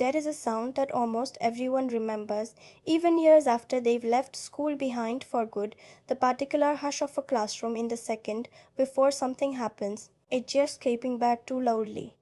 there is a sound that almost everyone remembers, even years after they've left school behind for good, the particular hush of a classroom in the second before something happens, a chair scraping back too loudly,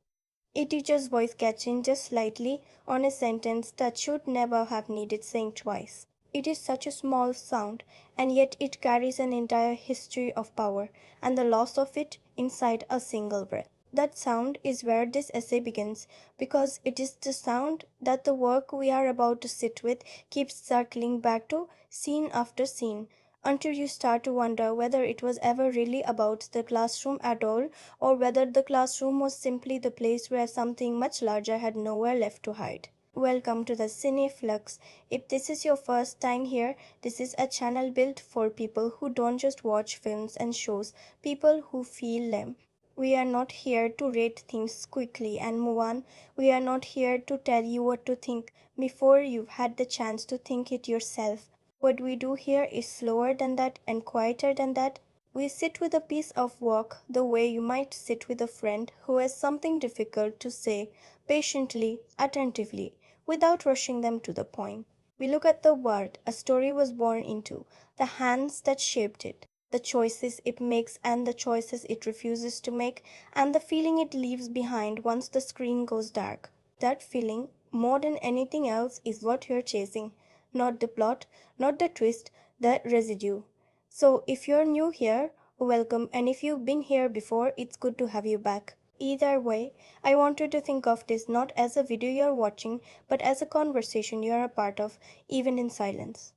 a teacher's voice catching just slightly on a sentence that should never have needed saying twice. It is such a small sound, and yet it carries an entire history of power, and the loss of it inside a single breath. That sound is where this essay begins, because it is the sound that the work we are about to sit with keeps circling back to scene after scene, until you start to wonder whether it was ever really about the classroom at all, or whether the classroom was simply the place where something much larger had nowhere left to hide. Welcome to the Cineflux. If this is your first time here, this is a channel built for people who don't just watch films and shows, people who feel them. We are not here to rate things quickly and move on. We are not here to tell you what to think before you've had the chance to think it yourself. What we do here is slower than that and quieter than that. We sit with a piece of work the way you might sit with a friend who has something difficult to say, patiently, attentively, without rushing them to the point. We look at the world a story was born into, the hands that shaped it, the choices it makes and the choices it refuses to make, and the feeling it leaves behind once the screen goes dark. That feeling, more than anything else, is what you're chasing. Not the plot, not the twist, the residue. So, if you're new here, welcome, and if you've been here before, it's good to have you back. Either way, I want you to think of this not as a video you're watching, but as a conversation you're a part of, even in silence.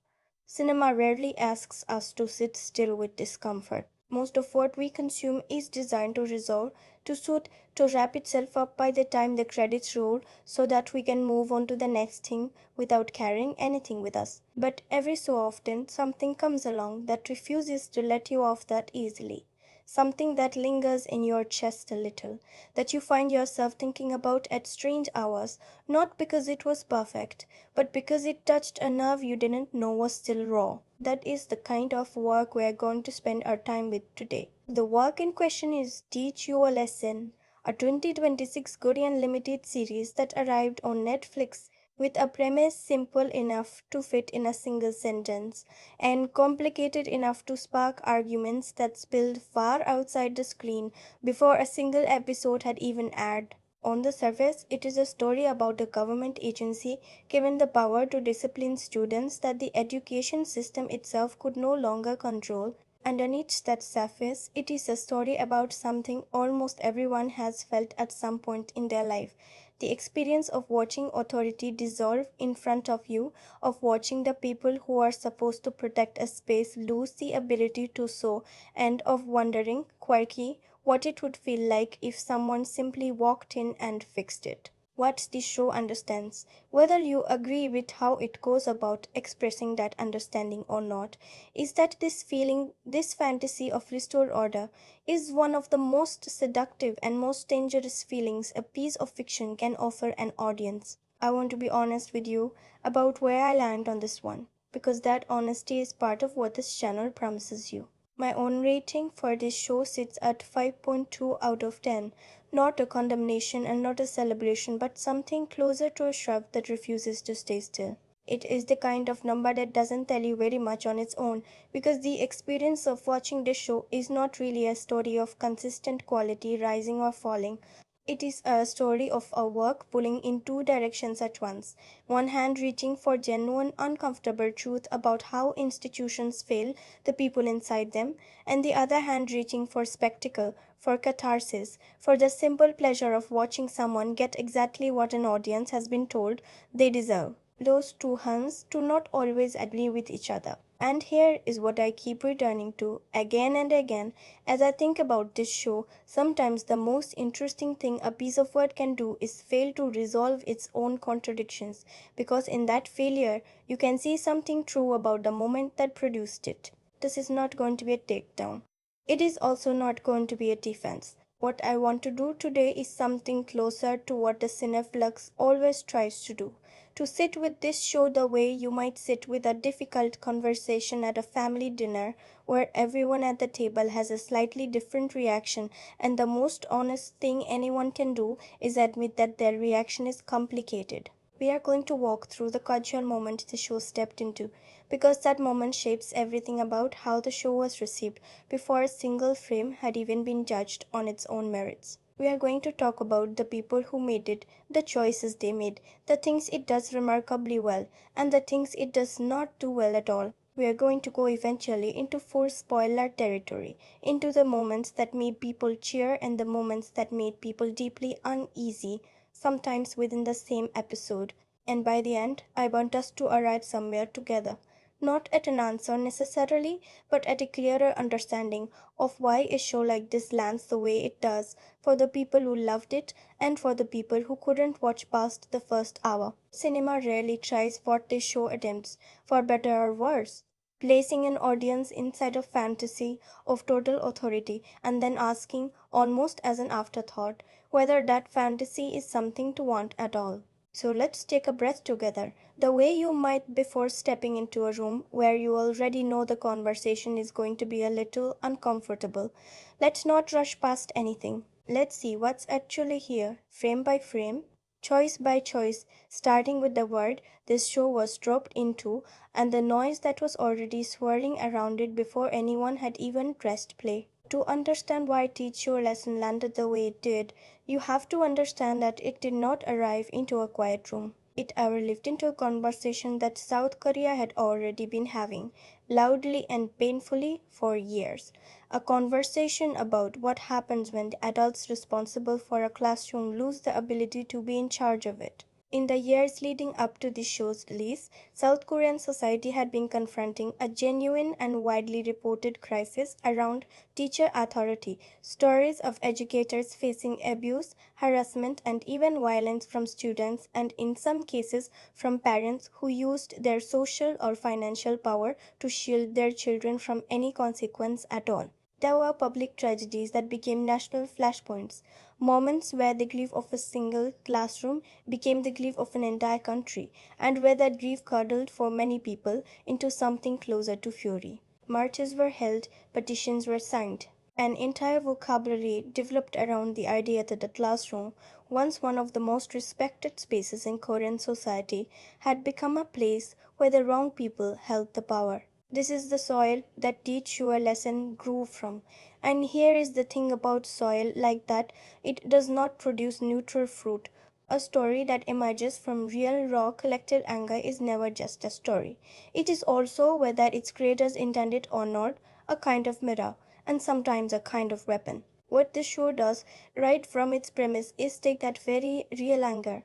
Cinema rarely asks us to sit still with discomfort. Most of what we consume is designed to resolve, to soothe, to wrap itself up by the time the credits roll so that we can move on to the next thing without carrying anything with us. But every so often, something comes along that refuses to let you off that easily. Something that lingers in your chest a little, that you find yourself thinking about at strange hours, not because it was perfect, but because it touched a nerve you didn't know was still raw. That is the kind of work we are going to spend our time with today. The work in question is Teach You a Lesson, a 2026 Korean limited series that arrived on Netflix with a premise simple enough to fit in a single sentence and complicated enough to spark arguments that spilled far outside the screen before a single episode had even aired. On the surface, it is a story about a government agency given the power to discipline students that the education system itself could no longer control. Underneath that surface, it is a story about something almost everyone has felt at some point in their life, the experience of watching authority dissolve in front of you, of watching the people who are supposed to protect a space lose the ability to so, and of wondering, quirky, what it would feel like if someone simply walked in and fixed it. What the show understands, whether you agree with how it goes about expressing that understanding or not, is that this feeling, this fantasy of restored order, is one of the most seductive and most dangerous feelings a piece of fiction can offer an audience. I want to be honest with you about where I land on this one, because that honesty is part of what this channel promises you. My own rating for this show sits at 5.2 out of 10, not a condemnation and not a celebration, but something closer to a shrub that refuses to stay still. It is the kind of number that doesn't tell you very much on its own, because the experience of watching this show is not really a story of consistent quality rising or falling. It is a story of a work pulling in two directions at once. One hand reaching for genuine, uncomfortable truth about how institutions fail the people inside them, and the other hand reaching for spectacle, for catharsis, for the simple pleasure of watching someone get exactly what an audience has been told they deserve. Those two hands do not always agree with each other. And here is what I keep returning to again and again as I think about this show. Sometimes the most interesting thing a piece of work can do is fail to resolve its own contradictions, because in that failure, you can see something true about the moment that produced it. This is not going to be a takedown. It is also not going to be a defense. What I want to do today is something closer to what the Cineflux always tries to do. To sit with this show the way you might sit with a difficult conversation at a family dinner where everyone at the table has a slightly different reaction, and the most honest thing anyone can do is admit that their reaction is complicated. we are going to walk through the casual moment the show stepped into, because that moment shapes everything about how the show was received before a single frame had even been judged on its own merits. We are going to talk about the people who made it, the choices they made, the things it does remarkably well, and the things it does not do well at all. We are going to go eventually into full spoiler territory, into the moments that made people cheer and the moments that made people deeply uneasy, sometimes within the same episode. And by the end, I want us to arrive somewhere together. Not at an answer necessarily, but at a clearer understanding of why a show like this lands the way it does, for the people who loved it and for the people who couldn't watch past the first hour. Cinema rarely tries what this show attempts, for better or worse, placing an audience inside a fantasy of total authority and then asking, almost as an afterthought, whether that fantasy is something to want at all. So let's take a breath together, the way you might before stepping into a room where you already know the conversation is going to be a little uncomfortable. Let's not rush past anything. Let's see what's actually here, frame by frame, choice by choice, starting with the word this show was dropped into and the noise that was already swirling around it before anyone had even pressed play. To understand why Teach Your Lesson landed the way it did, you have to understand that it did not arrive into a quiet room. It lived into a conversation that South Korea had already been having, loudly and painfully, for years. A conversation about what happens when the adults responsible for a classroom lose the ability to be in charge of it. In the years leading up to the show's release, South Korean society had been confronting a genuine and widely reported crisis around teacher authority. Stories of educators facing abuse, harassment, and even violence from students, and in some cases from parents who used their social or financial power to shield their children from any consequence at all. There were public tragedies that became national flashpoints, moments where the grief of a single classroom became the grief of an entire country, and where that grief curdled for many people into something closer to fury. Marches were held, petitions were signed. An entire vocabulary developed around the idea that the classroom, once one of the most respected spaces in Korean society, had become a place where the wrong people held the power. This is the soil that Teach Your Lesson grew from. And here is the thing about soil like that, it does not produce neutral fruit. A story that emerges from real raw collective anger is never just a story. It is also, whether its creators intended or not, a kind of mirror, and sometimes a kind of weapon. What this show does, right from its premise, is take that very real anger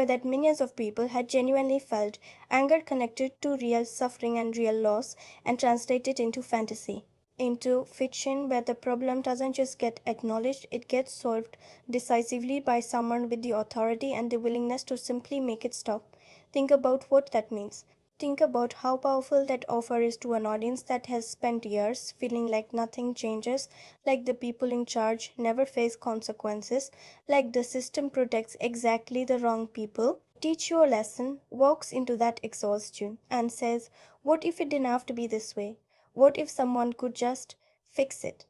that millions of people had genuinely felt, anger connected to real suffering and real loss, and translate it into fantasy, into fiction where the problem doesn't just get acknowledged, it gets solved decisively by someone with the authority and the willingness to simply make it stop. Think about what that means. Think about how powerful that offer is to an audience that has spent years feeling like nothing changes, like the people in charge never face consequences, like the system protects exactly the wrong people. Teach Your Lesson walks into that exhaustion and says, what if it didn't have to be this way? What if someone could just fix it?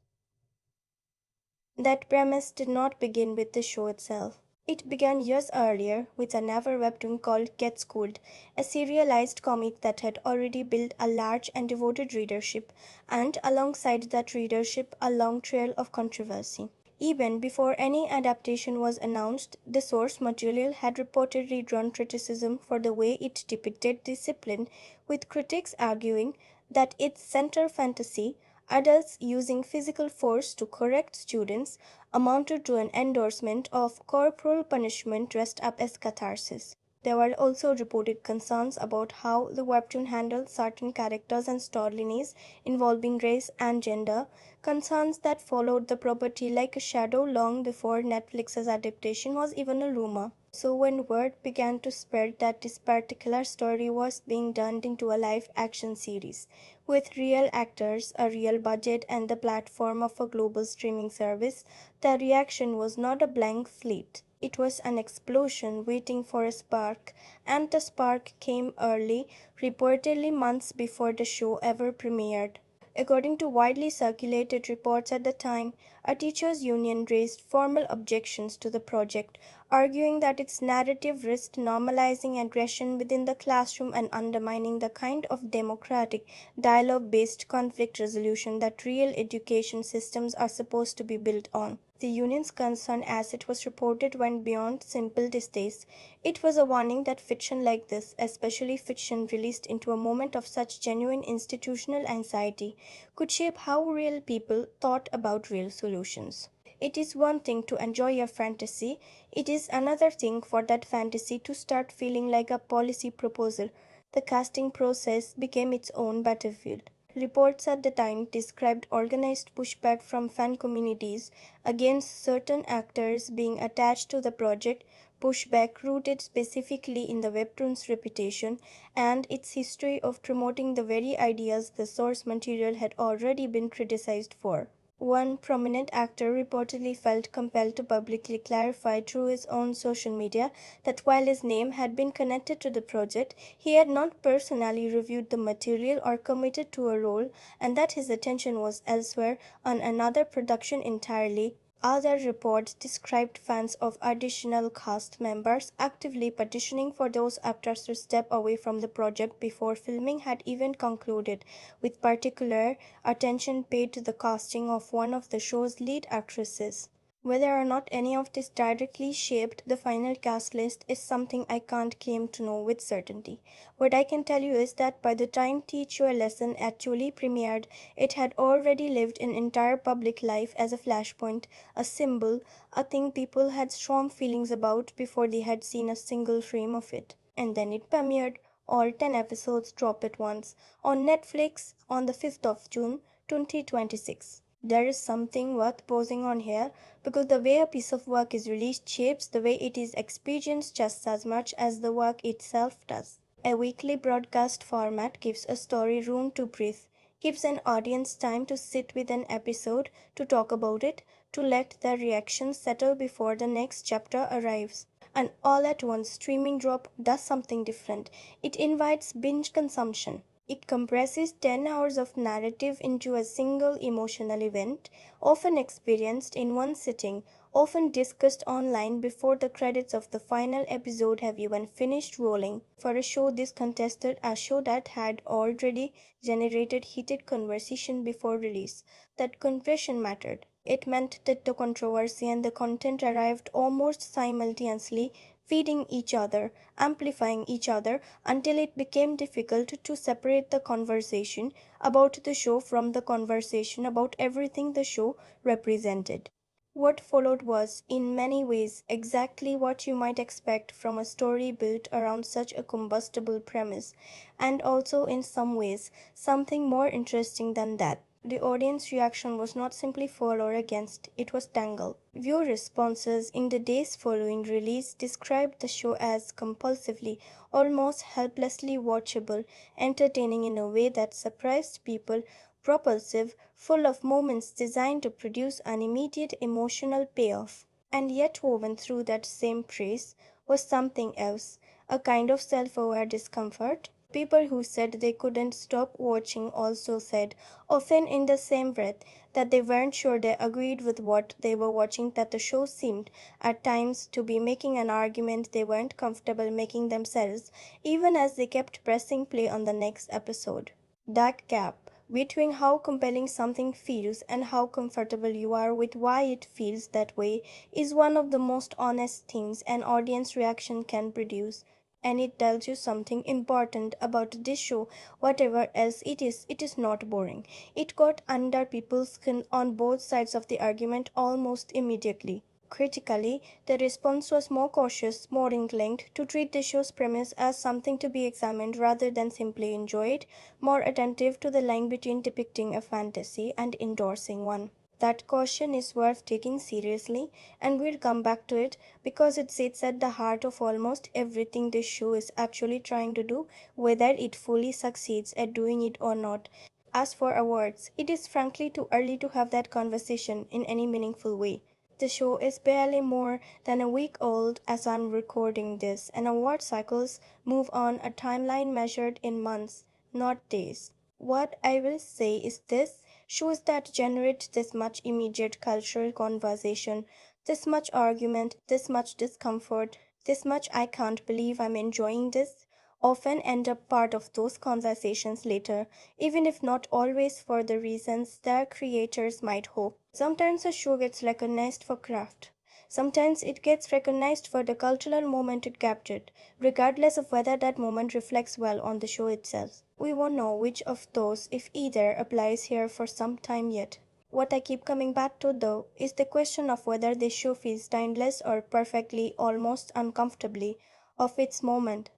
That premise did not begin with the show itself. It began years earlier with a never webtoon called Get Schooled, a serialized comic that had already built a large and devoted readership, and alongside that readership, a long trail of controversy. Even before any adaptation was announced, the source material had reportedly drawn criticism for the way it depicted discipline, with critics arguing that its center fantasy, adults using physical force to correct students, amounted to an endorsement of corporal punishment dressed up as catharsis. There were also reported concerns about how the webtoon handled certain characters and storylines involving race and gender, concerns that followed the property like a shadow long before Netflix's adaptation was even a rumor. So when word began to spread that this particular story was being turned into a live action series, with real actors, a real budget, and the platform of a global streaming service, the reaction was not a blank slate. It was an explosion waiting for a spark, and the spark came early, reportedly months before the show ever premiered. According to widely circulated reports at the time, a teachers' union raised formal objections to the project, arguing that its narrative risked normalizing aggression within the classroom and undermining the kind of democratic, dialogue based conflict resolution that real education systems are supposed to be built on. The union's concern, as it was reported, went beyond simple distaste. It was a warning that fiction like this, especially fiction released into a moment of such genuine institutional anxiety, could shape how real people thought about real solutions. It is one thing to enjoy a fantasy, it is another thing for that fantasy to start feeling like a policy proposal. The casting process became its own battlefield. Reports at the time described organized pushback from fan communities against certain actors being attached to the project, pushback rooted specifically in the webtoon's reputation and its history of promoting the very ideas the source material had already been criticized for. One prominent actor reportedly felt compelled to publicly clarify through his own social media that while his name had been connected to the project, he had not personally reviewed the material or committed to a role, and that his attention was elsewhere on another production entirely. Other reports described fans of additional cast members actively petitioning for those actors to step away from the project before filming had even concluded, with particular attention paid to the casting of one of the show's lead actresses. Whether or not any of this directly shaped the final cast list is something I can't claim to know with certainty. What I can tell you is that by the time Teach You a Lesson actually premiered, it had already lived in entire public life as a flashpoint, a symbol, a thing people had strong feelings about before they had seen a single frame of it. And then it premiered, all 10 episodes dropped at once, on Netflix on the 5th of June 2026. There is something worth pausing on here because the way a piece of work is released shapes the way it is experienced just as much as the work itself does. A weekly broadcast format gives a story room to breathe, gives an audience time to sit with an episode, to talk about it, to let their reactions settle before the next chapter arrives. And all at once, streaming drop does something different. It invites binge consumption. It compresses 10 hours of narrative into a single emotional event, often experienced in one sitting, often discussed online before the credits of the final episode have even finished rolling. For a show this contested, a show that had already generated heated conversation before release, that confession mattered. It meant that the controversy and the content arrived almost simultaneously, feeding each other, amplifying each other, until it became difficult to separate the conversation about the show from the conversation about everything the show represented. What followed was, in many ways, exactly what you might expect from a story built around such a combustible premise, and also, in some ways, something more interesting than that. The audience reaction was not simply for or against, it was tangled. Viewer responses in the days following release described the show as compulsively, almost helplessly watchable, entertaining in a way that surprised people, propulsive, full of moments designed to produce an immediate emotional payoff. And yet, woven through that same praise was something else, a kind of self aware discomfort. People who said they couldn't stop watching also said, often in the same breath, that they weren't sure they agreed with what they were watching, that the show seemed, at times, to be making an argument they weren't comfortable making themselves, even as they kept pressing play on the next episode. That gap between how compelling something feels and how comfortable you are with why it feels that way is one of the most honest things an audience reaction can produce. And it tells you something important about this show. Whatever else it is not boring. It got under people's skin on both sides of the argument almost immediately. Critically, the response was more cautious, more inclined to treat the show's premise as something to be examined rather than simply enjoyed, more attentive to the line between depicting a fantasy and endorsing one. That caution is worth taking seriously, and we'll come back to it because it sits at the heart of almost everything this show is actually trying to do, whether it fully succeeds at doing it or not. As for awards, it is frankly too early to have that conversation in any meaningful way. The show is barely more than a week old as I'm recording this, and award cycles move on a timeline measured in months, not days. What I will say is this: shows that generate this much immediate cultural conversation, this much argument, this much discomfort, this much I can't believe I'm enjoying this, often end up part of those conversations later, even if not always for the reasons their creators might hope. Sometimes a show gets recognized for craft. Sometimes it gets recognized for the cultural moment it captured, regardless of whether that moment reflects well on the show itself. We won't know which of those, if either, applies here for some time yet. What I keep coming back to, though, is the question of whether this show feels timeless or perfectly, almost uncomfortably, of its moment.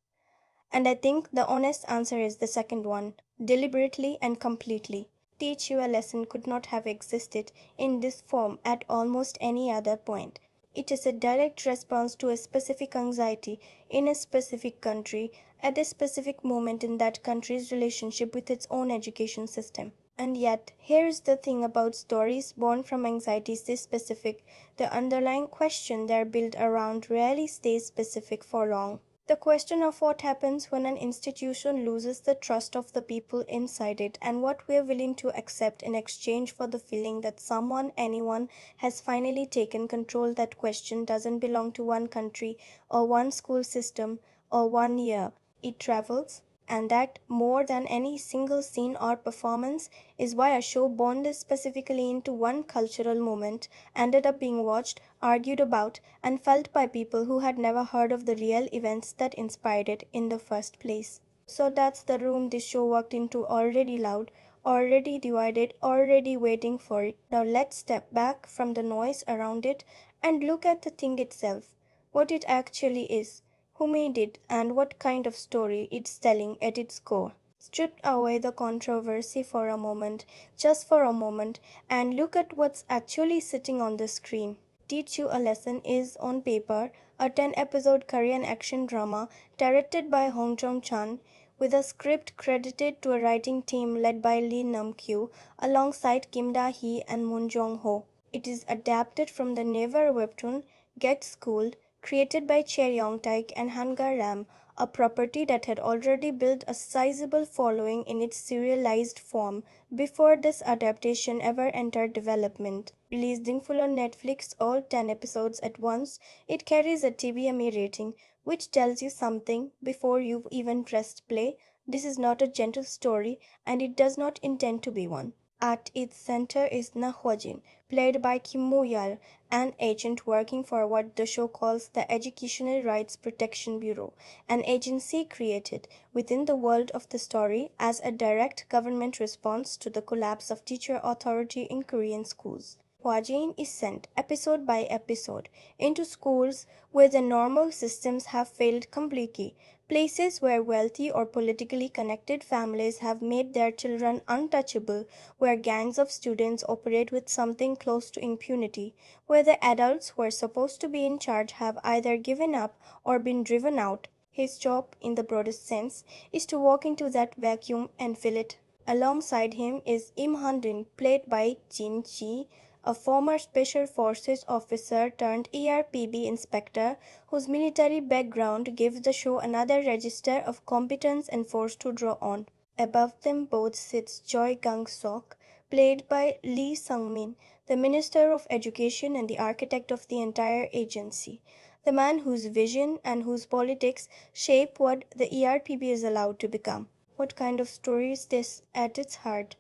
And I think the honest answer is the second one, deliberately and completely. Teach You a Lesson could not have existed in this form at almost any other point. It is a direct response to a specific anxiety in a specific country at a specific moment in that country's relationship with its own education system. And yet, here's the thing about stories born from anxieties this specific: the underlying question they're built around rarely stays specific for long. The question of what happens when an institution loses the trust of the people inside it, and what we're willing to accept in exchange for the feeling that someone, anyone, has finally taken control. That question doesn't belong to one country or one school system or one year. It travels, and that, more than any single scene or performance, is why a show born this specifically into one cultural moment ended up being watched, argued about, and felt by people who had never heard of the real events that inspired it in the first place. So that's the room this show walked into, already loud, already divided, already waiting for it. Now let's step back from the noise around it and look at the thing itself, what it actually is, who made it, and what kind of story it's telling at its core. Strip away the controversy for a moment, just for a moment, and look at what's actually sitting on the screen. Teach You a Lesson is, on paper, a 10-episode Korean action drama directed by Hong Jong-chan, with a script credited to a writing team led by Lee Nam-kyu alongside Kim Da-hee and Moon Jong-ho. It is adapted from the Never webtoon Get Schooled, created by Chae Yong-taek and Hanga Ram, a property that had already built a sizable following in its serialized form before this adaptation ever entered development. Released in full on Netflix, all 10 episodes at once, it carries a TVMA rating, which tells you something before you've even pressed play. This is not a gentle story, and it does not intend to be one. At its center is Na Hwajin, played by Kim Mo-yeol, an agent working for what the show calls the Educational Rights Protection Bureau, an agency created within the world of the story as a direct government response to the collapse of teacher authority in Korean schools. Hwajin is sent, episode by episode, into schools where the normal systems have failed completely, places where wealthy or politically connected families have made their children untouchable, where gangs of students operate with something close to impunity, where the adults who are supposed to be in charge have either given up or been driven out. His job, in the broadest sense, is to walk into that vacuum and fill it. Alongside him is Im Han-din, played by Jin Ji, a former Special Forces officer turned ERPB inspector whose military background gives the show another register of competence and force to draw on. Above them both sits Choi Gang-sok, played by Lee Sung-min, the Minister of Education and the architect of the entire agency, the man whose vision and whose politics shape what the ERPB is allowed to become. What kind of story is this at its heart?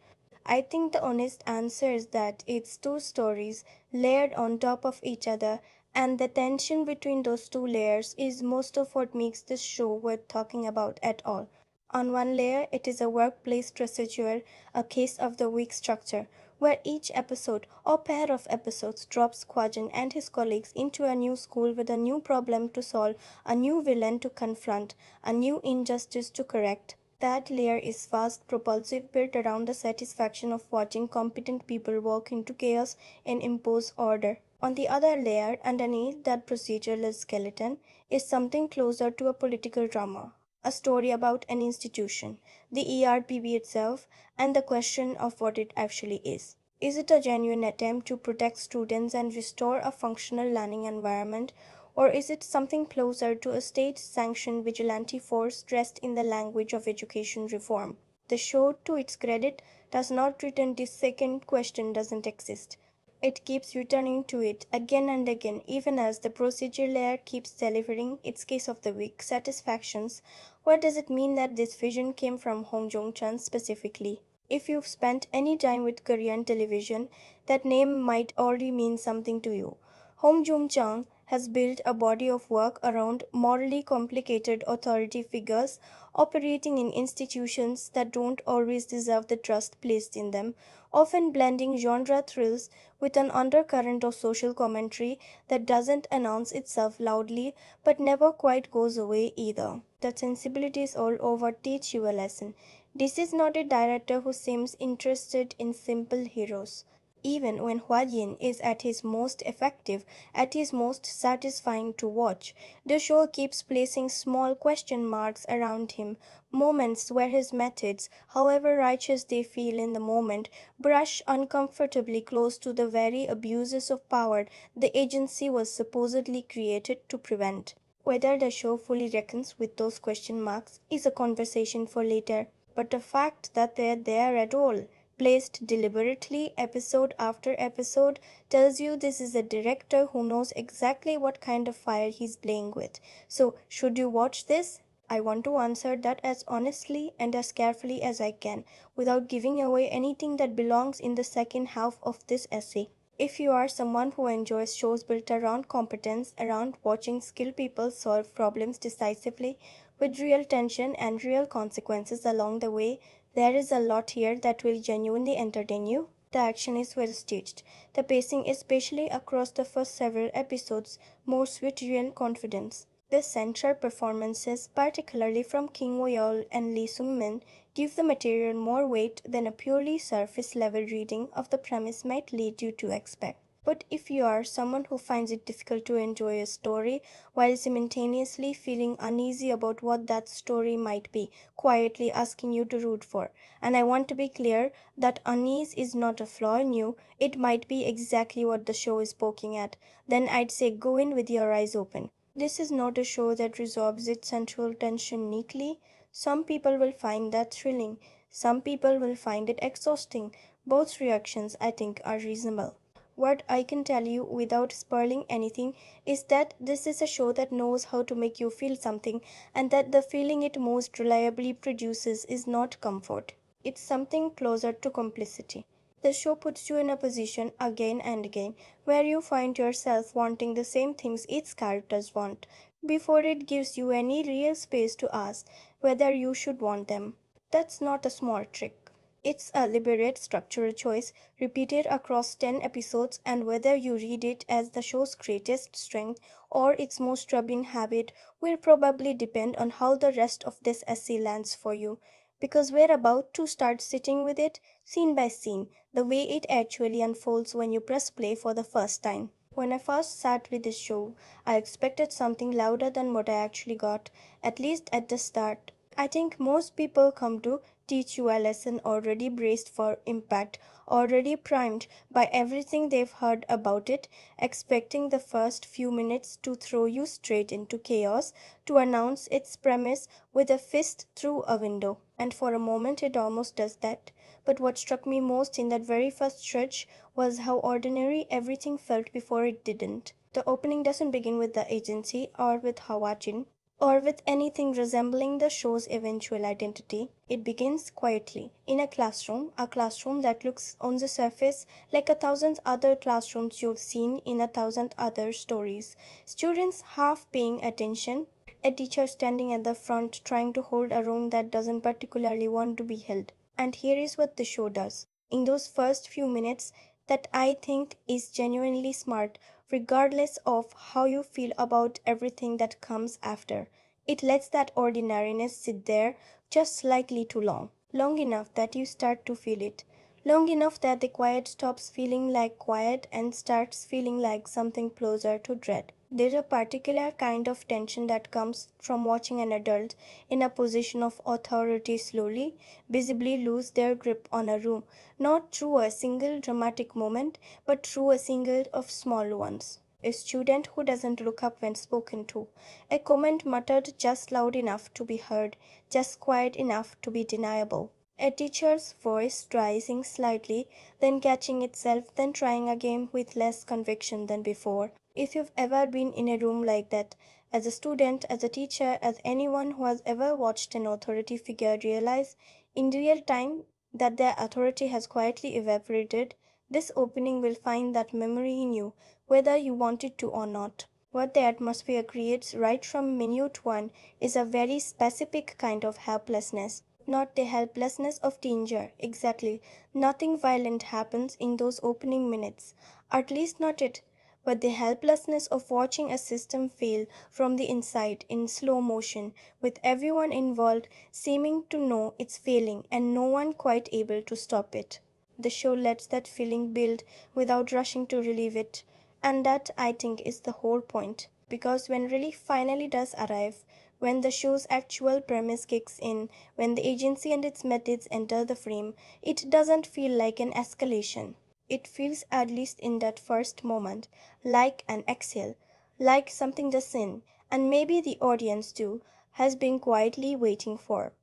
I think the honest answer is that it's two stories layered on top of each other, and the tension between those two layers is most of what makes this show worth talking about at all. On one layer, it is a workplace procedure, a case of the weak structure, where each episode or pair of episodes drops Kwajan and his colleagues into a new school with a new problem to solve, a new villain to confront, a new injustice to correct. That layer is fast, propulsive, built around the satisfaction of watching competent people walk into chaos and impose order. On the other layer, underneath that procedural skeleton, is something closer to a political drama, a story about an institution, the ERPB itself, and the question of what it actually is. Is it a genuine attempt to protect students and restore a functional learning environment, or is it something closer to a state sanctioned vigilante force dressed in the language of education reform? The show, to its credit, does not return the second question doesn't exist. It keeps returning to it again and again, even as the procedure layer keeps delivering its case of the week satisfactions. What does it mean that this vision came from Hong Jong-chan specifically? If you've spent any time with Korean television, that name might already mean something to you. Hong Jong-chang has built a body of work around morally complicated authority figures operating in institutions that don't always deserve the trust placed in them, often blending genre thrills with an undercurrent of social commentary that doesn't announce itself loudly but never quite goes away either. The sensibilities all over teach you a lesson. This is not a director who seems interested in simple heroes. Even when Hua Yin is at his most effective, at his most satisfying to watch, the show keeps placing small question marks around him, moments where his methods, however righteous they feel in the moment, brush uncomfortably close to the very abuses of power the agency was supposedly created to prevent. Whether the show fully reckons with those question marks is a conversation for later, but the fact that they're there at all, placed deliberately episode after episode, tells you this is a director who knows exactly what kind of fire he's playing with. So, should you watch this? I want to answer that as honestly and as carefully as I can, without giving away anything that belongs in the second half of this essay. If you are someone who enjoys shows built around competence, around watching skilled people solve problems decisively, with real tension and real consequences along the way, there is a lot here that will genuinely entertain you. The action is well staged. The pacing, especially across the first several episodes, moves with real confidence. The central performances, particularly from Kim Woo-yeol and Lee Sung-min, give the material more weight than a purely surface-level reading of the premise might lead you to expect. But if you are someone who finds it difficult to enjoy a story while simultaneously feeling uneasy about what that story might be quietly asking you to root for, and I want to be clear that unease is not a flaw in you, it might be exactly what the show is poking at, then I'd say go in with your eyes open. This is not a show that resolves its central tension neatly. Some people will find that thrilling. Some people will find it exhausting. Both reactions, I think, are reasonable. What I can tell you without spoiling anything is that this is a show that knows how to make you feel something, and that the feeling it most reliably produces is not comfort. It's something closer to complicity. The show puts you in a position again and again where you find yourself wanting the same things its characters want before it gives you any real space to ask whether you should want them. That's not a small trick. It's a deliberate structural choice repeated across 10 episodes, and whether you read it as the show's greatest strength or its most troubling habit will probably depend on how the rest of this essay lands for you, because we're about to start sitting with it scene by scene, the way it actually unfolds when you press play for the first time. When I first sat with this show, I expected something louder than what I actually got, at least at the start. I think most people come to teach you a lesson already braced for impact, already primed by everything they've heard about it, expecting the first few minutes to throw you straight into chaos, to announce its premise with a fist through a window. And for a moment it almost does that. But what struck me most in that very first stretch was how ordinary everything felt before it didn't. The opening doesn't begin with the agency or with Hawajin or with anything resembling the show's eventual identity. It begins quietly, in a classroom that looks on the surface like a thousand other classrooms you've seen in a thousand other stories. Students half paying attention, a teacher standing at the front trying to hold a room that doesn't particularly want to be held. And here is what the show does. In those first few minutes, that I think is genuinely smart, regardless of how you feel about everything that comes after. It lets that ordinariness sit there just slightly too long. Long enough that you start to feel it. Long enough that the quiet stops feeling like quiet and starts feeling like something closer to dread. There's a particular kind of tension that comes from watching an adult in a position of authority slowly, visibly lose their grip on a room, not through a single dramatic moment, but through a single of small ones. A student who doesn't look up when spoken to, a comment muttered just loud enough to be heard, just quiet enough to be deniable. A teacher's voice rising slightly, then catching itself, then trying again with less conviction than before. If you've ever been in a room like that, as a student, as a teacher, as anyone who has ever watched an authority figure realize in real time that their authority has quietly evaporated, this opening will find that memory in you, whether you want it to or not. What the atmosphere creates right from minute one is a very specific kind of helplessness. Not the helplessness of danger, exactly. Nothing violent happens in those opening minutes. At least not it. But the helplessness of watching a system fail from the inside in slow motion, with everyone involved seeming to know it's failing and no one quite able to stop it. The show lets that feeling build without rushing to relieve it. And that, I think, is the whole point. Because when relief finally does arrive, when the show's actual premise kicks in, when the agency and its methods enter the frame, it doesn't feel like an escalation. It feels, at least in that first moment, like an exhale, like something the scene, and maybe the audience too, has been quietly waiting for.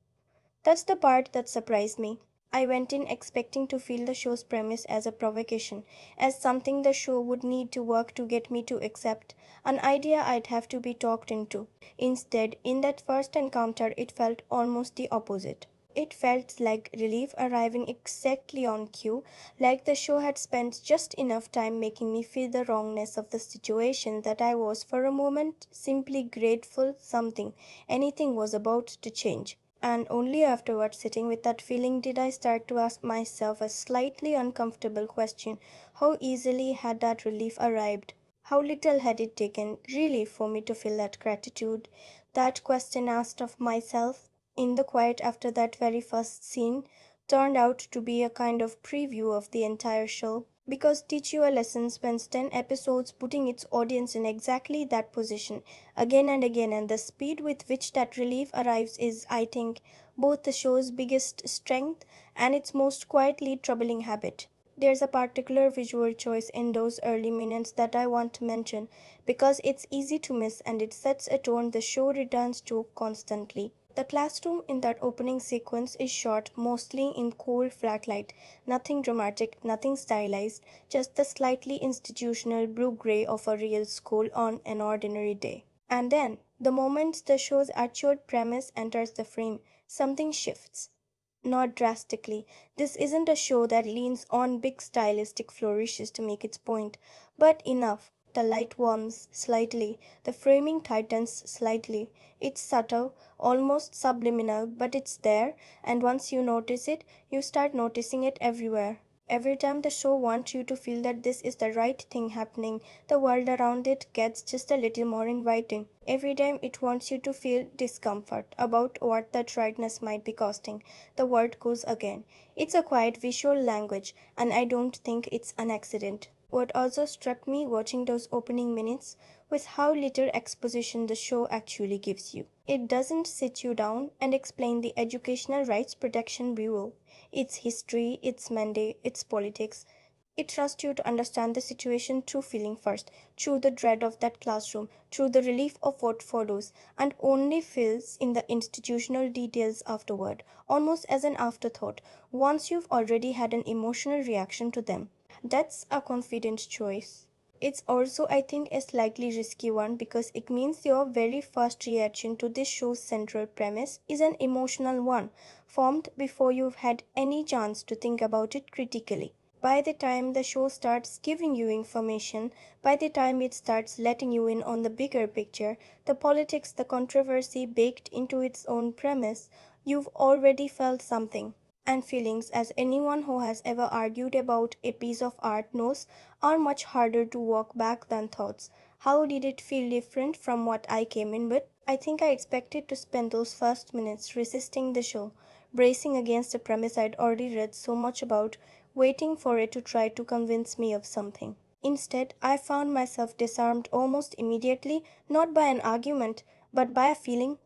That's the part that surprised me. I went in expecting to feel the show's premise as a provocation, as something the show would need to work to get me to accept, an idea I'd have to be talked into. Instead, in that first encounter, it felt almost the opposite. It felt like relief arriving exactly on cue, like the show had spent just enough time making me feel the wrongness of the situation that I was for a moment simply grateful something, anything was about to change. And only afterward, sitting with that feeling, did I start to ask myself a slightly uncomfortable question. How easily had that relief arrived? How little had it taken, really, for me to feel that gratitude? That question asked of myself in the quiet after that very first scene turned out to be a kind of preview of the entire show. Because Teach You a Lesson spends 10 episodes putting its audience in exactly that position again and again, and the speed with which that relief arrives is, I think, both the show's biggest strength and its most quietly troubling habit. There's a particular visual choice in those early minutes that I want to mention because it's easy to miss and it sets a tone the show returns to constantly. The classroom in that opening sequence is shot mostly in cool flat light, nothing dramatic, nothing stylized, just the slightly institutional blue gray of a real school on an ordinary day. And then, the moment the show's actual premise enters the frame, something shifts. Not drastically. This isn't a show that leans on big stylistic flourishes to make its point, but enough. The light warms slightly, the framing tightens slightly. It's subtle, almost subliminal, but it's there, and once you notice it, you start noticing it everywhere. Every time the show wants you to feel that this is the right thing happening, the world around it gets just a little more inviting. Every time it wants you to feel discomfort about what that rightness might be costing, the word goes again. It's a quiet visual language, and I don't think it's an accident. What also struck me watching those opening minutes was how little exposition the show actually gives you. It doesn't sit you down and explain the Educational Rights Protection Bureau, its history, its mandate, its politics. It trusts you to understand the situation through feeling first, through the dread of that classroom, through the relief of what follows, and only fills in the institutional details afterward, almost as an afterthought, once you've already had an emotional reaction to them. That's a confident choice. It's also, I think, a slightly risky one because it means your very first reaction to this show's central premise is an emotional one, formed before you've had any chance to think about it critically. By the time the show starts giving you information, by the time it starts letting you in on the bigger picture, the politics, the controversy baked into its own premise, you've already felt something. And feelings, as anyone who has ever argued about a piece of art knows, are much harder to walk back than thoughts. How did it feel different from what I came in with? I think I expected to spend those first minutes resisting the show, bracing against a premise I'd already read so much about, waiting for it to try to convince me of something. Instead, I found myself disarmed almost immediately, not by an argument, but by a feeling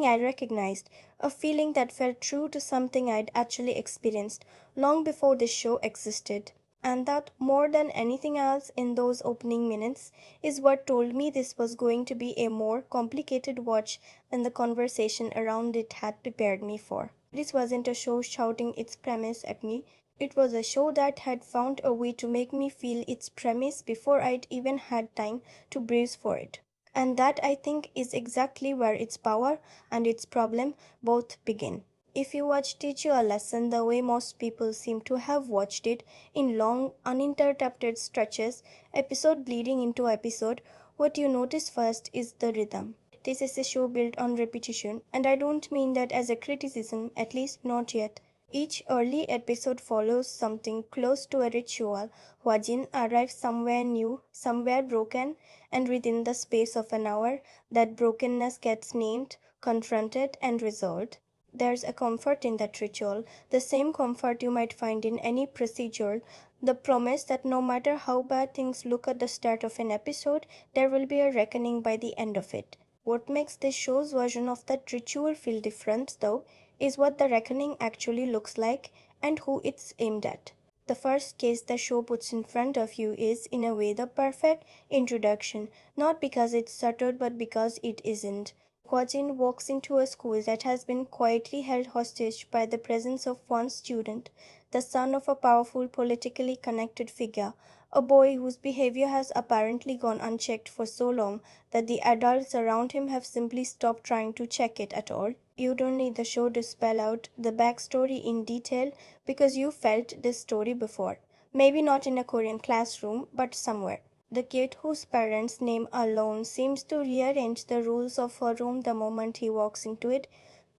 I recognized, a feeling that felt true to something I'd actually experienced long before this show existed. And that, more than anything else in those opening minutes, is what told me this was going to be a more complicated watch than the conversation around it had prepared me for. This wasn't a show shouting its premise at me. It was a show that had found a way to make me feel its premise before I'd even had time to brace for it. And that, I think, is exactly where its power and its problem both begin. If you watch Teach You a Lesson the way most people seem to have watched it, in long, uninterrupted stretches, episode bleeding into episode, what you notice first is the rhythm. This is a show built on repetition, and I don't mean that as a criticism, at least not yet. Each early episode follows something close to a ritual. Hwajin arrives somewhere new, somewhere broken, and within the space of an hour, that brokenness gets named, confronted, and resolved. There's a comfort in that ritual, the same comfort you might find in any procedure, the promise that no matter how bad things look at the start of an episode, there will be a reckoning by the end of it. What makes this show's version of that ritual feel different, though, is what the reckoning actually looks like and who it's aimed at. The first case the show puts in front of you is, in a way, the perfect introduction, not because it's subtle but because it isn't. Kwajin walks into a school that has been quietly held hostage by the presence of one student, the son of a powerful, politically connected figure, a boy whose behavior has apparently gone unchecked for so long that the adults around him have simply stopped trying to check it at all. You don't need the show to spell out the backstory in detail because you felt this story before. Maybe not in a Korean classroom, but somewhere. The kid whose parents' name alone seems to rearrange the rules of a room the moment he walks into it.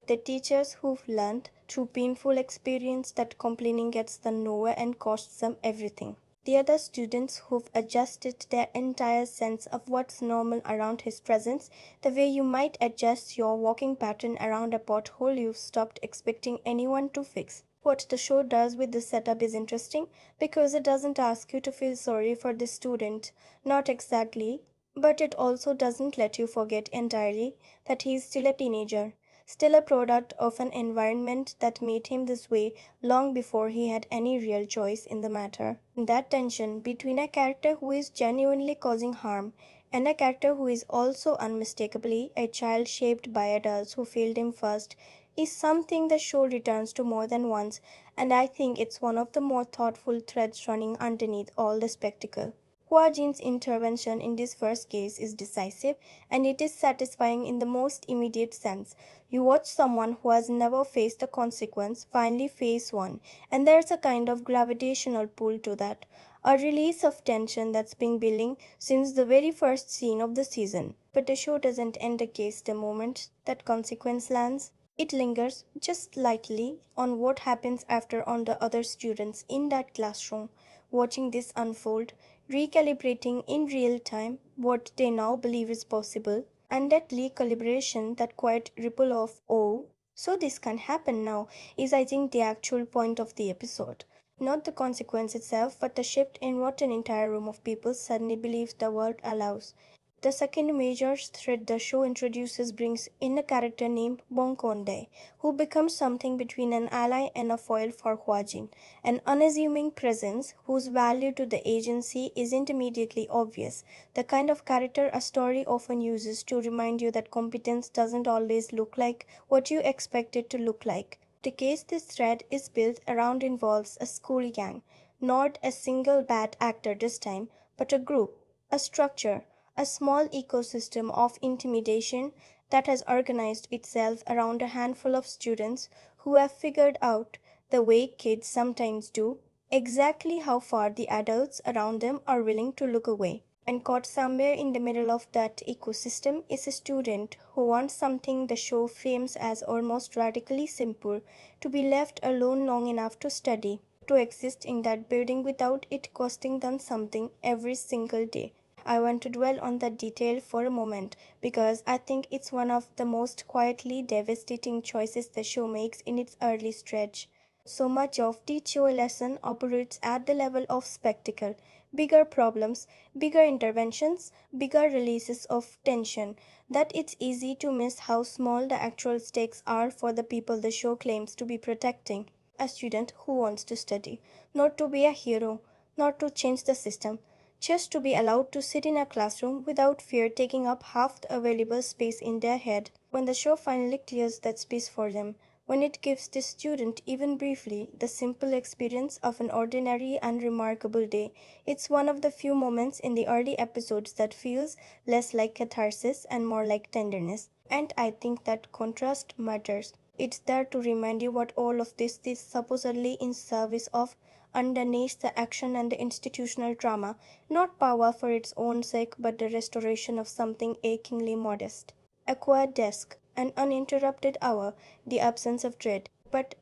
The teachers who've learned through painful experience that complaining gets them nowhere and costs them everything. The other students who've adjusted their entire sense of what's normal around his presence, the way you might adjust your walking pattern around a pothole you've stopped expecting anyone to fix. What the show does with this setup is interesting because it doesn't ask you to feel sorry for the student. Not exactly. But it also doesn't let you forget entirely that he is still a teenager, still a product of an environment that made him this way long before he had any real choice in the matter. That tension between a character who is genuinely causing harm and a character who is also unmistakably a child shaped by adults who failed him first is something the show returns to more than once, and I think it's one of the more thoughtful threads running underneath all the spectacle. Hua Jin's intervention in this first case is decisive, and it is satisfying in the most immediate sense. You watch someone who has never faced a consequence finally face one, and there's a kind of gravitational pull to that, a release of tension that's been building since the very first scene of the season. But the show doesn't end the case the moment that consequence lands. It lingers just lightly on what happens after on the other students in that classroom, watching this unfold, recalibrating in real time what they now believe is possible, and that recalibration, that quiet ripple of, oh, so this can happen now, is I think the actual point of the episode. Not the consequence itself, but the shift in what an entire room of people suddenly believes the world allows. The second major thread the show introduces brings in a character named Bongkonde, who becomes something between an ally and a foil for Hwajin, an unassuming presence whose value to the agency isn't immediately obvious, the kind of character a story often uses to remind you that competence doesn't always look like what you expect it to look like. The case this thread is built around involves a school gang, not a single bad actor this time, but a group, a structure, a small ecosystem of intimidation that has organized itself around a handful of students who have figured out, the way kids sometimes do, exactly how far the adults around them are willing to look away. And caught somewhere in the middle of that ecosystem is a student who wants something the show frames as almost radically simple, to be left alone long enough to study, to exist in that building without it costing them something every single day. I want to dwell on that detail for a moment because I think it's one of the most quietly devastating choices the show makes in its early stretch. So much of the show lesson operates at the level of spectacle, bigger problems, bigger interventions, bigger releases of tension, that it's easy to miss how small the actual stakes are for the people the show claims to be protecting. A student who wants to study, not to be a hero, not to change the system, just to be allowed to sit in a classroom without fear taking up half the available space in their head. When the show finally clears that space for them, when it gives the student, even briefly, the simple experience of an ordinary and remarkable day. It's one of the few moments in the early episodes that feels less like catharsis and more like tenderness. And I think that contrast matters. It's there to remind you what all of this is supposedly in service of, underneath the action and the institutional drama, not power for its own sake, but the restoration of something achingly modest. A quiet desk, an uninterrupted hour, the absence of dread.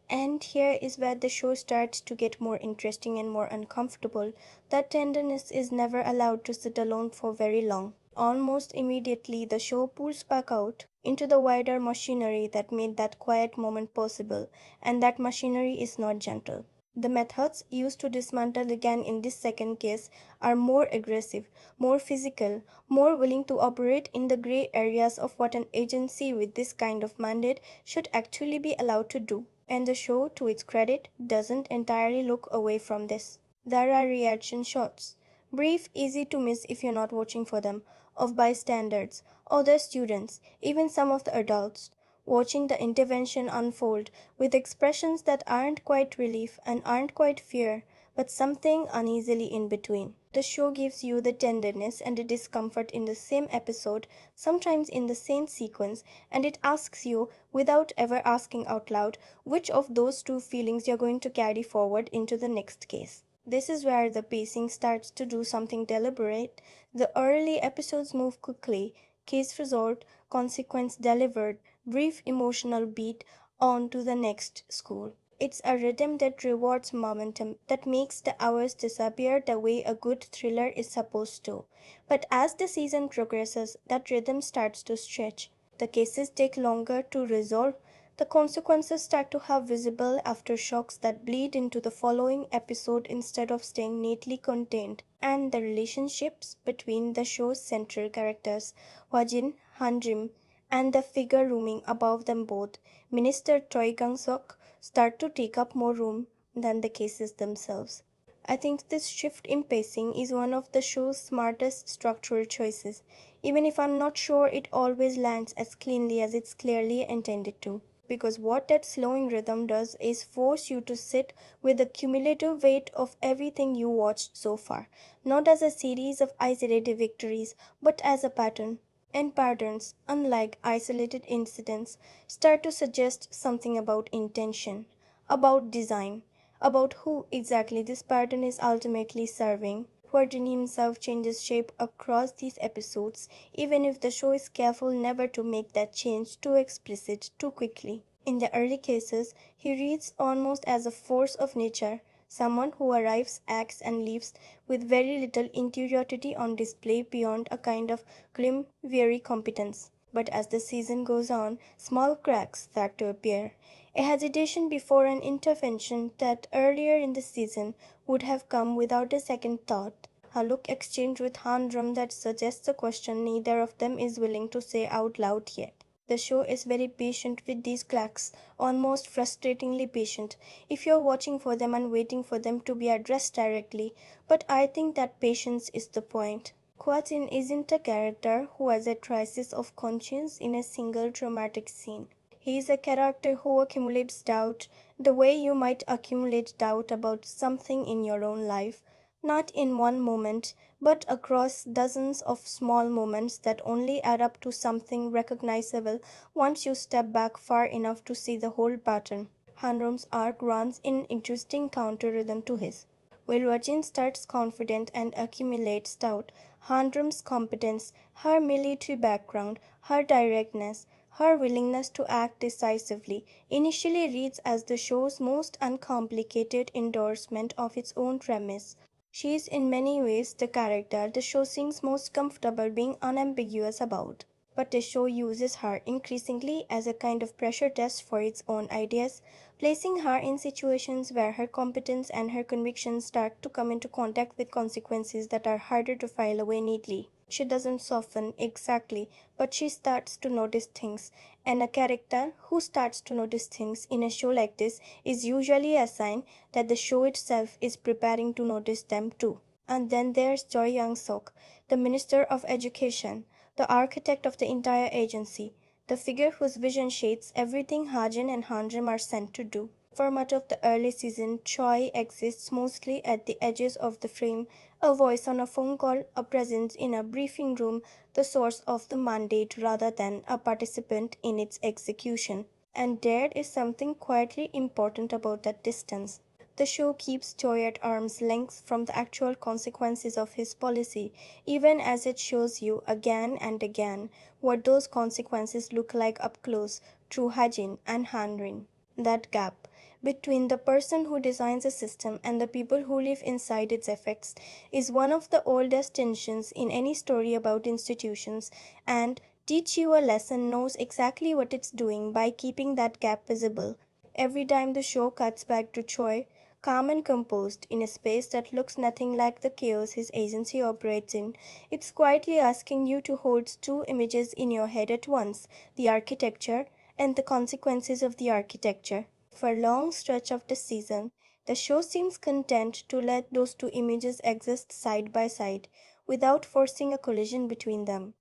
And here is where the show starts to get more interesting and more uncomfortable. That tenderness is never allowed to sit alone for very long. Almost immediately, the show pulls back out into the wider machinery that made that quiet moment possible, and that machinery is not gentle. The methods used to dismantle the gang in this second case are more aggressive, more physical, more willing to operate in the gray areas of what an agency with this kind of mandate should actually be allowed to do. And the show, to its credit, doesn't entirely look away from this. There are reaction shots, brief, easy to miss if you're not watching for them, of bystanders, other students, even some of the adults, watching the intervention unfold with expressions that aren't quite relief and aren't quite fear, but something uneasily in between. The show gives you the tenderness and the discomfort in the same episode, sometimes in the same sequence, and it asks you, without ever asking out loud, which of those two feelings you're going to carry forward into the next case. This is where the pacing starts to do something deliberate. The early episodes move quickly, case resolved, consequence delivered, brief emotional beat, on to the next school. It's a rhythm that rewards momentum, that makes the hours disappear the way a good thriller is supposed to. But as the season progresses, that rhythm starts to stretch. The cases take longer to resolve. The consequences start to have visible aftershocks that bleed into the following episode instead of staying neatly contained. And the relationships between the show's central characters, Hwajin, Hanjim, and the figure looming above them both, Minister Choi Gang-sok, start to take up more room than the cases themselves. I think this shift in pacing is one of the show's smartest structural choices, even if I'm not sure it always lands as cleanly as it's clearly intended to. Because what that slowing rhythm does is force you to sit with the cumulative weight of everything you watched so far, not as a series of isolated victories, but as a pattern. And patterns, unlike isolated incidents, start to suggest something about intention, about design, about who exactly this pattern is ultimately serving. Gordon himself changes shape across these episodes, even if the show is careful never to make that change too explicit too quickly. In the early cases, he reads almost as a force of nature, someone who arrives, acts, and leaves with very little interiority on display beyond a kind of grim, weary competence. But as the season goes on, small cracks start to appear. A hesitation before an intervention that earlier in the season would have come without a second thought. A look exchanged with Handrum that suggests a question neither of them is willing to say out loud yet. The show is very patient with these cracks, almost frustratingly patient, if you're watching for them and waiting for them to be addressed directly. But I think that patience is the point. Kwatin isn't a character who has a crisis of conscience in a single dramatic scene. He is a character who accumulates doubt the way you might accumulate doubt about something in your own life, not in one moment, but across dozens of small moments that only add up to something recognizable once you step back far enough to see the whole pattern. Hanrom's arc runs in interesting counter rhythm to his. While Rajin starts confident and accumulates doubt, Handrum's competence, her military background, her directness, her willingness to act decisively, initially reads as the show's most uncomplicated endorsement of its own premise. She is in many ways the character the show seems most comfortable being unambiguous about. But the show uses her increasingly as a kind of pressure test for its own ideas, placing her in situations where her competence and her convictions start to come into contact with consequences that are harder to file away neatly. She doesn't soften exactly, but she starts to notice things, and a character who starts to notice things in a show like this is usually a sign that the show itself is preparing to notice them too. And then there's Choi Young Sok, the Minister of Education, the architect of the entire agency, the figure whose vision shades everything Hajin and Hanjim are sent to do. For much of the early season, Choi exists mostly at the edges of the frame, a voice on a phone call, a presence in a briefing room, the source of the mandate rather than a participant in its execution. And there is something quietly important about that distance. The show keeps Choi at arm's length from the actual consequences of his policy, even as it shows you again and again what those consequences look like up close through Hajin and Hanrin. That gap between the person who designs a system and the people who live inside its effects is one of the oldest tensions in any story about institutions, and Teach You a Lesson knows exactly what it's doing by keeping that gap visible. Every time the show cuts back to Choi, calm and composed, in a space that looks nothing like the chaos his agency operates in, it's quietly asking you to hold two images in your head at once: the architecture and the consequences of the architecture. For a long stretch of the season, the show seems content to let those two images exist side by side without forcing a collision between them.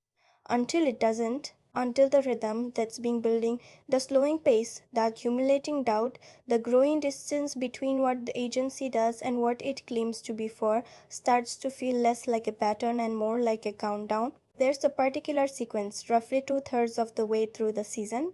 Until it doesn't, until the rhythm that's been building, the slowing pace, the accumulating doubt, the growing distance between what the agency does and what it claims to be for, starts to feel less like a pattern and more like a countdown. There's a particular sequence, roughly two-thirds of the way through the season,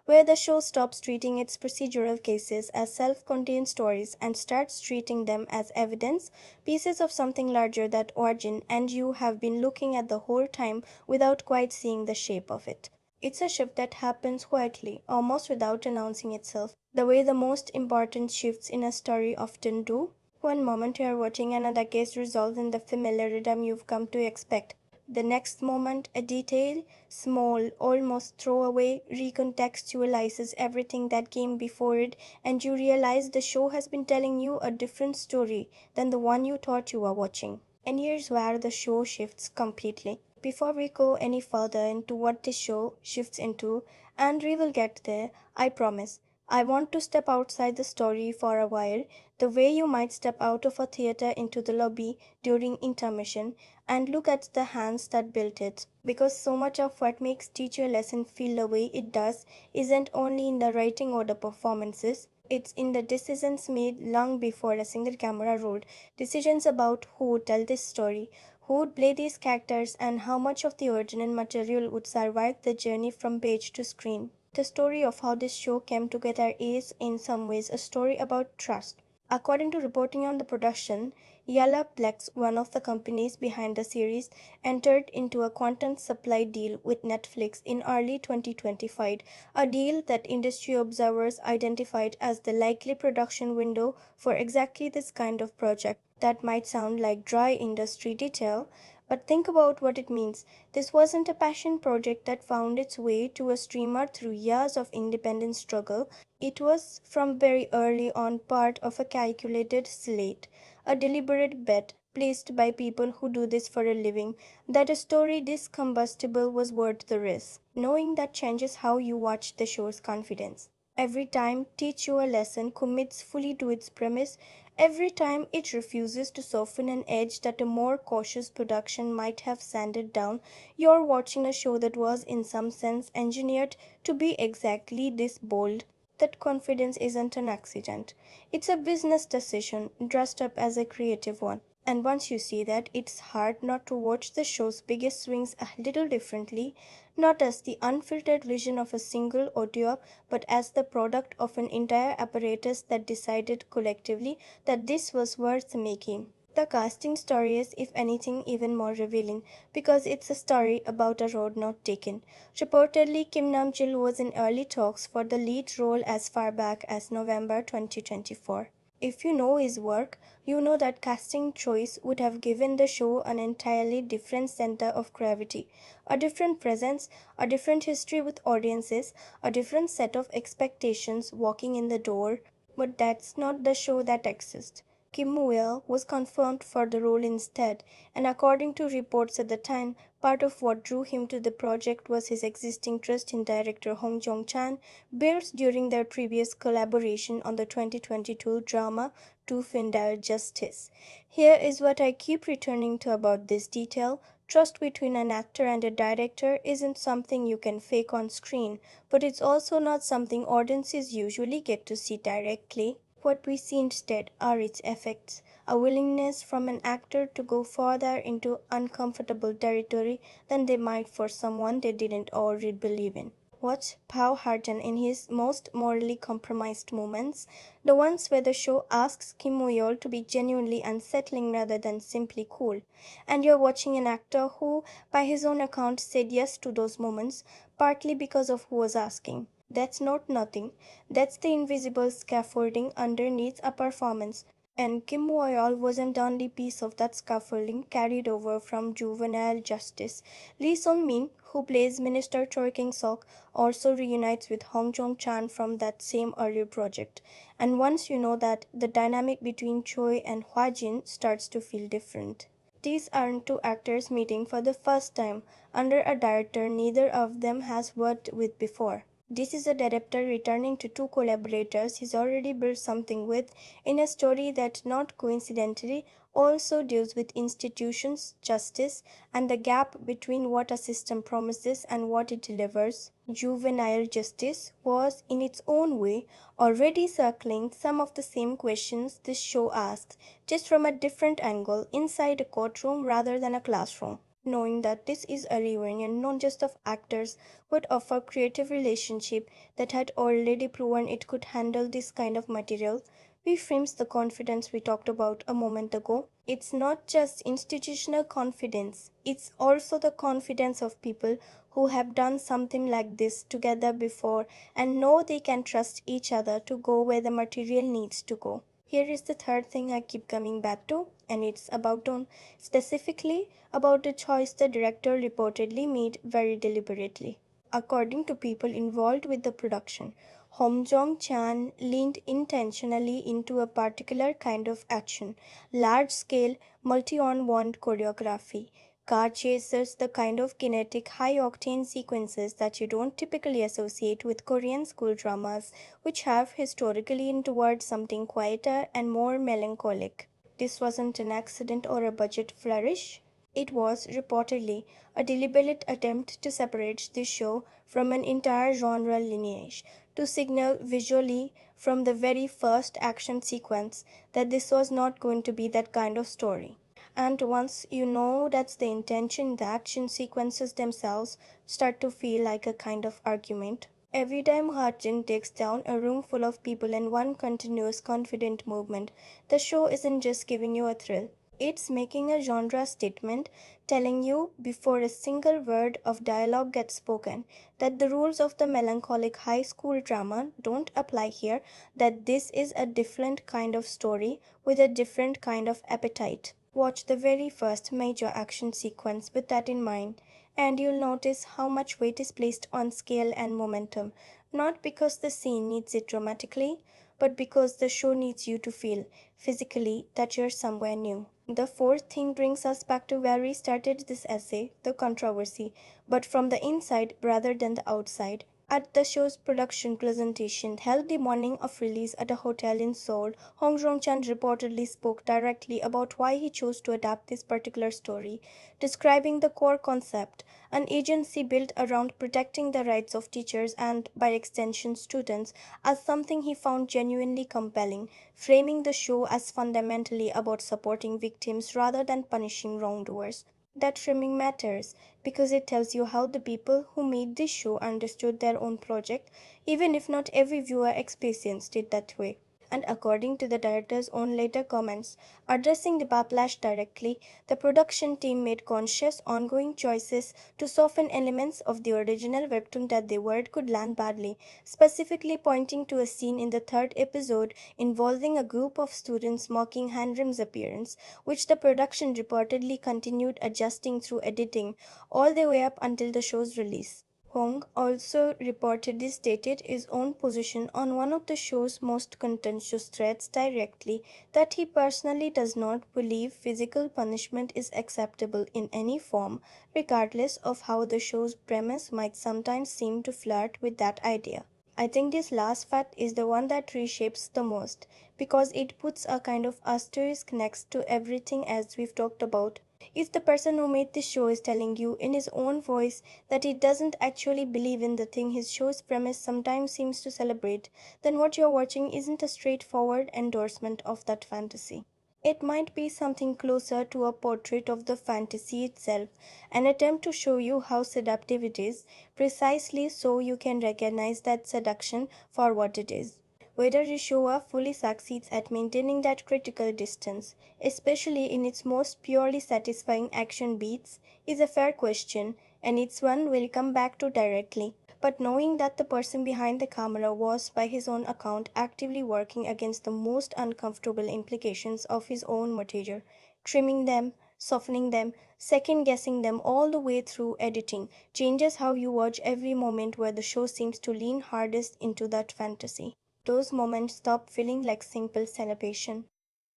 where the show stops treating its procedural cases as self contained stories and starts treating them as evidence, pieces of something larger that Origin and you have been looking at the whole time without quite seeing the shape of it. It's a shift that happens quietly, almost without announcing itself, the way the most important shifts in a story often do. One moment you are watching another case resolved in the familiar rhythm you've come to expect. The next moment, a detail, small, almost throwaway, recontextualizes everything that came before it, and you realize the show has been telling you a different story than the one you thought you were watching. And here's where the show shifts completely. Before we go any further into what this show shifts into, and we will get there, I promise, I want to step outside the story for a while, the way you might step out of a theater into the lobby during intermission and look at the hands that built it. Because so much of what makes Teacher Lesson feel the way it does isn't only in the writing or the performances, it's in the decisions made long before a single camera rolled. Decisions about who would tell this story, who would play these characters, and how much of the original material would survive the journey from page to screen. The story of how this show came together is, in some ways, a story about trust. According to reporting on the production, Yalla Plex, one of the companies behind the series, entered into a content supply deal with Netflix in early 2025, a deal that industry observers identified as the likely production window for exactly this kind of project. That might sound like dry industry detail, but think about what it means. This wasn't a passion project that found its way to a streamer through years of independent struggle. It was from very early on part of a calculated slate, a deliberate bet placed by people who do this for a living, that a story this combustible was worth the risk. Knowing that changes how you watch the show's confidence. Every time Teach You a Lesson commits fully to its premise, every time it refuses to soften an edge that a more cautious production might have sanded down, you're watching a show that was, in some sense, engineered to be exactly this bold. That confidence isn't an accident. It's a business decision dressed up as a creative one. And once you see that, it's hard not to watch the show's biggest swings a little differently, not as the unfiltered vision of a single audio, but as the product of an entire apparatus that decided collectively that this was worth making. The casting story is, if anything, even more revealing because it's a story about a road not taken. Reportedly, Kim Namjil was in early talks for the lead role as far back as November 2024. If you know his work, you know that casting choice would have given the show an entirely different center of gravity, a different presence, a different history with audiences, a different set of expectations walking in the door. But that's not the show that exists. Kim Muel was confirmed for the role instead, and according to reports at the time, part of what drew him to the project was his existing trust in director Hong Jong-chan, built during their previous collaboration on the 2022 drama To Findale Justice. Here is what I keep returning to about this detail. Trust between an actor and a director isn't something you can fake on screen, but it's also not something audiences usually get to see directly. What we see instead are its effects, a willingness from an actor to go further into uncomfortable territory than they might for someone they didn't already believe in. Watch Pau Harden in his most morally compromised moments, the ones where the show asks Kim Moyol to be genuinely unsettling rather than simply cool. And you're watching an actor who, by his own account, said yes to those moments, partly because of who was asking. That's not nothing. That's the invisible scaffolding underneath a performance. And Kim Moyal wasn't the only piece of that scaffolding carried over from juvenile justice. Lee Sung-min, who plays Minister Choi King-sok, also reunites with Hong Jong-chan from that same earlier project. And once you know that, the dynamic between Choi and Hwa Jin starts to feel different. These aren't two actors meeting for the first time under a director neither of them has worked with before. This is a director returning to two collaborators he's already built something with in a story that, not coincidentally, also deals with institutions, justice, and the gap between what a system promises and what it delivers. Juvenile justice was, in its own way, already circling some of the same questions this show asks, just from a different angle inside a courtroom rather than a classroom. Knowing that this is a reunion not just of actors but of a creative relationship that had already proven it could handle this kind of material, reframes the confidence we talked about a moment ago. It's not just institutional confidence, it's also the confidence of people who have done something like this together before and know they can trust each other to go where the material needs to go. Here is the third thing I keep coming back to, and it's about tone, specifically about the choice the director reportedly made very deliberately. According to people involved with the production, Hom Jong Chan leaned intentionally into a particular kind of action, large scale, multi on one choreography. Car chasers, the kind of kinetic, high octane sequences that you don't typically associate with Korean school dramas, which have historically leaned towards something quieter and more melancholic. This wasn't an accident or a budget flourish. It was, reportedly, a deliberate attempt to separate this show from an entire genre lineage, to signal visually from the very first action sequence that this was not going to be that kind of story. And once you know that's the intention, the action sequences themselves start to feel like a kind of argument. Every time Harjin takes down a room full of people in one continuous confident movement, the show isn't just giving you a thrill. It's making a genre statement, telling you before a single word of dialogue gets spoken that the rules of the melancholic high school drama don't apply here, that this is a different kind of story with a different kind of appetite. Watch the very first major action sequence with that in mind, and you'll notice how much weight is placed on scale and momentum, not because the scene needs it dramatically, but because the show needs you to feel, physically, that you're somewhere new. The fourth thing brings us back to where we started this essay, the controversy, but from the inside rather than the outside. At the show's production presentation held the morning of release at a hotel in Seoul, Hong Jong-chan reportedly spoke directly about why he chose to adapt this particular story, describing the core concept, an agency built around protecting the rights of teachers and, by extension, students, as something he found genuinely compelling, framing the show as fundamentally about supporting victims rather than punishing wrongdoers. That framing matters because it tells you how the people who made this show understood their own project, even if not every viewer experienced it that way. And according to the director's own later comments, addressing the backlash directly, the production team made conscious, ongoing choices to soften elements of the original webtoon that they worried could land badly, specifically pointing to a scene in the third episode involving a group of students mocking Hanrim's appearance, which the production reportedly continued adjusting through editing all the way up until the show's release. Hong also reportedly stated his own position on one of the show's most contentious threads directly, that he personally does not believe physical punishment is acceptable in any form, regardless of how the show's premise might sometimes seem to flirt with that idea. I think this last fact is the one that reshapes the most, because it puts a kind of asterisk next to everything else we've talked about. If the person who made this show is telling you in his own voice that he doesn't actually believe in the thing his show's premise sometimes seems to celebrate, then what you're watching isn't a straightforward endorsement of that fantasy. It might be something closer to a portrait of the fantasy itself, an attempt to show you how seductive it is, precisely so you can recognize that seduction for what it is. Whether Rishowa fully succeeds at maintaining that critical distance, especially in its most purely satisfying action beats, is a fair question, and it's one we'll come back to directly. But knowing that the person behind the camera was, by his own account, actively working against the most uncomfortable implications of his own material, trimming them, softening them, second guessing them all the way through editing, changes how you watch every moment where the show seems to lean hardest into that fantasy. Those moments stop feeling like simple celebration.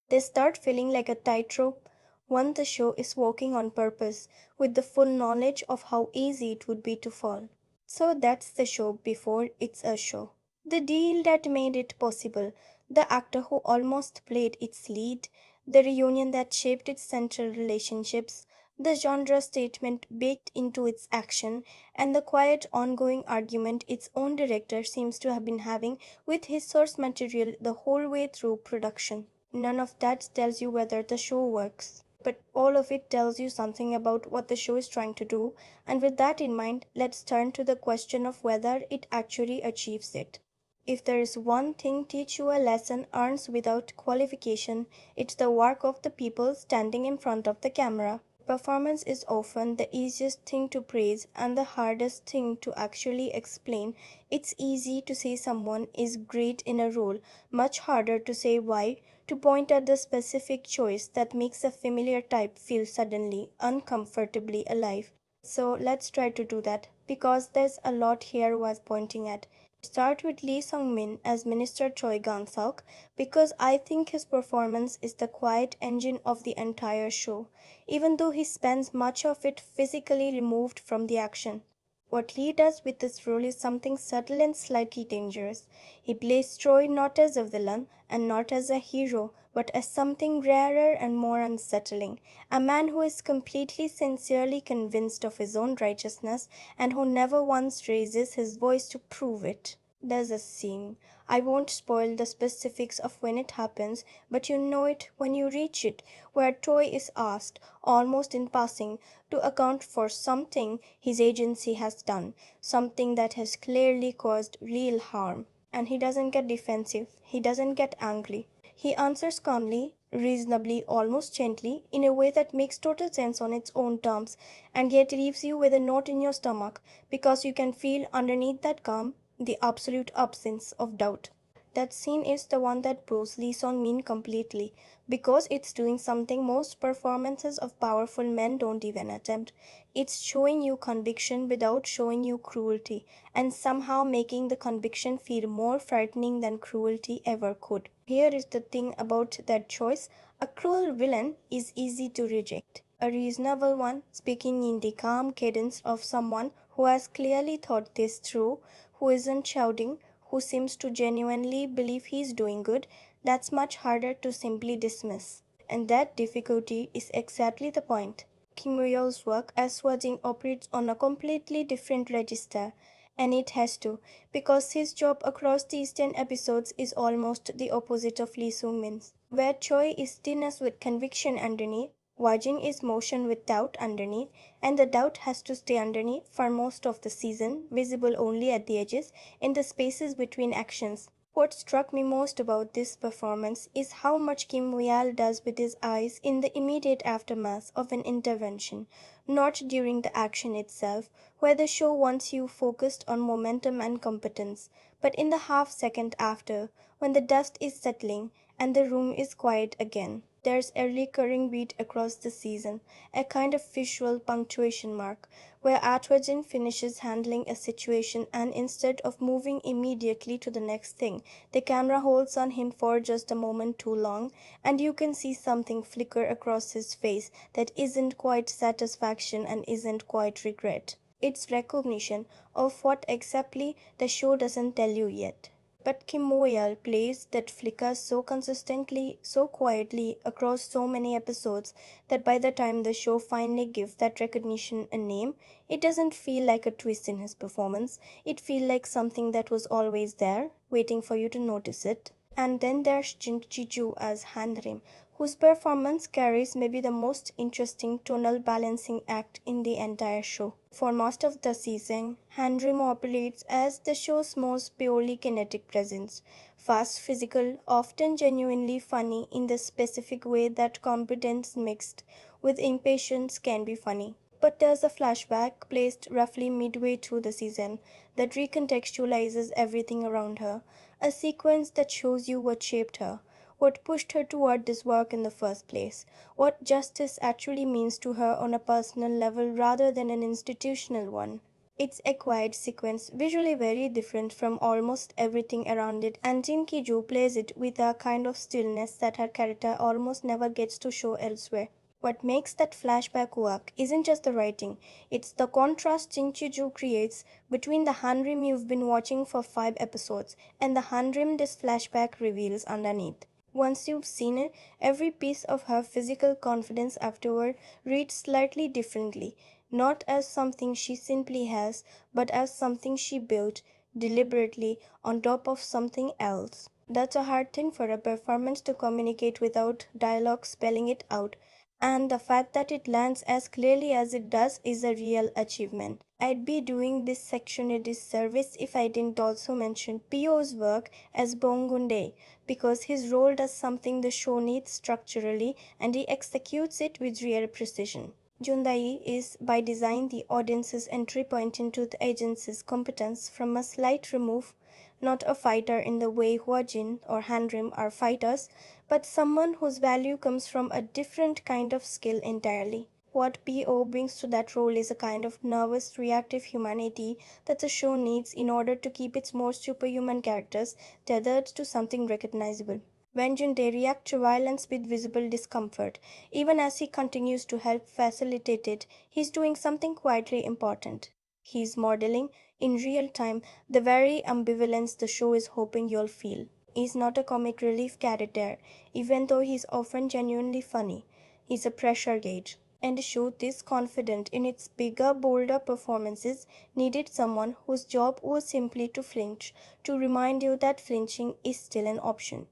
They start feeling like a tightrope, one the show is walking on purpose, with the full knowledge of how easy it would be to fall. So that's the show before it's a show. The deal that made it possible, the actor who almost played its lead, the reunion that shaped its central relationships, the genre statement baked into its action, and the quiet ongoing argument its own director seems to have been having with his source material the whole way through production. None of that tells you whether the show works, but all of it tells you something about what the show is trying to do, and with that in mind, let's turn to the question of whether it actually achieves it. If there is one thing teach you a lesson earns without qualification, it's the work of the people standing in front of the camera. Performance is often the easiest thing to praise and the hardest thing to actually explain. It's easy to say someone is great in a role, much harder to say why, to point at the specific choice that makes a familiar type feel suddenly, uncomfortably alive. So let's try to do that, because there's a lot here worth pointing at. Start with Lee Sung-min as Minister Choi Gang-seok because I think his performance is the quiet engine of the entire show, even though he spends much of it physically removed from the action. What Lee does with this role is something subtle and slightly dangerous. He plays Troy not as a villain and not as a hero, but as something rarer and more unsettling. A man who is completely sincerely convinced of his own righteousness and who never once raises his voice to prove it. There's a scene. I won't spoil the specifics of when it happens, but you know it when you reach it, where Troy is asked, almost in passing, to account for something his agency has done, something that has clearly caused real harm. And he doesn't get defensive, he doesn't get angry. He answers calmly, reasonably, almost gently, in a way that makes total sense on its own terms, and yet leaves you with a knot in your stomach because you can feel underneath that calm the absolute absence of doubt. That scene is the one that proves Lee Song Min completely, because it's doing something most performances of powerful men don't even attempt. It's showing you conviction without showing you cruelty, and somehow making the conviction feel more frightening than cruelty ever could. Here is the thing about that choice: a cruel villain is easy to reject. A reasonable one, speaking in the calm cadence of someone who has clearly thought this through, who isn't shouting, who seems to genuinely believe he's doing good, that's much harder to simply dismiss. And that difficulty is exactly the point. Kim Ryol's work as Swajing operates on a completely different register, and it has to, because his job across these 10 episodes is almost the opposite of Lee Sung-min's. Where Choi is stillness with conviction underneath, Wajing is motion with doubt underneath, and the doubt has to stay underneath for most of the season, visible only at the edges, in the spaces between actions. What struck me most about this performance is how much Kim Woo does with his eyes in the immediate aftermath of an intervention, not during the action itself, where the show wants you focused on momentum and competence, but in the half second after, when the dust is settling and the room is quiet again. There's a recurring beat across the season, a kind of visual punctuation mark, where Atwajan finishes handling a situation and instead of moving immediately to the next thing, the camera holds on him for just a moment too long, and you can see something flicker across his face that isn't quite satisfaction and isn't quite regret. It's recognition of what exactly the show doesn't tell you yet. But Kim Moyal plays that flicker so consistently, so quietly across so many episodes that by the time the show finally gives that recognition a name, it doesn't feel like a twist in his performance. It feels like something that was always there, waiting for you to notice it. And then there's Jin Ji as Hanrim, whose performance carries maybe the most interesting tonal balancing act in the entire show. For most of the season, Hanrim operates as the show's most purely kinetic presence, fast, physical, often genuinely funny in the specific way that competence mixed with impatience can be funny. But there's a flashback placed roughly midway through the season that recontextualizes everything around her, a sequence that shows you what shaped her, what pushed her toward this work in the first place, what justice actually means to her on a personal level rather than an institutional one. It's a quiet sequence, visually very different from almost everything around it, and Jin Ki-joo plays it with a kind of stillness that her character almost never gets to show elsewhere. What makes that flashback work isn't just the writing, it's the contrast Jin Ki-joo creates between the Hanrim you've been watching for 5 episodes and the Hanrim this flashback reveals underneath. Once you've seen it, every piece of her physical confidence afterward reads slightly differently, not as something she simply has, but as something she built deliberately on top of something else. That's a hard thing for a performance to communicate without dialogue spelling it out, and the fact that it lands as clearly as it does is a real achievement. I'd be doing this section a disservice if I didn't also mention Pio's work as Bongunde, because his role does something the show needs structurally and he executes it with real precision. Jundai is by design the audience's entry point into the agency's competence from a slight remove, not a fighter in the way Huajin or Hanrim are fighters, but someone whose value comes from a different kind of skill entirely. What P.O. brings to that role is a kind of nervous, reactive humanity that the show needs in order to keep its more superhuman characters tethered to something recognizable. Wenjun reacts to violence with visible discomfort. Even as he continues to help facilitate it, he's doing something quietly important. He's modeling, in real time, the very ambivalence the show is hoping you'll feel. He's not a comic relief character, even though he's often genuinely funny. He's a pressure gauge. And the show this confident in its bigger, bolder performances needed someone whose job was simply to flinch, to remind you that flinching is still an option.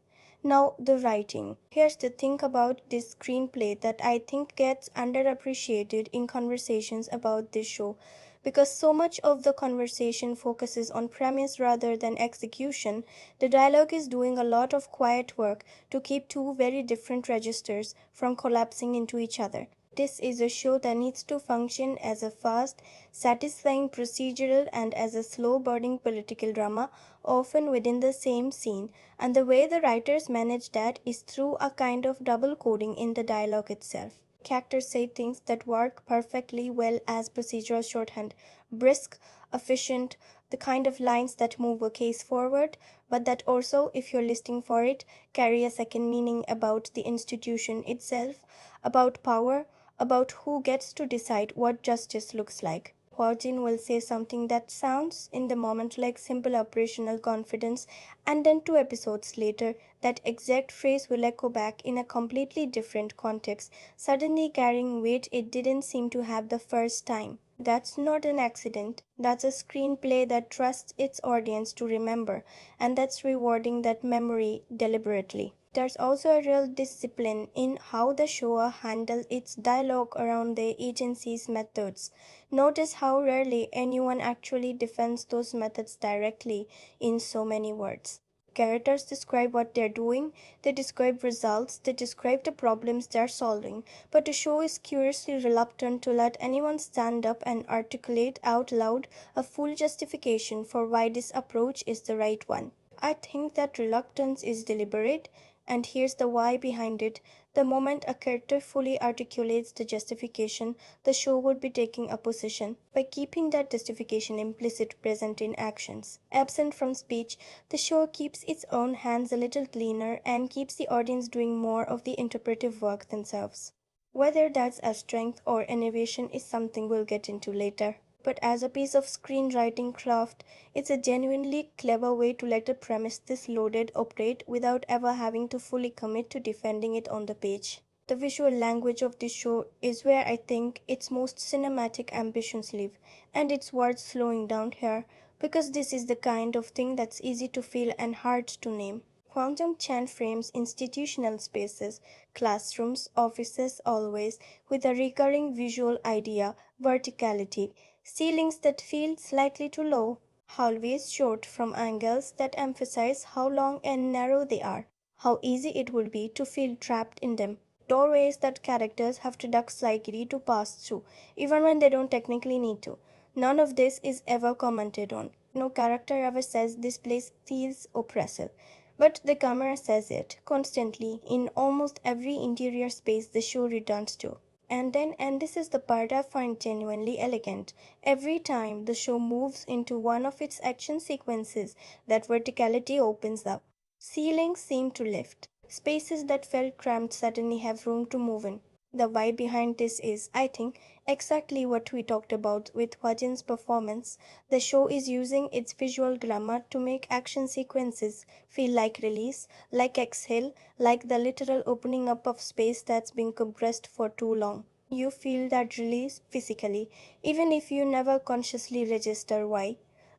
Now, the writing. Here's the thing about this screenplay that I think gets underappreciated in conversations about this show. Because so much of the conversation focuses on premise rather than execution, the dialogue is doing a lot of quiet work to keep two very different registers from collapsing into each other. This is a show that needs to function as a fast, satisfying procedural and as a slow burning political drama, often within the same scene, and the way the writers manage that is through a kind of double coding in the dialogue itself. Characters say things that work perfectly well as procedural shorthand, brisk, efficient, the kind of lines that move a case forward, but that also, if you're listening for it, carry a second meaning about the institution itself, about power, about who gets to decide what justice looks like. Huajin will say something that sounds in the moment like simple operational confidence, and then 2 episodes later, that exact phrase will echo back in a completely different context, suddenly carrying weight it didn't seem to have the first time. That's not an accident. That's a screenplay that trusts its audience to remember, and that's rewarding that memory deliberately. There's also a real discipline in how the show handles its dialogue around the agency's methods. Notice how rarely anyone actually defends those methods directly in so many words. Characters describe what they're doing, they describe results, they describe the problems they're solving, but the show is curiously reluctant to let anyone stand up and articulate out loud a full justification for why this approach is the right one. I think that reluctance is deliberate, and here's the why behind it. The moment a character fully articulates the justification, the show would be taking a position by keeping that justification implicit present in actions. Absent from speech, the show keeps its own hands a little cleaner and keeps the audience doing more of the interpretive work themselves. Whether that's a strength or innovation is something we'll get into later. But as a piece of screenwriting craft, it's a genuinely clever way to let a premise this loaded operate without ever having to fully commit to defending it on the page. The visual language of this show is where I think its most cinematic ambitions live, and it's worth slowing down here because this is the kind of thing that's easy to feel and hard to name. Quantum Chan frames institutional spaces, classrooms, offices always, with a recurring visual idea, verticality, ceilings that feel slightly too low, hallways short from angles that emphasize how long and narrow they are, how easy it would be to feel trapped in them, doorways that characters have to duck slightly to pass through, even when they don't technically need to. None of this is ever commented on. No character ever says this place feels oppressive. But the camera says it constantly in almost every interior space the show returns to. And this is the part I find genuinely elegant. Every time the show moves into one of its action sequences, that verticality opens up. Ceilings seem to lift. Spaces that felt cramped suddenly have room to move in. The why behind this is, I think, exactly what we talked about with Hwajin's performance. The show is using its visual glamour to make action sequences feel like release, like exhale, like the literal opening up of space that's been compressed for too long. You feel that release physically, even if you never consciously register why.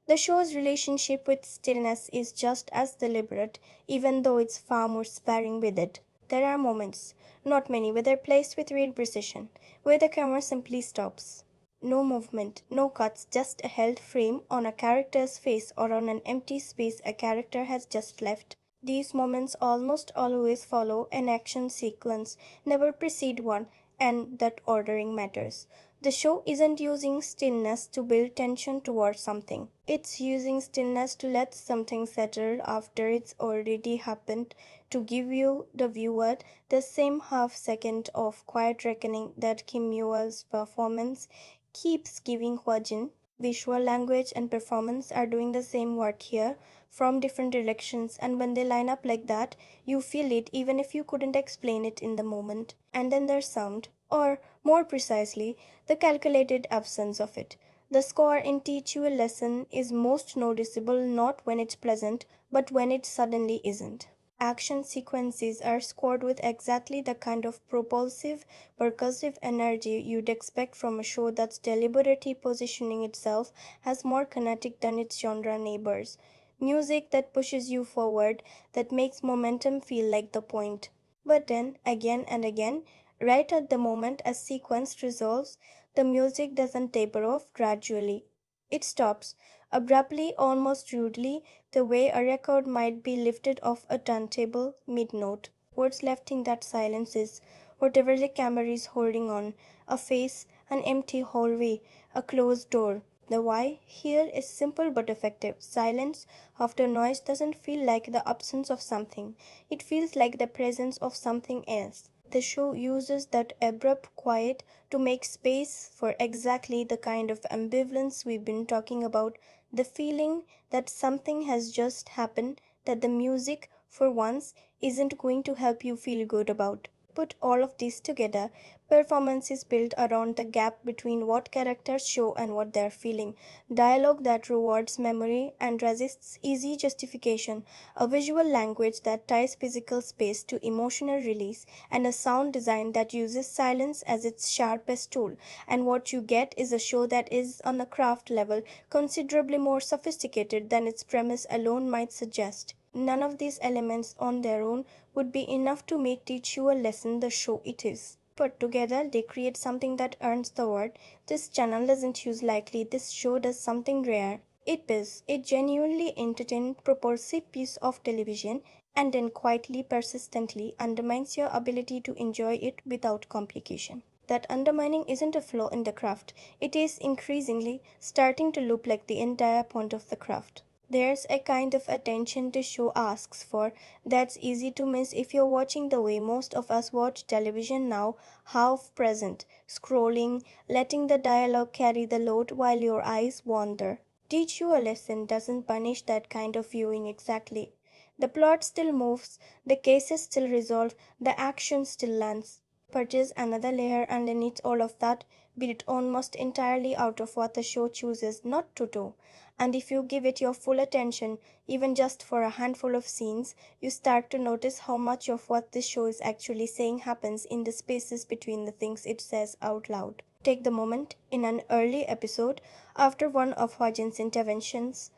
The show's relationship with stillness is just as deliberate, even though it's far more sparing with it. There are moments, not many, but they're placed with real precision, where the camera simply stops. No movement, no cuts, just a held frame on a character's face or on an empty space a character has just left. These moments almost always follow an action sequence, never precede one, and that ordering matters. The show isn't using stillness to build tension towards something. It's using stillness to let something settle after it's already happened, to give you, the viewer, the same half second of quiet reckoning that Kim Yua's performance keeps giving Hwajin. Visual language and performance are doing the same work here from different directions, and when they line up like that, you feel it even if you couldn't explain it in the moment. And then there's sound, or more precisely, the calculated absence of it. The score in Teach You a Lesson is most noticeable not when it's present, but when it suddenly isn't. Action sequences are scored with exactly the kind of propulsive, percussive energy you'd expect from a show that's deliberately positioning itself as more kinetic than its genre neighbors. Music that pushes you forward, that makes momentum feel like the point. But then, again and again, right at the moment a sequence resolves, the music doesn't taper off gradually. It stops, abruptly, almost rudely, the way a record might be lifted off a turntable mid-note. What's left in that silence is whatever the camera is holding on, a face, an empty hallway, a closed door. The why here is simple but effective. Silence after noise doesn't feel like the absence of something. It feels like the presence of something else. The show uses that abrupt quiet to make space for exactly the kind of ambivalence we've been talking about, the feeling that something has just happened that the music, for once, isn't going to help you feel good about. Put all of this together, performance is built around the gap between what characters show and what they're feeling. Dialogue that rewards memory and resists easy justification, a visual language that ties physical space to emotional release, and a sound design that uses silence as its sharpest tool. And what you get is a show that is, on a craft level, considerably more sophisticated than its premise alone might suggest. None of these elements on their own would be enough to make Teach You a Lesson the show it is. Put together, they create something that earns the word. This channel doesn't use lightly, this show does something rare. It is a genuinely entertaining, propulsive piece of television, and then quietly, persistently undermines your ability to enjoy it without complication. That undermining isn't a flaw in the craft, it is increasingly starting to look like the entire point of the craft. There's a kind of attention the show asks for that's easy to miss if you're watching the way most of us watch television now, half present, scrolling, letting the dialogue carry the load while your eyes wander. Teach You a Lesson doesn't punish that kind of viewing exactly. The plot still moves, the cases still resolve, the action still lands. purges another layer underneath all of that, built almost entirely out of what the show chooses not to do. And if you give it your full attention, even just for a handful of scenes, you start to notice how much of what this show is actually saying happens in the spaces between the things it says out loud. Take the moment in an early episode after one of Hwajin's interventions,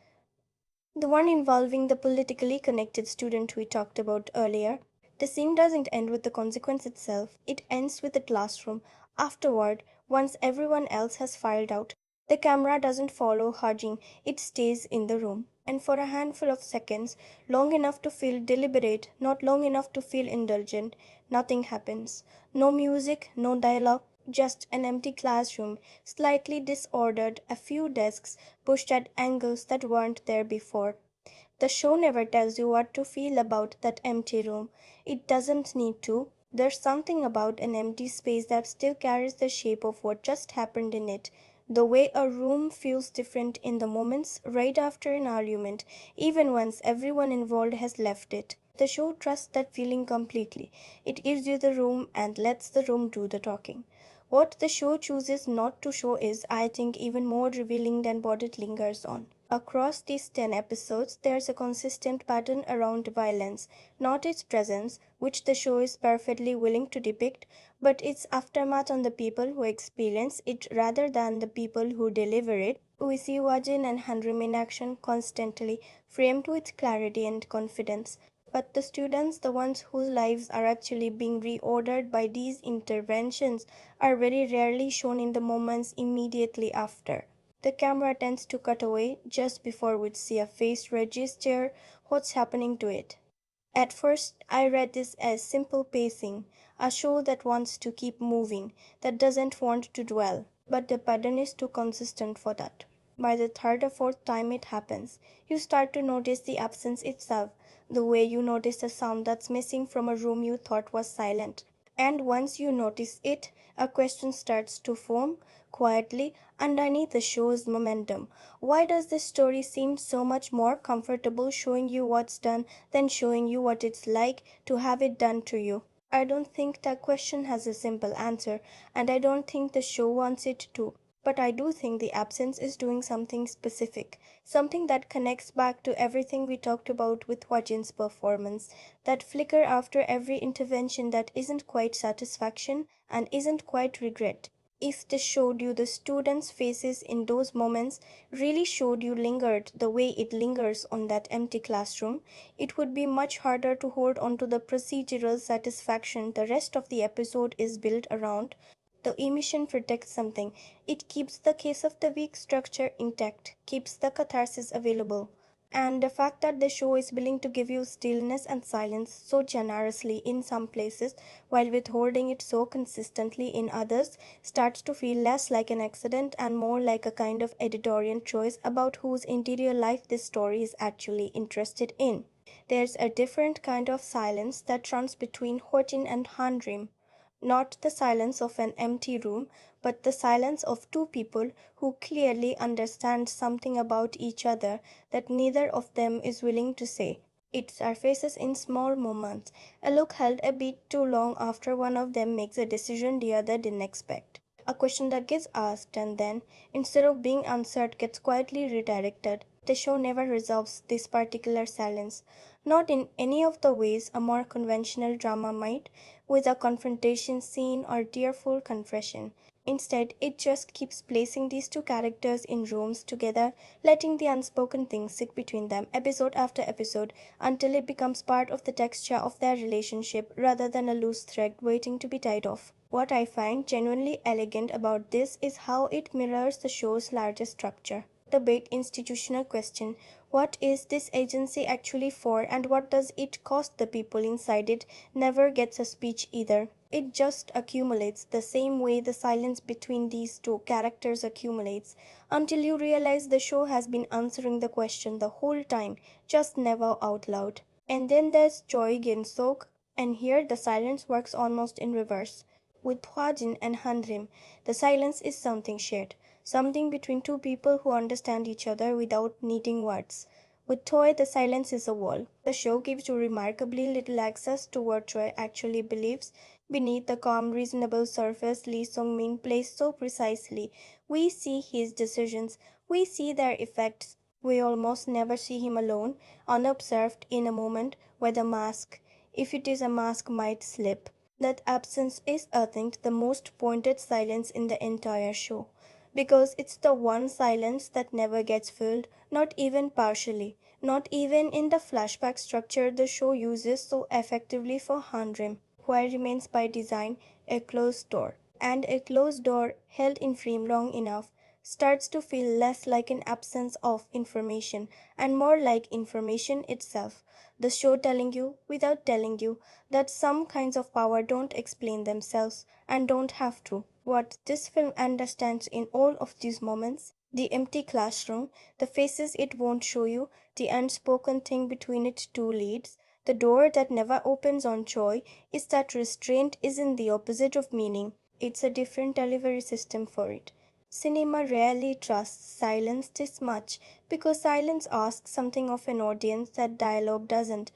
the one involving the politically connected student we talked about earlier. The scene doesn't end with the consequence itself, it ends with the classroom. Afterward, once everyone else has filed out, the camera doesn't follow Hajin, it stays in the room. And for a handful of seconds, long enough to feel deliberate, not long enough to feel indulgent, nothing happens. No music, no dialogue, just an empty classroom, slightly disordered, a few desks pushed at angles that weren't there before. The show never tells you what to feel about that empty room. It doesn't need to. There's something about an empty space that still carries the shape of what just happened in it. The way a room feels different in the moments right after an argument, even once everyone involved has left it. The show trusts that feeling completely. It gives you the room and lets the room do the talking. What the show chooses not to show is, I think, even more revealing than what it lingers on. Across these 10 episodes, there's a consistent pattern around violence, not its presence, which the show is perfectly willing to depict, but its aftermath on the people who experience it rather than the people who deliver it. We see Wajin and Hanrim in action constantly, framed with clarity and confidence. But the students, the ones whose lives are actually being reordered by these interventions, are very rarely shown in the moments immediately after. The camera tends to cut away just before we'd see a face register what's happening to it. At first, I read this as simple pacing, a show that wants to keep moving, that doesn't want to dwell, but the pattern is too consistent for that. By the third or fourth time it happens, you start to notice the absence itself, the way you notice a sound that's missing from a room you thought was silent. And once you notice it, a question starts to form quietly underneath the show's momentum. Why does this story seem so much more comfortable showing you what's done than showing you what it's like to have it done to you? I don't think that question has a simple answer, and I don't think the show wants it to. But I do think the absence is doing something specific, something that connects back to everything we talked about with Wajin's performance, that flicker after every intervention that isn't quite satisfaction and isn't quite regret. If they showed you the students' faces in those moments, really showed you lingered the way it lingers on that empty classroom, it would be much harder to hold on to the procedural satisfaction the rest of the episode is built around. The emission protects something. It keeps the case of the weak structure intact, keeps the catharsis available. And the fact that the show is willing to give you stillness and silence so generously in some places while withholding it so consistently in others starts to feel less like an accident and more like a kind of editorial choice about whose interior life this story is actually interested in. There's a different kind of silence that runs between Hojin and Hanrim. Not the silence of an empty room, but the silence of two people who clearly understand something about each other that neither of them is willing to say. It surfaces in small moments, a look held a bit too long after one of them makes a decision the other didn't expect. A question that gets asked and then, instead of being answered, gets quietly redirected. The show never resolves this particular silence, not in any of the ways a more conventional drama might, with a confrontation scene or tearful confession. Instead, it just keeps placing these two characters in rooms together, letting the unspoken things sit between them episode after episode until it becomes part of the texture of their relationship rather than a loose thread waiting to be tied off. What I find genuinely elegant about this is how it mirrors the show's larger structure. The big institutional question, what is this agency actually for and what does it cost the people inside it, never gets a speech either. It just accumulates the same way the silence between these two characters accumulates until you realize the show has been answering the question the whole time, just never out loud. And then there's Choi Gin-sok, and here the silence works almost in reverse. With Hwajin and Hanrim, the silence is something shared, something between two people who understand each other without needing words. With Toy, the silence is a wall. The show gives you remarkably little access to what Toy actually believes. Beneath the calm, reasonable surface Lee Sung-min plays so precisely, we see his decisions, we see their effects. We almost never see him alone, unobserved in a moment where the mask, if it is a mask, might slip. That absence is, I think, the most pointed silence in the entire show. Because it's the one silence that never gets filled, not even partially, not even in the flashback structure the show uses so effectively for Hanrim, where remains by design a closed door. And a closed door, held in frame long enough, starts to feel less like an absence of information and more like information itself. The show telling you, without telling you, that some kinds of power don't explain themselves and don't have to. What this film understands in all of these moments, the empty classroom, the faces it won't show you, the unspoken thing between its two leads, the door that never opens on joy, is that restraint isn't the opposite of meaning. It's a different delivery system for it. Cinema rarely trusts silence this much because silence asks something of an audience that dialogue doesn't.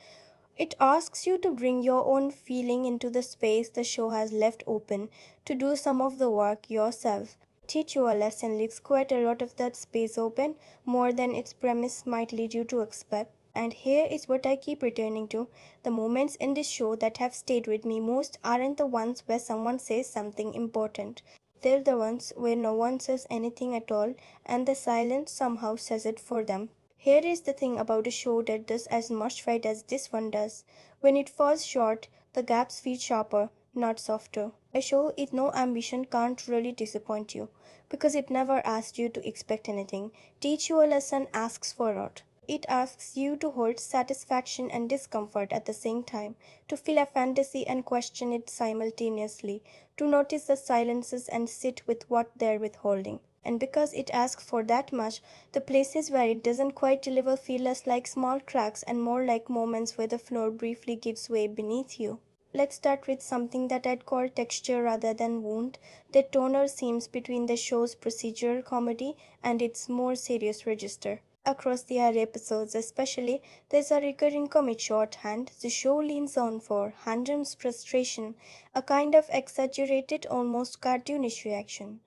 It asks you to bring your own feeling into the space the show has left open, to do some of the work yourself. Teach you a lesson leaves quite a lot of that space open, more than its premise might lead you to expect. And here is what I keep returning to. The moments in this show that have stayed with me most aren't the ones where someone says something important. They're the ones where no one says anything at all, and the silence somehow says it for them. Here is the thing about a show that does as much right as this one does. When it falls short, the gaps feel sharper, not softer. A show with no ambition can't really disappoint you, because it never asks you to expect anything, teach you a lesson, asks for it. It asks you to hold satisfaction and discomfort at the same time, to feel a fantasy and question it simultaneously, to notice the silences and sit with what they're withholding. And because it asks for that much, the places where it doesn't quite deliver feel less like small cracks and more like moments where the floor briefly gives way beneath you. Let's start with something that I'd call texture rather than wound, the tonal seams between the show's procedural comedy and its more serious register. Across the air episodes, especially, there's a recurring comic shorthand the show leans on for Handrum's frustration, a kind of exaggerated, almost cartoonish reaction.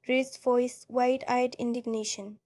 Raised voice, wide eyed indignation.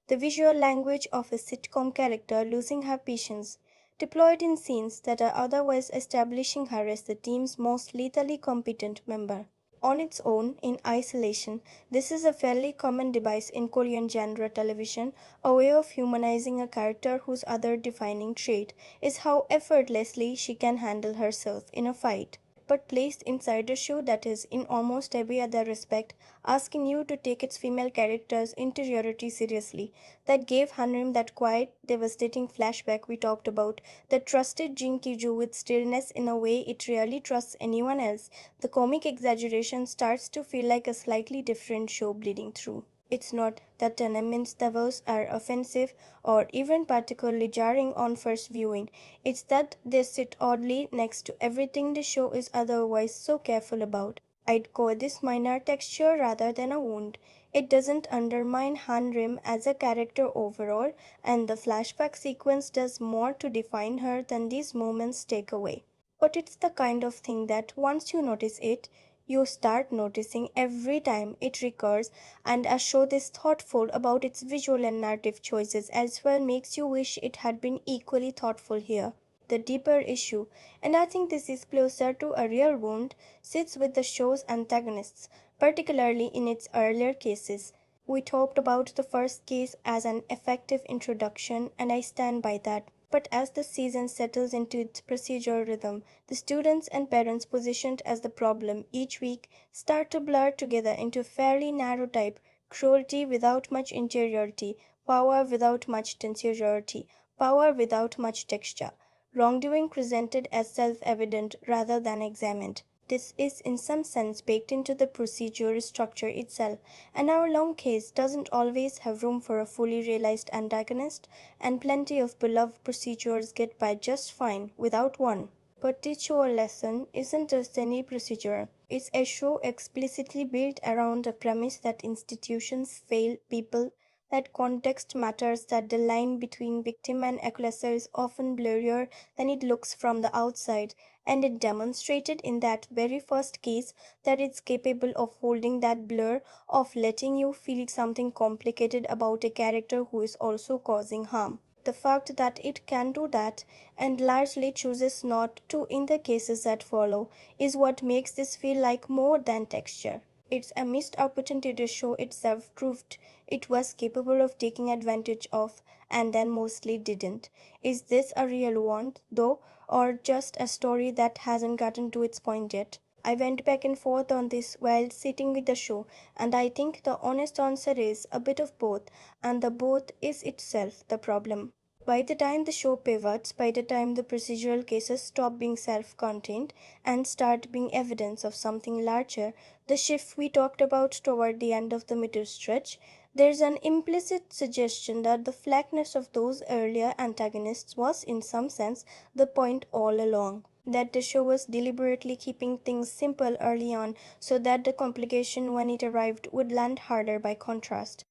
The visual language of a sitcom character losing her patience, deployed in scenes that are otherwise establishing her as the team's most lethally competent member. On its own, in isolation, this is a fairly common device in Korean genre television, a way of humanizing a character whose other defining trait is how effortlessly she can handle herself in a fight. But placed inside a show that is, in almost every other respect, asking you to take its female character's interiority seriously. That gave Hanrim that quiet, devastating flashback we talked about, that trusted Jin Kiju with stillness in a way it rarely trusts anyone else. The comic exaggeration starts to feel like a slightly different show bleeding through. It's not that Tenemin's devils are offensive or even particularly jarring on first viewing. It's that they sit oddly next to everything the show is otherwise so careful about. I'd call this minor texture rather than a wound. It doesn't undermine Hanrim as a character overall, and the flashback sequence does more to define her than these moments take away. But it's the kind of thing that once you notice it, you start noticing every time it recurs, and a show this thoughtful about its visual and narrative choices as well makes you wish it had been equally thoughtful here. The deeper issue, and I think this is closer to a real wound, sits with the show's antagonists, particularly in its earlier cases. We talked about the first case as an effective introduction, and I stand by that. But as the season settles into its procedural rhythm, the students and parents positioned as the problem each week start to blur together into a fairly narrow type: cruelty without much interiority, power without much tensority, power without much texture, wrongdoing presented as self evident rather than examined. This is in some sense baked into the procedural structure itself, and our long case doesn't always have room for a fully realized antagonist, and plenty of beloved procedures get by just fine without one. But Teach You a Lesson isn't just any procedure. It's a show explicitly built around the premise that institutions fail people, that context matters, that the line between victim and aggressor is often blurrier than it looks from the outside, and it demonstrated in that very first case that it's capable of holding that blur, of letting you feel something complicated about a character who is also causing harm. The fact that it can do that, and largely chooses not to in the cases that follow, is what makes this feel like more than texture. It's a missed opportunity to show itself proved it was capable of taking advantage of, and then mostly didn't. Is this a real one, though, or just a story that hasn't gotten to its point yet? I went back and forth on this while sitting with the show, and I think the honest answer is a bit of both, and the both is itself the problem. By the time the show pivots, by the time the procedural cases stop being self contained and start being evidence of something larger, the shift we talked about toward the end of the middle stretch, there's an implicit suggestion that the flatness of those earlier antagonists was, in some sense, the point all along. That the show was deliberately keeping things simple early on so that the complication when it arrived would land harder by contrast.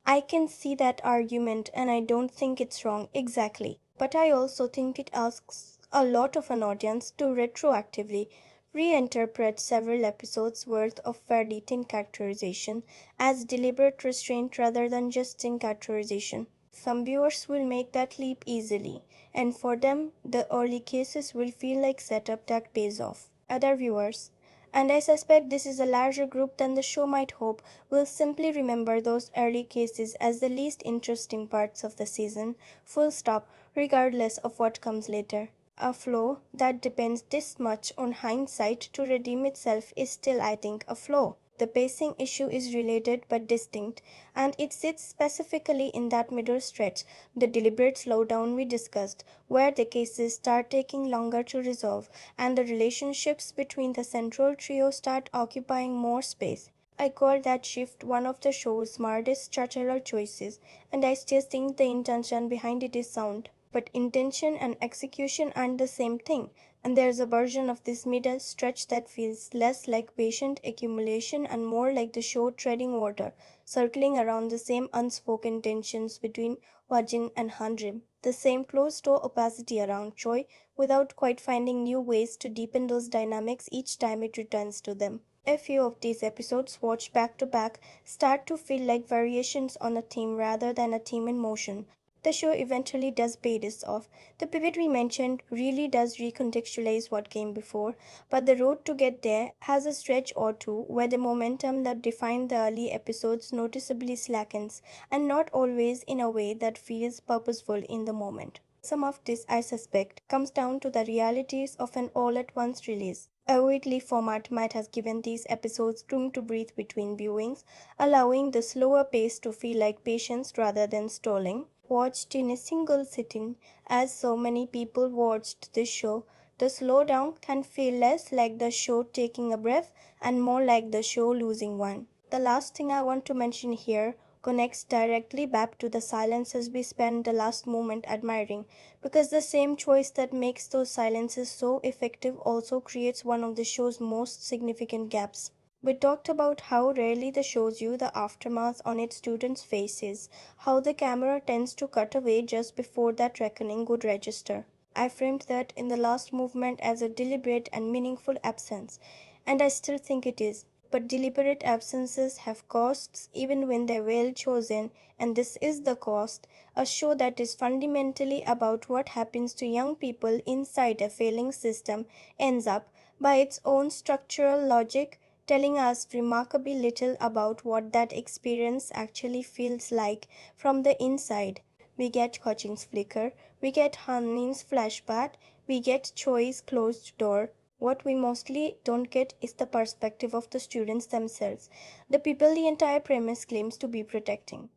I can see that argument and I don't think it's wrong exactly. But I also think it asks a lot of an audience to retroactively reinterpret several episodes worth of fairly thin characterization as deliberate restraint rather than just thin characterization. Some viewers will make that leap easily, and for them, the early cases will feel like setup that pays off. Other viewers, and I suspect this is a larger group than the show might hope, will simply remember those early cases as the least interesting parts of the season, full stop, regardless of what comes later. A flaw that depends this much on hindsight to redeem itself is still, I think, a flaw. The pacing issue is related but distinct, and it sits specifically in that middle stretch, the deliberate slowdown we discussed, where the cases start taking longer to resolve and the relationships between the central trio start occupying more space. I call that shift one of the show's smartest structural choices, and I still think the intention behind it is sound. But intention and execution aren't the same thing, and there's a version of this middle stretch that feels less like patient accumulation and more like the show treading water, circling around the same unspoken tensions between Wajin and Hanrim, the same closed-door opacity around Choi, without quite finding new ways to deepen those dynamics each time it returns to them. A few of these episodes, watched back to back, start to feel like variations on a theme rather than a theme in motion. The show eventually does pay this off. The pivot we mentioned really does recontextualize what came before, but the road to get there has a stretch or two where the momentum that defined the early episodes noticeably slackens, and not always in a way that feels purposeful in the moment. Some of this, I suspect, comes down to the realities of an all at once release. A weekly format might have given these episodes room to breathe between viewings, allowing the slower pace to feel like patience rather than stalling. Watched in a single sitting, as so many people watched this show, the slowdown can feel less like the show taking a breath and more like the show losing one. The last thing I want to mention here connects directly back to the silences we spent the last moment admiring, because the same choice that makes those silences so effective also creates one of the show's most significant gaps. We talked about how rarely the shows you the aftermath on its students' faces, how the camera tends to cut away just before that reckoning would register. I framed that in the last movement as a deliberate and meaningful absence, and I still think it is. But deliberate absences have costs even when they're well chosen, and this is the cost, a show that is fundamentally about what happens to young people inside a failing system ends up, by its own structural logic, telling us remarkably little about what that experience actually feels like from the inside. We get Cochin's flicker, we get Hanin's flashback, we get Choi's closed door. What we mostly don't get is the perspective of the students themselves, the people the entire premise claims to be protecting.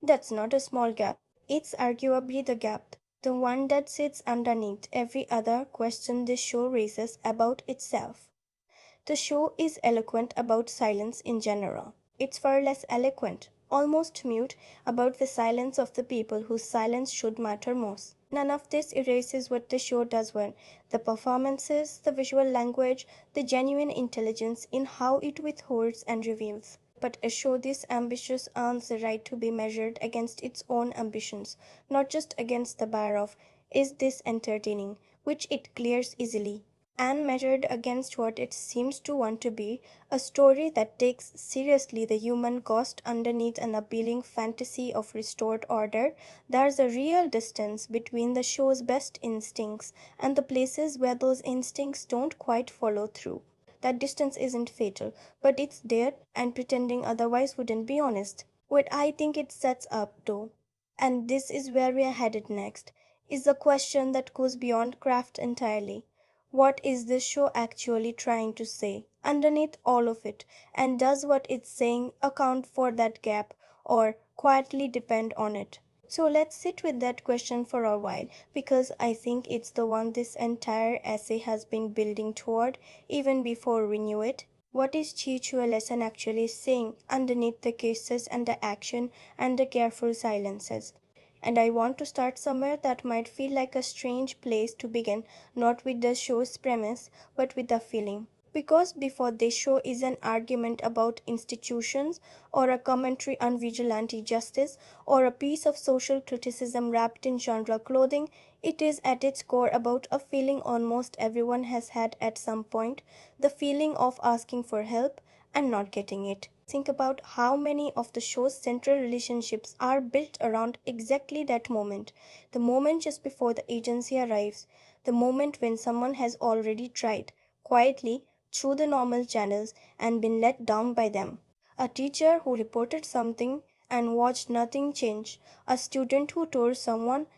That's not a small gap. It's arguably the gap, the one that sits underneath every other question this show raises about itself. The show is eloquent about silence in general. It's far less eloquent, almost mute, about the silence of the people whose silence should matter most. None of this erases what the show does well: the performances, the visual language, the genuine intelligence in how it withholds and reveals. But a show this ambitious earns the right to be measured against its own ambitions, not just against the bar of, is this entertaining? which it clears easily. And measured against what it seems to want to be, a story that takes seriously the human cost underneath an appealing fantasy of restored order, there's a real distance between the show's best instincts and the places where those instincts don't quite follow through. That distance isn't fatal, but it's there, and pretending otherwise wouldn't be honest. What I think it sets up, though, and this is where we are headed next, is a question that goes beyond craft entirely. What is this show actually trying to say underneath all of it, and does what it's saying account for that gap or quietly depend on it? So let's sit with that question for a while, because I think it's the one this entire essay has been building toward even before we knew it. What is Chichu lesson actually saying underneath the kisses and the action and the careful silences? And I want to start somewhere that might feel like a strange place to begin, not with the show's premise, but with the feeling. Because before this show is an argument about institutions, or a commentary on vigilante justice, or a piece of social criticism wrapped in genre clothing, it is at its core about a feeling almost everyone has had at some point, the feeling of asking for help and not getting it. Think about how many of the show's central relationships are built around exactly that moment, the moment just before the agency arrives, the moment when someone has already tried, quietly, through the normal channels and been let down by them. A teacher who reported something and watched nothing change. A student who told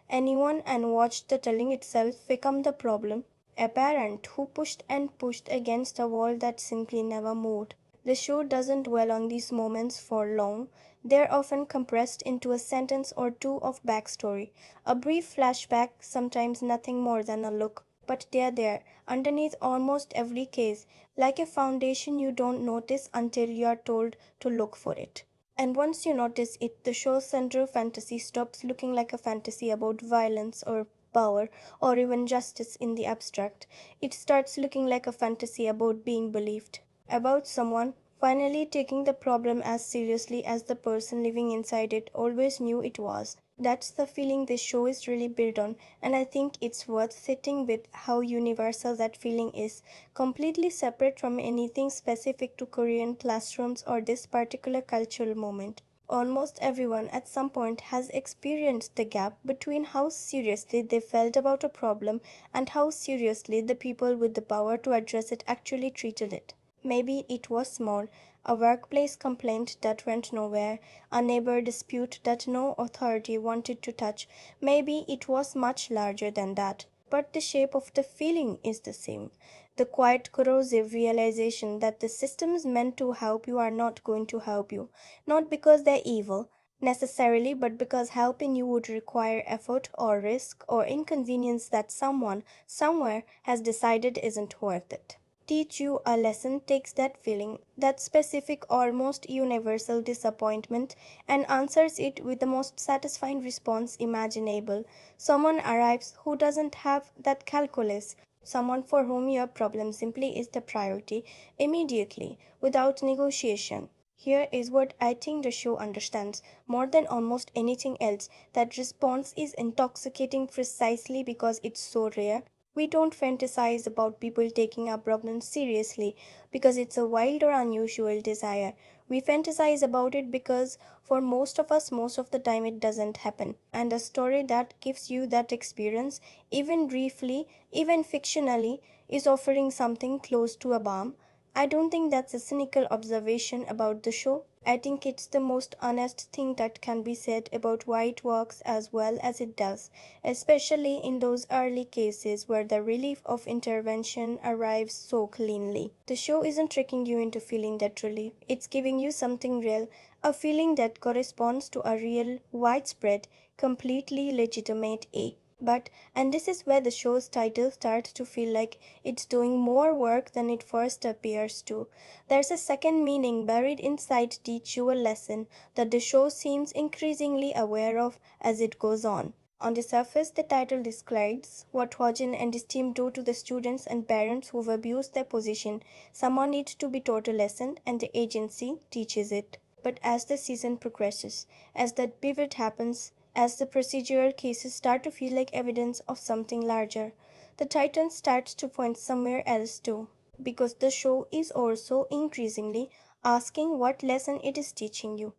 anyone, and watched the telling itself become the problem. A parent who pushed and pushed against a wall that simply never moved. The show doesn't dwell on these moments for long. They're often compressed into a sentence or two of backstory, a brief flashback, sometimes nothing more than a look. But they're there, underneath almost every case, like a foundation you don't notice until you're told to look for it. And once you notice it, the show's central fantasy stops looking like a fantasy about violence or power or even justice in the abstract. It starts looking like a fantasy about being believed, about someone finally taking the problem as seriously as the person living inside it always knew it was. That's the feeling this show is really built on, and I think it's worth sitting with how universal that feeling is, completely separate from anything specific to Korean classrooms or this particular cultural moment. Almost everyone at some point has experienced the gap between how seriously they felt about a problem and how seriously the people with the power to address it actually treated it. Maybe it was small, a workplace complaint that went nowhere, a neighbor dispute that no authority wanted to touch. Maybe it was much larger than that. But the shape of the feeling is the same. The quiet, corrosive realization that the systems meant to help you are not going to help you. Not because they're evil, necessarily, but because helping you would require effort or risk or inconvenience that someone, somewhere, has decided isn't worth it. Teach you a lesson takes that feeling, that specific, almost universal disappointment, and answers it with the most satisfying response imaginable. Someone arrives who doesn't have that calculus, someone for whom your problem simply is the priority, immediately, without negotiation. Here is what I think the show understands more than almost anything else, that response is intoxicating precisely because it's so rare. We don't fantasize about people taking our problems seriously because it's a wild or unusual desire. We fantasize about it because for most of us, most of the time, it doesn't happen. And a story that gives you that experience, even briefly, even fictionally, is offering something close to a balm. I don't think that's a cynical observation about the show. I think it's the most honest thing that can be said about why it works as well as it does, especially in those early cases where the relief of intervention arrives so cleanly. The show isn't tricking you into feeling that relief, it's giving you something real, a feeling that corresponds to a real, widespread, completely legitimate ache. But, and this is where the show's title starts to feel like it's doing more work than it first appears to. There's a second meaning buried inside teach you a lesson that the show seems increasingly aware of as it goes on. On the surface, the title describes what Hojin and his team do to the students and parents who've abused their position. Someone needs to be taught a lesson, and the agency teaches it. But as the season progresses, as that pivot happens, as the procedural cases start to feel like evidence of something larger, the titan starts to point somewhere else too, because the show is also increasingly asking what lesson it is teaching you.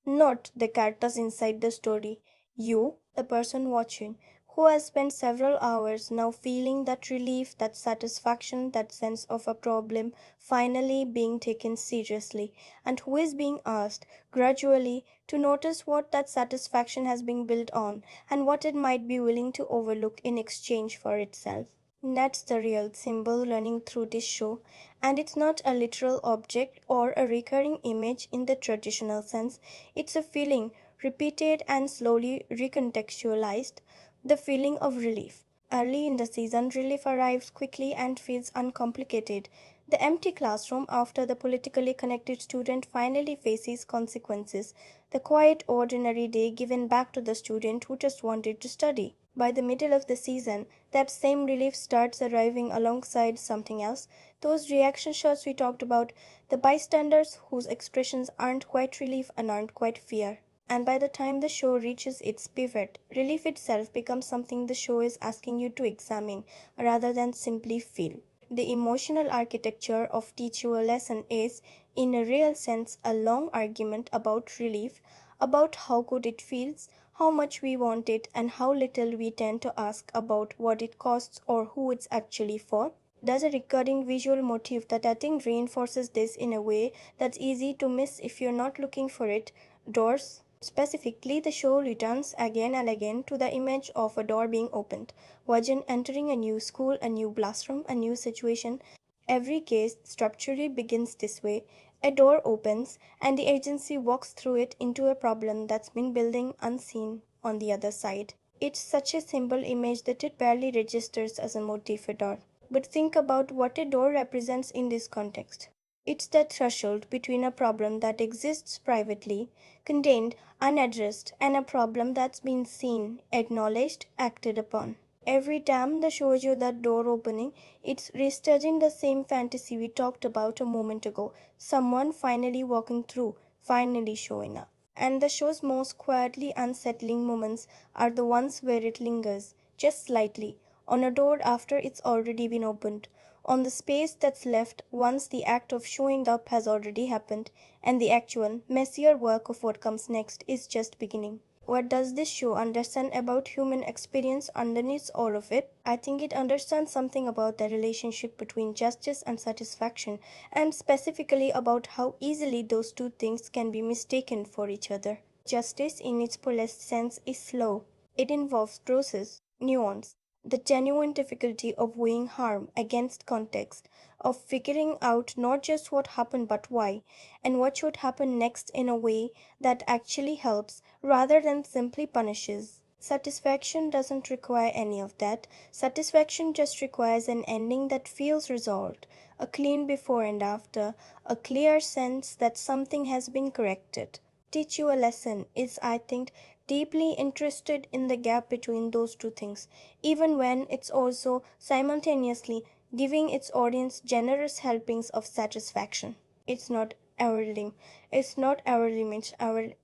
Not the characters inside the story, you, the person watching, who has spent several hours now feeling that relief, that satisfaction, that sense of a problem finally being taken seriously, and who is being asked gradually to notice what that satisfaction has been built on and what it might be willing to overlook in exchange for itself. That's the real symbol running through this show, and it's not a literal object or a recurring image in the traditional sense. It's a feeling, repeated and slowly recontextualized, the feeling of relief. Early in the season, relief arrives quickly and feels uncomplicated. The empty classroom after the politically connected student finally faces consequences. The quiet, ordinary day given back to the student who just wanted to study. By the middle of the season, that same relief starts arriving alongside something else. Those reaction shots we talked about, the bystanders whose expressions aren't quite relief and aren't quite fear. And by the time the show reaches its pivot, relief itself becomes something the show is asking you to examine rather than simply feel. The emotional architecture of Teach You a Lesson is, in a real sense, a long argument about relief, about how good it feels, how much we want it, and how little we tend to ask about what it costs or who it's actually for. There's a recurring visual motif that I think reinforces this in a way that's easy to miss if you're not looking for it. Doors. Specifically, the show returns again and again to the image of a door being opened. Virgin entering a new school, a new classroom, a new situation. Every case structurally begins this way. A door opens, and the agency walks through it into a problem that's been building unseen on the other side. It's such a simple image that it barely registers as a motif at all. But think about what a door represents in this context. It's the threshold between a problem that exists privately, contained, unaddressed, and a problem that's been seen, acknowledged, acted upon. Every time they shows you that door opening, it's restaging the same fantasy we talked about a moment ago. Someone finally walking through, finally showing up. And the show's most quietly unsettling moments are the ones where it lingers, just slightly, on a door after it's already been opened, on the space that's left once the act of showing up has already happened, and the actual, messier work of what comes next is just beginning. What does this show understand about human experience underneath all of it? I think it understands something about the relationship between justice and satisfaction, and specifically about how easily those two things can be mistaken for each other. Justice, in its fullest sense, is slow. It involves process, nuance, the genuine difficulty of weighing harm against context, of figuring out not just what happened but why, and what should happen next in a way that actually helps rather than simply punishes. Satisfaction doesn't require any of that. Satisfaction just requires an ending that feels resolved, a clean before and after, a clear sense that something has been corrected. Teach You a Lesson is, I think, deeply interested in the gap between those two things, even when it's also simultaneously giving its audience generous helpings of satisfaction. It's not our limit. It's not our limit.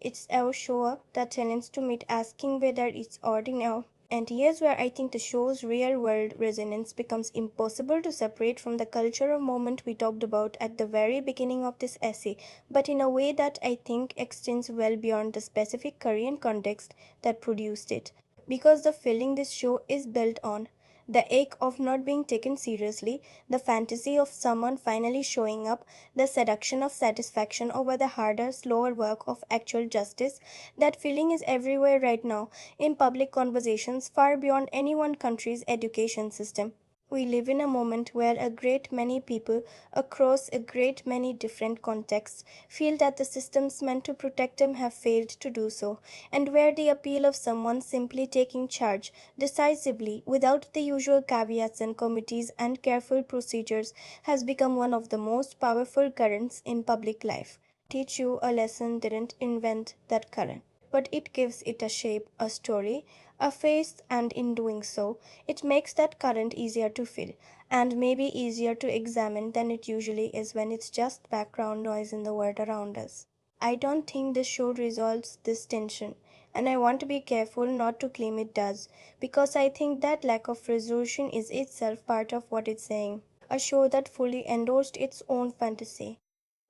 It's our show up that tends to meet asking whether it's ordinary. And here's where I think the show's real world resonance becomes impossible to separate from the cultural moment we talked about at the very beginning of this essay, but in a way that I think extends well beyond the specific Korean context that produced it. Because the feeling this show is built on, the ache of not being taken seriously, the fantasy of someone finally showing up, the seduction of satisfaction over the harder, slower work of actual justice, that feeling is everywhere right now, in public conversations far beyond any one country's education system. We live in a moment where a great many people across a great many different contexts feel that the systems meant to protect them have failed to do so, and where the appeal of someone simply taking charge decisively without the usual caveats and committees and careful procedures has become one of the most powerful currents in public life. Teach You a Lesson didn't invent that current, but it gives it a shape, a story, a face, and in doing so, it makes that current easier to feel, and maybe easier to examine than it usually is when it's just background noise in the world around us. I don't think the show resolves this tension. And I want to be careful not to claim it does, because I think that lack of resolution is itself part of what it's saying. A show that fully endorsed its own fantasy,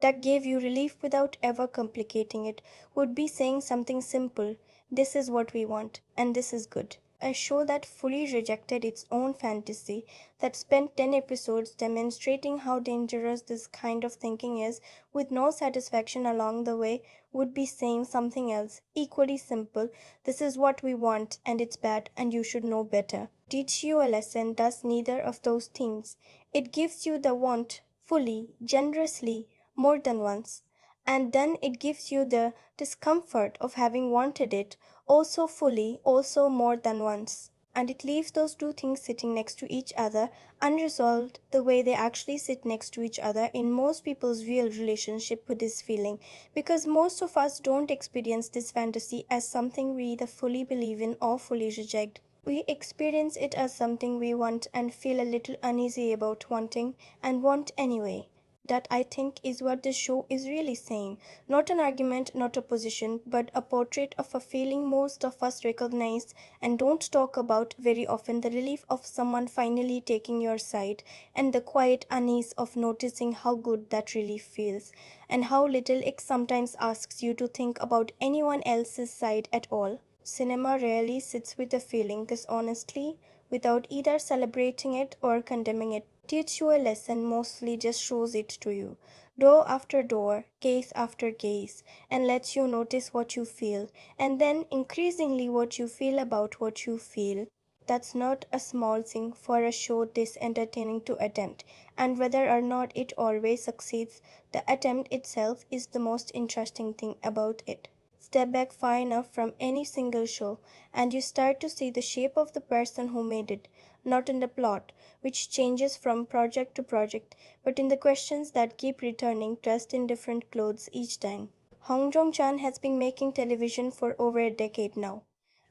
that gave you relief without ever complicating it, would be saying something simple: this is what we want, and this is good. A show that fully rejected its own fantasy, that spent 10 episodes demonstrating how dangerous this kind of thinking is, with no satisfaction along the way, would be saying something else, equally simple: this is what we want, and it's bad, and you should know better. Teach You a Lesson does neither of those things. It gives you the want fully, generously, more than once, and then it gives you the discomfort of having wanted it also fully, also more than once. And it leaves those two things sitting next to each other, unresolved, the way they actually sit next to each other in most people's real relationship with this feeling, because most of us don't experience this fantasy as something we either fully believe in or fully reject. We experience it as something we want and feel a little uneasy about wanting, and want anyway. That, I think, is what this show is really saying. Not an argument, not a position, but a portrait of a feeling most of us recognize and don't talk about very often: the relief of someone finally taking your side, and the quiet unease of noticing how good that relief feels, and how little it sometimes asks you to think about anyone else's side at all. Cinema rarely sits with a feeling this honestly, without either celebrating it or condemning it. Teach You a Lesson mostly just shows it to you, door after door, case after case, and lets you notice what you feel, and then increasingly what you feel about what you feel. That's not a small thing for a show this entertaining to attempt, and whether or not it always succeeds, the attempt itself is the most interesting thing about it. Step back far enough from any single show, and you start to see the shape of the person who made it, not in the plot, which changes from project to project, but in the questions that keep returning dressed in different clothes each time. Hong Jong-chan has been making television for over a decade now,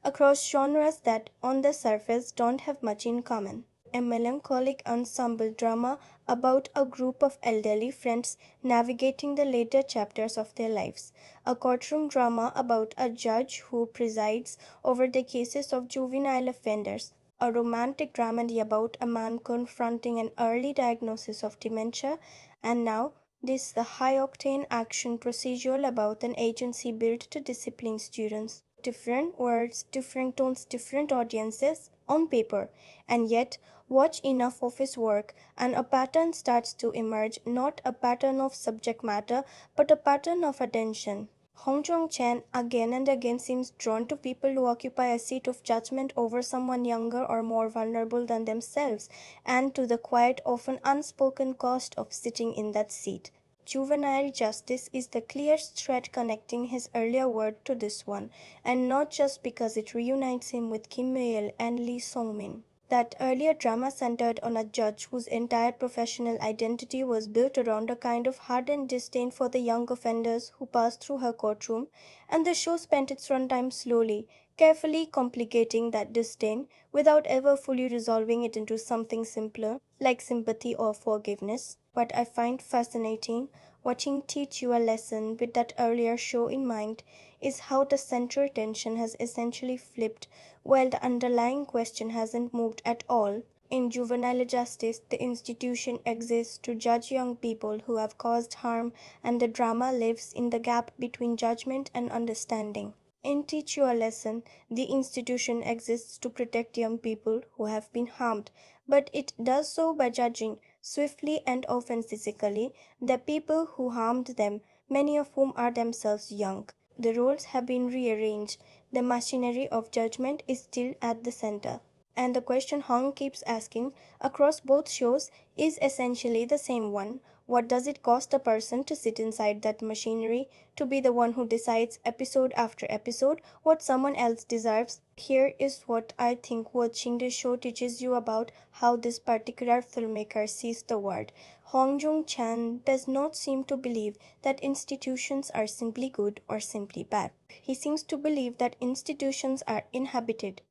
across genres that, on the surface, don't have much in common. A melancholic ensemble drama about a group of elderly friends navigating the later chapters of their lives. A courtroom drama about a judge who presides over the cases of juvenile offenders. A romantic dramedy about a man confronting an early diagnosis of dementia. And now, this the high-octane action procedural about an agency built to discipline students. Different words, different tones, different audiences on paper, and yet watch enough of his work and a pattern starts to emerge, not a pattern of subject matter, but a pattern of attention. Hong Jong-chan again and again seems drawn to people who occupy a seat of judgment over someone younger or more vulnerable than themselves, and to the quiet, often unspoken cost of sitting in that seat. Juvenile justice is the clearest thread connecting his earlier work to this one, and not just because it reunites him with Kim Mye-il and Lee Song-min. That earlier drama centered on a judge whose entire professional identity was built around a kind of hardened disdain for the young offenders who passed through her courtroom, and the show spent its runtime slowly, carefully complicating that disdain without ever fully resolving it into something simpler, like sympathy or forgiveness. What I find fascinating, watching Teach You a Lesson with that earlier show in mind, is how the central tension has essentially flipped while the underlying question hasn't moved at all. In juvenile justice, the institution exists to judge young people who have caused harm, and the drama lives in the gap between judgment and understanding. In Teach You a Lesson, the institution exists to protect young people who have been harmed, but it does so by judging, swiftly and often physically, the people who harmed them, many of whom are themselves young. The roles have been rearranged. The machinery of judgment is still at the center. And the question Hong keeps asking across both shows is essentially the same one. What does it cost a person to sit inside that machinery, to be the one who decides episode after episode what someone else deserves? Here is what I think watching this show teaches you about how this particular filmmaker sees the world. Hong Jung-chan does not seem to believe that institutions are simply good or simply bad. He seems to believe that institutions are inhabited,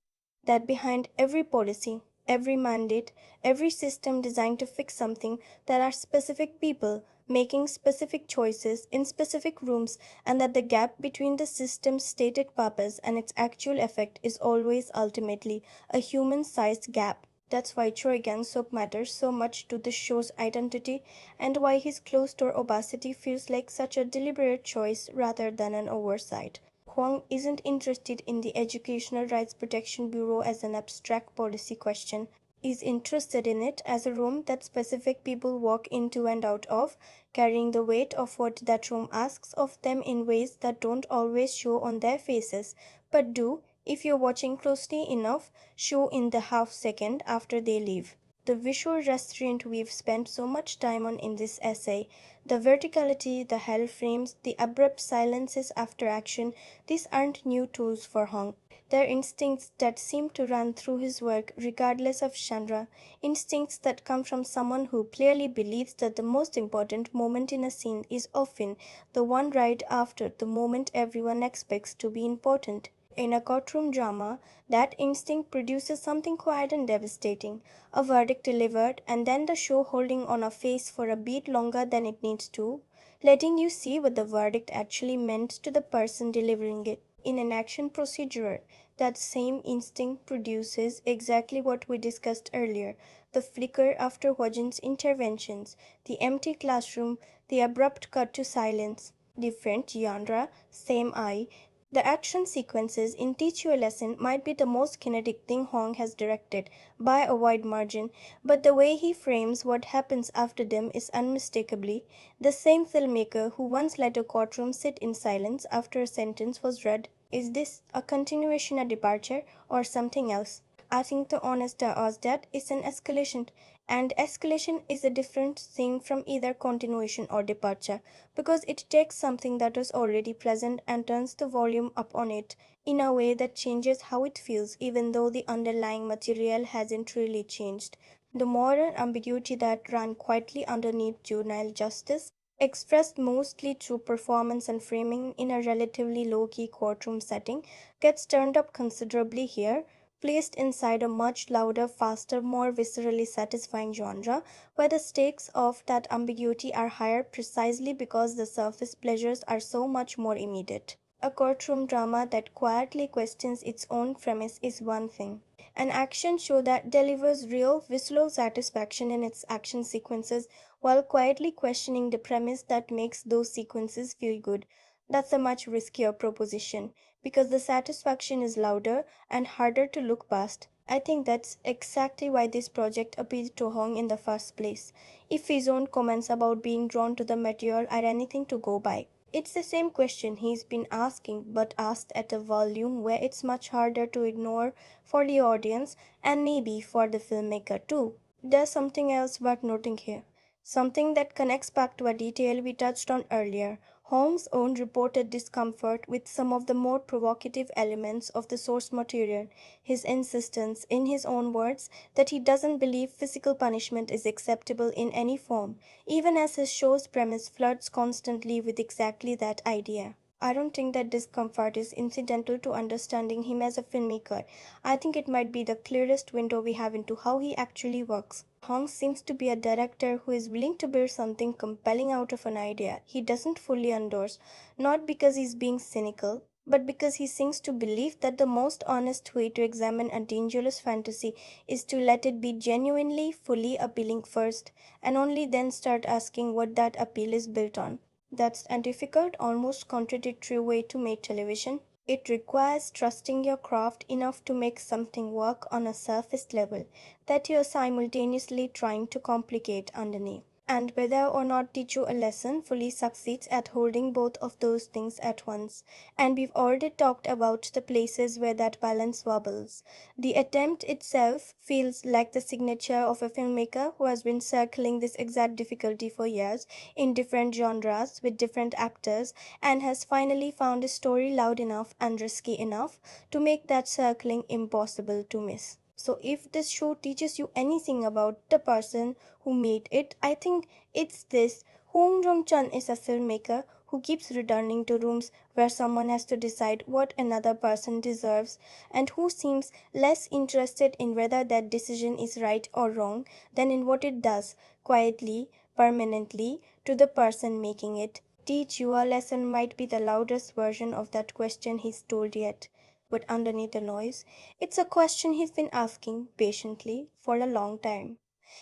that behind every policy, every mandate, every system designed to fix something, there are specific people, making specific choices in specific rooms, and that the gap between the system's stated purpose and its actual effect is always ultimately a human sized gap. That's why Choi Gang Suk matters so much to the show's identity and why his closed door obesity feels like such a deliberate choice rather than an oversight. Huang isn't interested in the Educational Rights Protection Bureau as an abstract policy question. Is interested in it as a room that specific people walk into and out of, carrying the weight of what that room asks of them in ways that don't always show on their faces, but do, if you're watching closely enough, show in the half second after they leave. The visual restraint we've spent so much time on in this essay, the verticality, the held frames, the abrupt silences after action, these aren't new tools for Hong. They're instincts that seem to run through his work regardless of genre, instincts that come from someone who clearly believes that the most important moment in a scene is often the one right after the moment everyone expects to be important. In a courtroom drama, that instinct produces something quiet and devastating, a verdict delivered, and then the show holding on a face for a beat longer than it needs to, letting you see what the verdict actually meant to the person delivering it. In an action procedure, that same instinct produces exactly what we discussed earlier, the flicker after Hodgins' interventions, the empty classroom, the abrupt cut to silence. Different genre, same eye. The action sequences in Teach You a Lesson might be the most kinetic thing Hong has directed by a wide margin, but the way he frames what happens after them is unmistakably the same filmmaker who once let a courtroom sit in silence after a sentence was read. Is this a continuation, a departure, or something else? I think the honest is that it's an escalation, and escalation is a different thing from either continuation or departure because it takes something that was already present and turns the volume up on it in a way that changes how it feels, even though the underlying material hasn't really changed. The moral ambiguity that ran quietly underneath juvenile justice, expressed mostly through performance and framing in a relatively low key courtroom setting, gets turned up considerably here, placed inside a much louder, faster, more viscerally satisfying genre, where the stakes of that ambiguity are higher precisely because the surface pleasures are so much more immediate. A courtroom drama that quietly questions its own premise is one thing. An action show that delivers real visual satisfaction in its action sequences while quietly questioning the premise that makes those sequences feel good. That's a much riskier proposition because the satisfaction is louder and harder to look past. I think that's exactly why this project appealed to Hong in the first place. If his own comments about being drawn to the material are anything to go by, it's the same question he's been asking, but asked at a volume where it's much harder to ignore for the audience and maybe for the filmmaker too. There's something else worth noting here. Something that connects back to a detail we touched on earlier. Holmes' own reported discomfort with some of the more provocative elements of the source material, his insistence, in his own words, that he doesn't believe physical punishment is acceptable in any form, even as his show's premise flirts constantly with exactly that idea. I don't think that discomfort is incidental to understanding him as a filmmaker. I think it might be the clearest window we have into how he actually works. Hong seems to be a director who is willing to build something compelling out of an idea he doesn't fully endorse, not because he's being cynical, but because he seems to believe that the most honest way to examine a dangerous fantasy is to let it be genuinely, fully appealing first, and only then start asking what that appeal is built on. That's a difficult, almost contradictory way to make television. It requires trusting your craft enough to make something work on a surface level that you're simultaneously trying to complicate underneath. And whether or not teach you a lesson fully succeeds at holding both of those things at once. And we've already talked about the places where that balance wobbles. The attempt itself feels like the signature of a filmmaker who has been circling this exact difficulty for years in different genres with different actors and has finally found a story loud enough and risky enough to make that circling impossible to miss. So, if this show teaches you anything about the person who made it, I think it's this. Hong Jong-chan is a filmmaker who keeps returning to rooms where someone has to decide what another person deserves and who seems less interested in whether that decision is right or wrong than in what it does, quietly, permanently to the person making it. Teach you a lesson might be the loudest version of that question he's told yet. But underneath the noise, it's a question he's been asking patiently for a long time.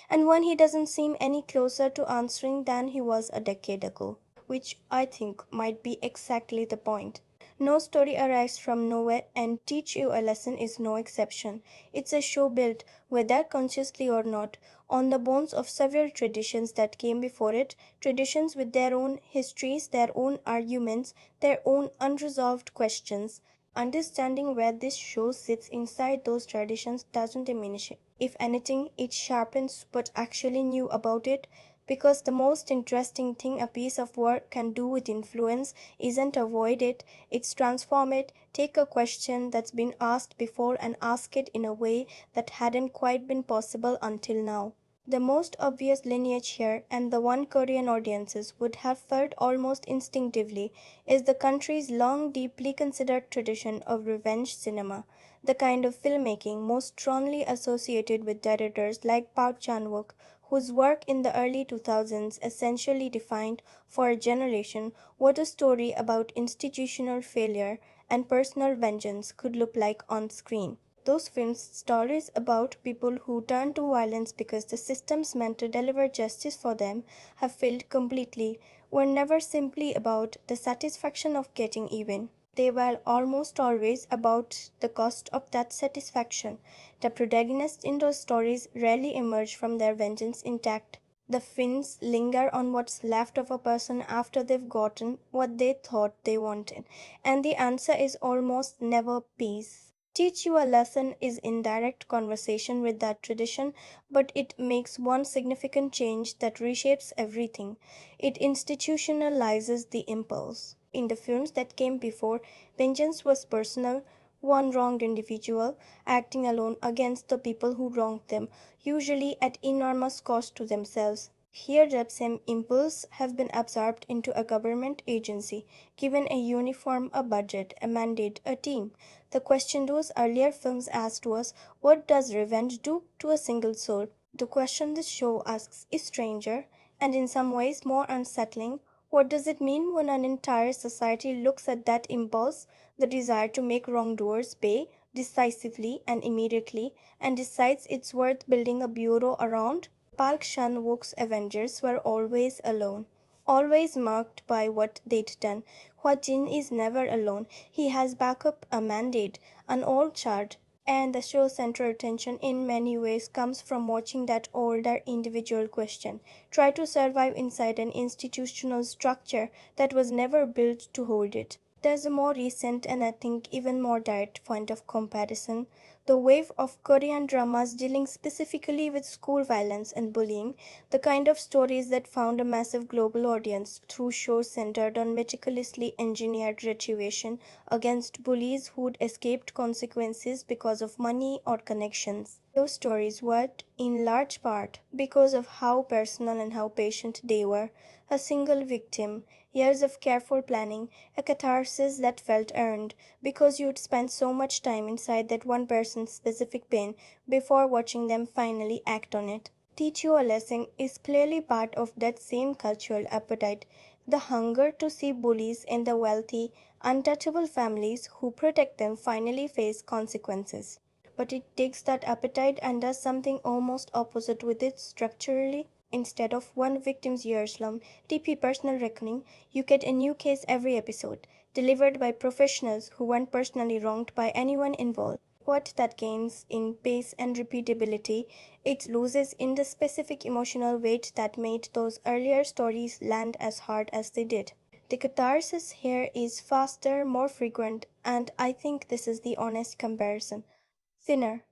And one he doesn't seem any closer to answering than he was a decade ago, which I think might be exactly the point. No story arrives from nowhere, and Teach You a Lesson is no exception. It's a show built, whether consciously or not, on the bones of several traditions that came before it, traditions with their own histories, their own arguments, their own unresolved questions. Understanding where this show sits inside those traditions doesn't diminish it. If anything, it sharpens what actually knew about it, because the most interesting thing a piece of work can do with influence isn't avoid it, it's transform it, take a question that's been asked before and ask it in a way that hadn't quite been possible until now. The most obvious lineage here, and the one Korean audiences would have felt almost instinctively, is the country's long, deeply considered tradition of revenge cinema, the kind of filmmaking most strongly associated with directors like Park Chan-wook, whose work in the early 2000s essentially defined for a generation what a story about institutional failure and personal vengeance could look like on screen. Those films, stories about people who turn to violence because the systems meant to deliver justice for them have failed completely, were never simply about the satisfaction of getting even. They were almost always about the cost of that satisfaction. The protagonists in those stories rarely emerge from their vengeance intact. The fins linger on what's left of a person after they've gotten what they thought they wanted, and the answer is almost never peace. Teach You a Lesson is in direct conversation with that tradition, but it makes one significant change that reshapes everything. It institutionalizes the impulse. In the films that came before, vengeance was personal, one wronged individual acting alone against the people who wronged them, usually at enormous cost to themselves. Here, that same impulse have been absorbed into a government agency, given a uniform, a budget, a mandate, a team. The question those earlier films asked was, what does revenge do to a single soul? The question this show asks is stranger, and in some ways more unsettling. What does it mean when an entire society looks at that impulse, the desire to make wrongdoers pay, decisively and immediately, and decides it's worth building a bureau around? Park Chan-wook's Avengers were always alone, always marked by what they'd done. Hwa Jin is never alone. He has backup, a mandate, an old chart, and the show's central attention in many ways comes from watching that older individual question try to survive inside an institutional structure that was never built to hold it. There's a more recent and I think even more direct point of comparison. The wave of Korean dramas dealing specifically with school violence and bullying, the kind of stories that found a massive global audience through shows centered on meticulously engineered retribution against bullies who'd escaped consequences because of money or connections. Those stories were, in large part, because of how personal and how patient they were. A single victim, years of careful planning, a catharsis that felt earned, because you'd spent so much time inside that one person's specific pain before watching them finally act on it. Teach You a Lesson is clearly part of that same cultural appetite, the hunger to see bullies in the wealthy, untouchable families who protect them finally face consequences. But it takes that appetite and does something almost opposite with it structurally. Instead of one victim's years-long TP personal reckoning, you get a new case every episode, delivered by professionals who weren't personally wronged by anyone involved. What that gains in pace and repeatability, it loses in the specific emotional weight that made those earlier stories land as hard as they did. The catharsis here is faster, more frequent, and I think this is the honest comparison. Thinner.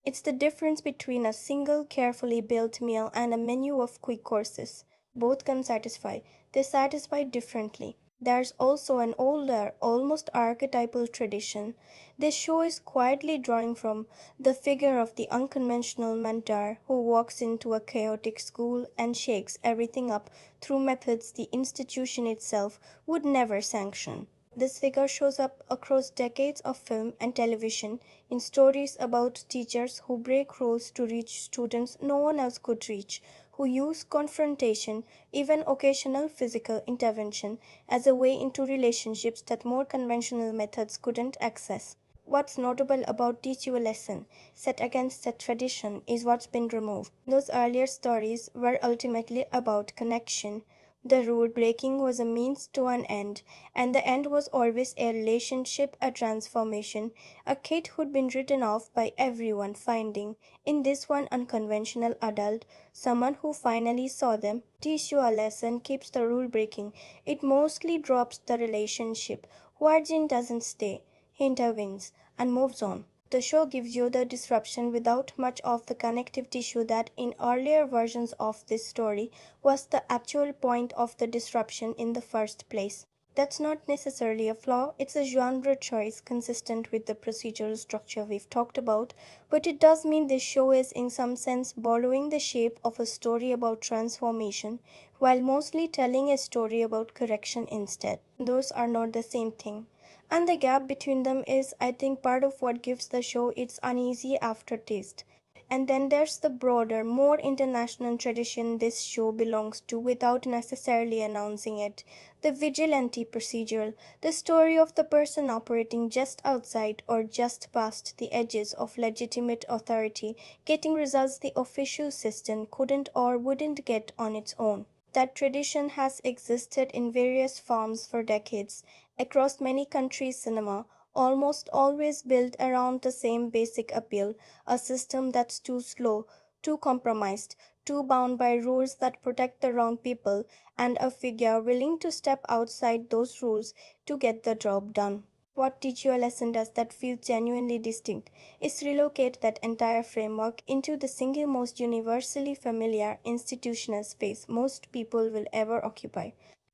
It's the difference between a single carefully built meal and a menu of quick courses. Both can satisfy. They satisfy differently. There's also an older, almost archetypal tradition this show is quietly drawing from, the figure of the unconventional mentor who walks into a chaotic school and shakes everything up through methods the institution itself would never sanction. This figure shows up across decades of film and television in stories about teachers who break rules to reach students no one else could reach, who use confrontation, even occasional physical intervention, as a way into relationships that more conventional methods couldn't access. What's notable about Teach You a Lesson, set against that tradition, is what's been removed. Those earlier stories were ultimately about connection. The rule breaking was a means to an end, and the end was always a relationship, a transformation, a kid who'd been written off by everyone finding, in this one unconventional adult, someone who finally saw them. Teach You a Lesson keeps the rule breaking. It mostly drops the relationship. Virgin doesn't stay. He intervenes and moves on. The show gives you the disruption without much of the connective tissue that in earlier versions of this story was the actual point of the disruption in the first place. That's not necessarily a flaw, it's a genre choice consistent with the procedural structure we've talked about, but it does mean this show is in some sense borrowing the shape of a story about transformation while mostly telling a story about correction instead. Those are not the same thing. And the gap between them is, I think, part of what gives the show its uneasy aftertaste. And then there's the broader, more international tradition this show belongs to without necessarily announcing it. The vigilante procedural, the story of the person operating just outside or just past the edges of legitimate authority, getting results the official system couldn't or wouldn't get on its own. That tradition has existed in various forms for decades across many countries' cinema, almost always built around the same basic appeal, a system that's too slow, too compromised, too bound by rules that protect the wrong people, and a figure willing to step outside those rules to get the job done. What Teach You a Lesson does that feels genuinely distinct is relocate that entire framework into the single most universally familiar institutional space most people will ever occupy.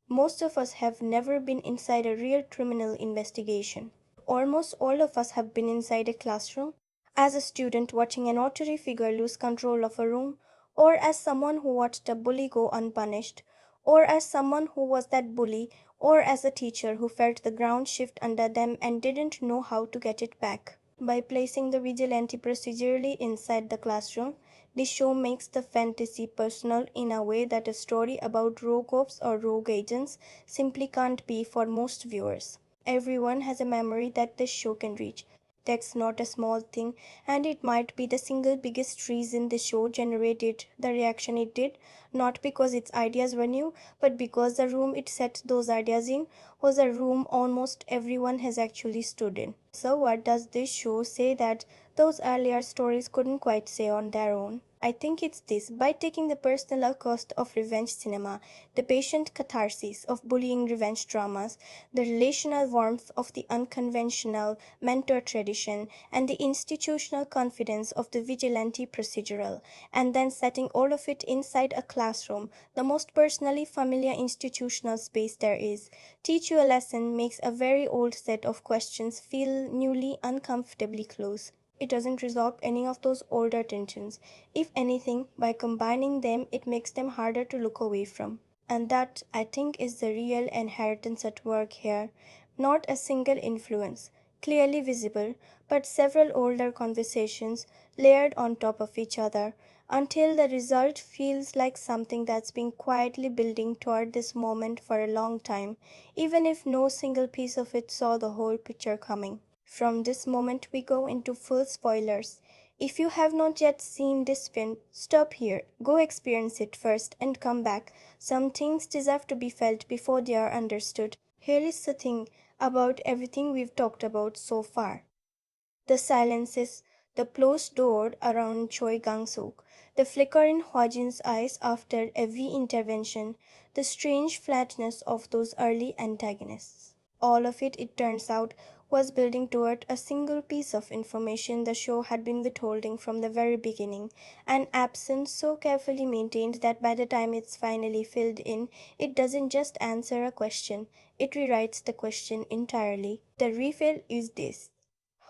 Most of us have never been inside a real criminal investigation. Almost all of us have been inside a classroom, as a student watching an authority figure lose control of a room, or as someone who watched a bully go unpunished, or as someone who was that bully, or as a teacher who felt the ground shift under them and didn't know how to get it back. By placing the vigilante procedurally inside the classroom, the show makes the fantasy personal in a way that a story about rogue ops or rogue agents simply can't be for most viewers. Everyone has a memory that this show can reach. That's not a small thing, and it might be the single biggest reason the show generated the reaction it did, not because its ideas were new, but because the room it set those ideas in was a room almost everyone has actually stood in. So, what does this show say that those earlier stories couldn't quite say on their own? I think it's this: by taking the personal cost of revenge cinema, the patient catharsis of bullying revenge dramas, the relational warmth of the unconventional mentor tradition, and the institutional confidence of the vigilante procedural, and then setting all of it inside a classroom, the most personally familiar institutional space there is. Teach You a Lesson makes a very old set of questions feel newly uncomfortably close. It doesn't resolve any of those older tensions. If anything, by combining them, it makes them harder to look away from. And that, I think, is the real inheritance at work here. Not a single influence, clearly visible, but several older conversations layered on top of each other until the result feels like something that's been quietly building toward this moment for a long time, even if no single piece of it saw the whole picture coming. From this moment, we go into full spoilers. If you have not yet seen this film, stop here, go experience it first, and come back. Some things deserve to be felt before they are understood. Here is the thing about everything we've talked about so far: the silences, the closed door around Choi Gang-suk, the flicker in Hwajin's eyes after every intervention, the strange flatness of those early antagonists. All of it, it turns out, was building toward a single piece of information the show had been withholding from the very beginning, an absence so carefully maintained that by the time it's finally filled in, it doesn't just answer a question, it rewrites the question entirely. The reveal is this: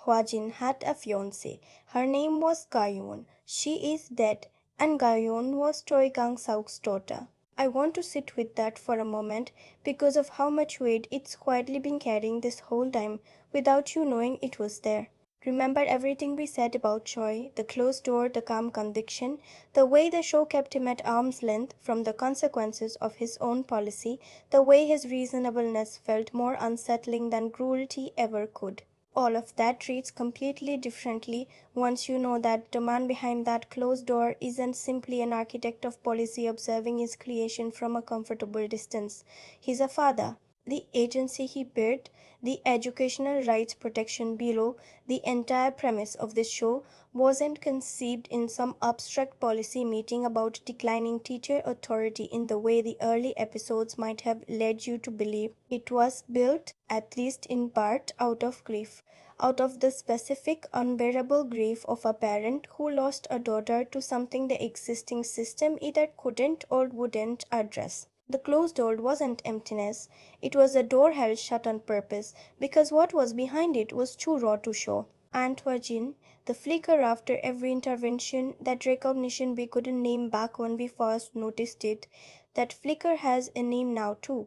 Hwajin had a fiancée. Her name was Gayun. She is dead, and Gayun was Choi Gang-seok's daughter. I want to sit with that for a moment because of how much weight it's quietly been carrying this whole time without you knowing it was there. Remember everything we said about Choi, the closed door, the calm conviction, the way the show kept him at arm's length from the consequences of his own policy, the way his reasonableness felt more unsettling than cruelty ever could. All of that treats completely differently once you know that the man behind that closed door isn't simply an architect of policy observing his creation from a comfortable distance. He's a father. The agency he built, the educational rights protection below, the entire premise of this show wasn't conceived in some abstract policy meeting about declining teacher authority in the way the early episodes might have led you to believe. It was built, at least in part, out of grief, out of the specific, unbearable grief of a parent who lost a daughter to something the existing system either couldn't or wouldn't address. The closed door wasn't emptiness, it was a door held shut on purpose, because what was behind it was too raw to show. Aunt Virgin, the flicker after every intervention, that recognition we couldn't name back when we first noticed it, that flicker has a name now too.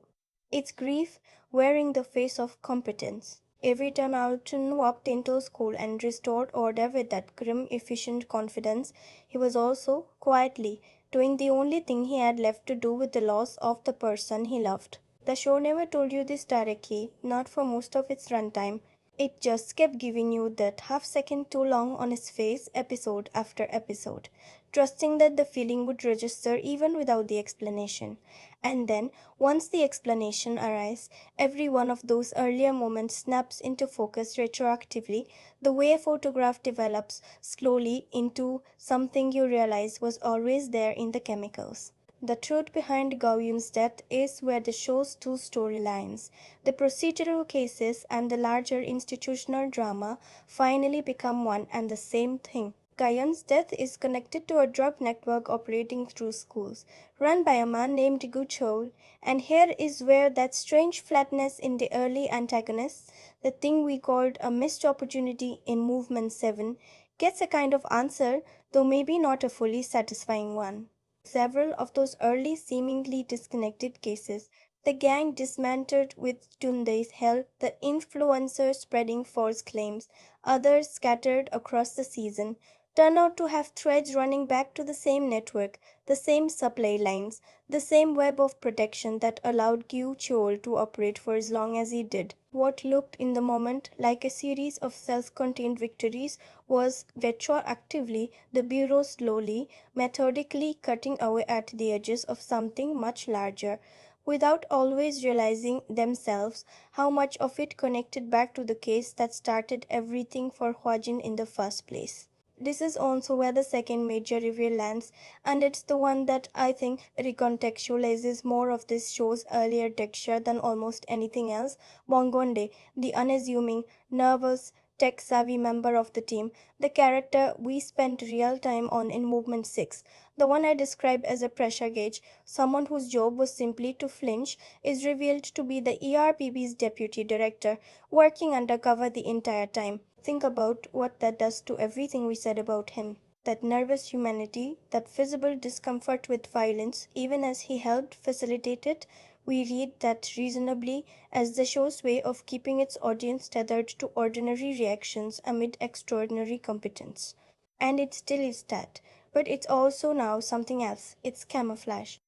It's grief wearing the face of competence. Every time Alton walked into school and restored order with that grim, efficient confidence, he was also, quietly, doing the only thing he had left to do with the loss of the person he loved. The show never told you this directly, not for most of its runtime. It just kept giving you that half second too long on his face episode after episode, trusting that the feeling would register even without the explanation. And then, once the explanation arrives, every one of those earlier moments snaps into focus retroactively, the way a photograph develops slowly into something you realize was always there in the chemicals. The truth behind Gauguin's death is where the show's two storylines, the procedural cases and the larger institutional drama, finally become one and the same thing. Guyon's death is connected to a drug network operating through schools, run by a man named Gu Chol, and here is where that strange flatness in the early antagonists, the thing we called a missed opportunity in Movement 7, gets a kind of answer, though maybe not a fully satisfying one. Several of those early seemingly disconnected cases, the gang dismantled with Tunde's help, the influencers spreading false claims, others scattered across the season, turn out to have threads running back to the same network, the same supply lines, the same web of protection that allowed Q Chol to operate for as long as he did. What looked in the moment like a series of self-contained victories was retroactively the Bureau slowly, methodically cutting away at the edges of something much larger, without always realizing themselves how much of it connected back to the case that started everything for Huajin in the first place. This is also where the second major reveal lands, and it's the one that I think recontextualizes more of this show's earlier texture than almost anything else. Bongonde, the unassuming, nervous, tech savvy member of the team, the character we spent real time on in Movement 6, the one I describe as a pressure gauge, someone whose job was simply to flinch, is revealed to be the ERPB's deputy director, working undercover the entire time. Think about what that does to everything we said about him. That nervous humanity, that visible discomfort with violence, even as he helped facilitate it, we read that reasonably as the show's way of keeping its audience tethered to ordinary reactions amid extraordinary competence. And it still is that, but it's also now something else. It's camouflage.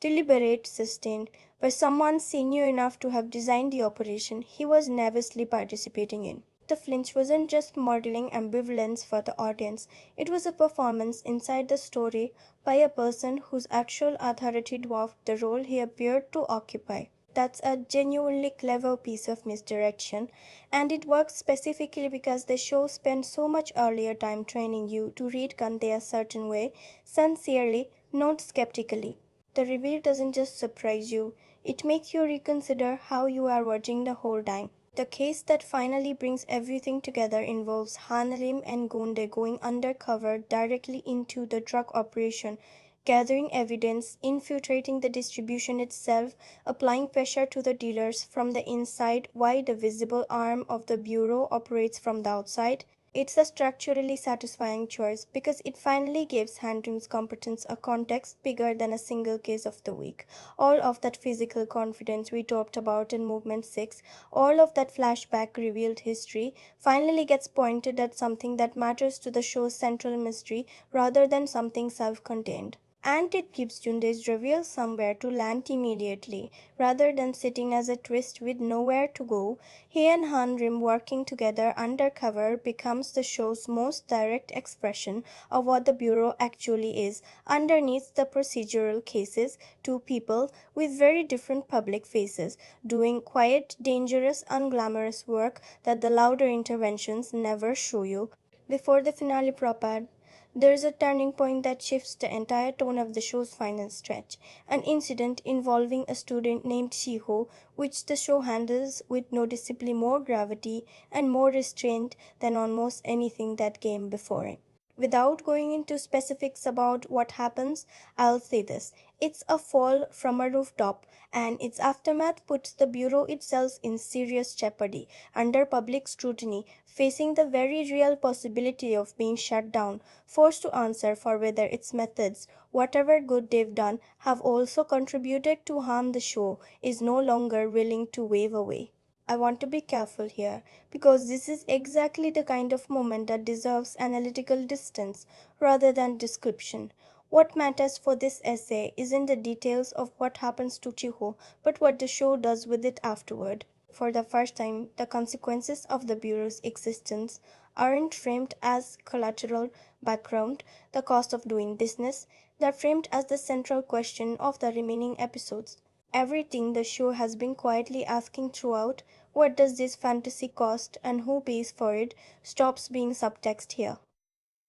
Deliberate, sustained, by someone senior enough to have designed the operation he was nervously participating in. The flinch wasn't just modeling ambivalence for the audience, it was a performance inside the story by a person whose actual authority dwarfed the role he appeared to occupy. That's a genuinely clever piece of misdirection, and it works specifically because the show spent so much earlier time training you to read Kante a certain way, sincerely, not skeptically. The reveal doesn't just surprise you, it makes you reconsider how you are watching the whole time. The case that finally brings everything together involves Hanlim and Gonde going undercover directly into the drug operation, gathering evidence, infiltrating the distribution itself, applying pressure to the dealers from the inside while the visible arm of the Bureau operates from the outside. It's a structurally satisfying choice because it finally gives Handrim's competence a context bigger than a single case of the week. All of that physical confidence we talked about in Movement 6, all of that flashback revealed history, finally gets pointed at something that matters to the show's central mystery rather than something self contained. And it gives Junde's reveal somewhere to land immediately, rather than sitting as a twist with nowhere to go. He and Hanrim working together undercover becomes the show's most direct expression of what the Bureau actually is. Underneath the procedural cases, two people with very different public faces, doing quiet, dangerous, unglamorous work that the louder interventions never show you. Before the finale proper, there is a turning point that shifts the entire tone of the show's final stretch, an incident involving a student named Shiho, which the show handles with noticeably more gravity and more restraint than almost anything that came before it. Without going into specifics about what happens, I'll say this. It's a fall from a rooftop, and its aftermath puts the Bureau itself in serious jeopardy, under public scrutiny, facing the very real possibility of being shut down, forced to answer for whether its methods, whatever good they've done, have also contributed to harm the show, is no longer willing to wave away. I want to be careful here because this is exactly the kind of moment that deserves analytical distance rather than description. What matters for this essay isn't the details of what happens to Chiho, but what the show does with it afterward. For the first time, the consequences of the Bureau's existence aren't framed as collateral background, the cost of doing business, they're framed as the central question of the remaining episodes. Everything the show has been quietly asking throughout, what does this fantasy cost and who pays for it, stops being subtext here.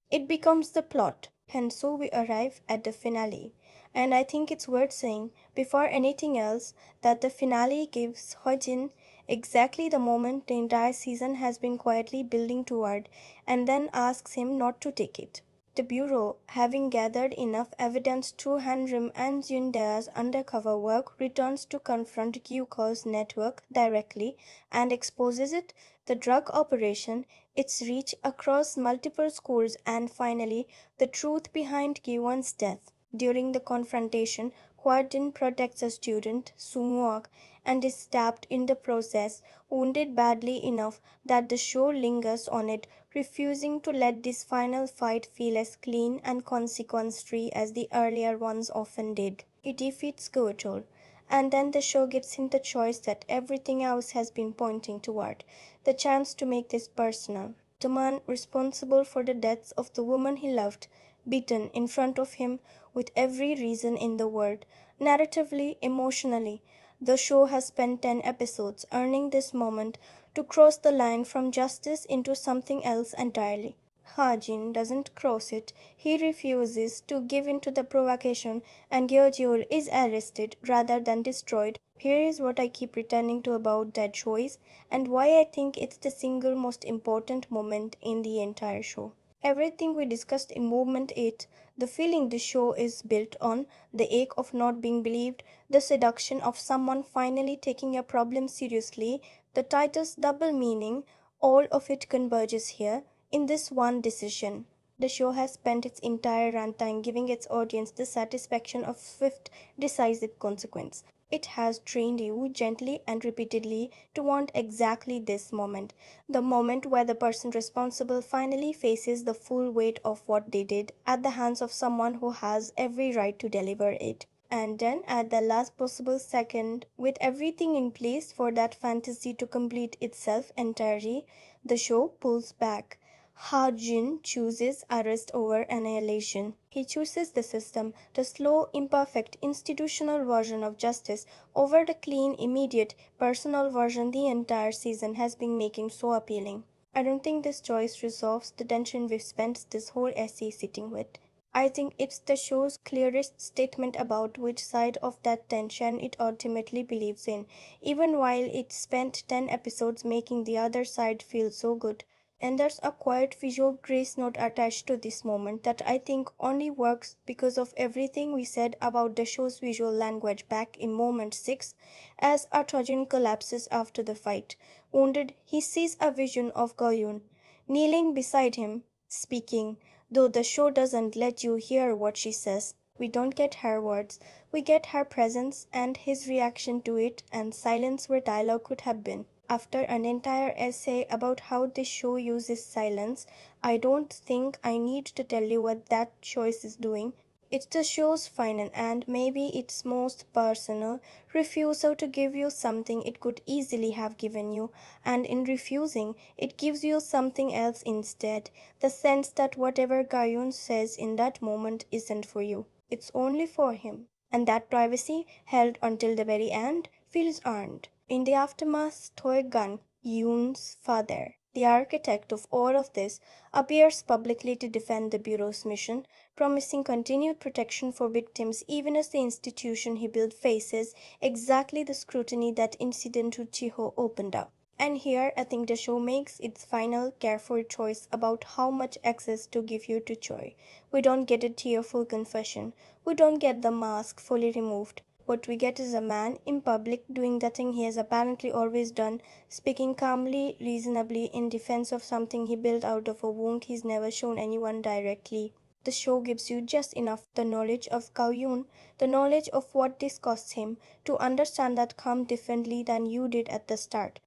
It becomes the plot, and so we arrive at the finale. And I think it's worth saying, before anything else, that the finale gives Hojin exactly the moment the entire season has been quietly building toward, and then asks him not to take it. The Bureau, having gathered enough evidence through Hanrim and Zunda's undercover work, returns to confront Gyuko's network directly and exposes it, the drug operation, its reach across multiple schools, and finally, the truth behind Gyuon's death. During the confrontation, Hwajin protects a student, Sungwook, and is stabbed in the process, wounded badly enough that the show lingers on it, refusing to let this final fight feel as clean and consequence-free as the earlier ones often did. He defeats Goetol, and then the show gives him the choice that everything else has been pointing toward, the chance to make this personal. The man responsible for the deaths of the woman he loved, beaten in front of him with every reason in the world, narratively, emotionally. The show has spent 10 episodes earning this moment to cross the line from justice into something else entirely. Hajin doesn't cross it. He refuses to give in to the provocation, and Gyeojeol is arrested rather than destroyed. Here is what I keep returning to about that choice, and why I think it's the single most important moment in the entire show. Everything we discussed in Movement 8, the feeling the show is built on, the ache of not being believed, the seduction of someone finally taking a problem seriously, the title's double meaning, all of it converges here in this one decision. The show has spent its entire runtime giving its audience the satisfaction of swift, decisive consequence. It has trained you gently and repeatedly to want exactly this moment, the moment where the person responsible finally faces the full weight of what they did at the hands of someone who has every right to deliver it. And then, at the last possible second, with everything in place for that fantasy to complete itself entirely, the show pulls back. Ha Jin chooses arrest over annihilation. He chooses the system, the slow, imperfect, institutional version of justice, over the clean, immediate, personal version the entire season has been making so appealing. I don't think this choice resolves the tension we've spent this whole essay sitting with. I think it's the show's clearest statement about which side of that tension it ultimately believes in, even while it spent 10 episodes making the other side feel so good. And there's a quiet visual grace note attached to this moment that I think only works because of everything we said about the show's visual language back in moment 6. As Artojin collapses after the fight, wounded, he sees a vision of Goyun. kneeling beside him, speaking, though the show doesn't let you hear what she says. We don't get her words, we get her presence and his reaction to it, and silence where dialogue could have been. After an entire essay about how this show uses silence, I don't think I need to tell you what that choice is doing. It's the show's final and maybe its most personal refusal to give you something it could easily have given you, and in refusing, it gives you something else instead, the sense that whatever Gayun says in that moment isn't for you, it's only for him. And that privacy, held until the very end, feels earned. In the aftermath, Toy-gun, Yoon's father, the architect of all of this, appears publicly to defend the Bureau's mission, promising continued protection for victims even as the institution he built faces exactly the scrutiny that incident to Chiho opened up. And here I think the show makes its final careful choice about how much access to give you to Choi. We don't get a tearful confession. We don't get the mask fully removed. What we get is a man in public doing the thing he has apparently always done, speaking calmly, reasonably in defense of something he built out of a wound he's never shown anyone directly. The show gives you just enough the knowledge of Gao Yun, the knowledge of what this costs him, to understand that come differently than you did at the start.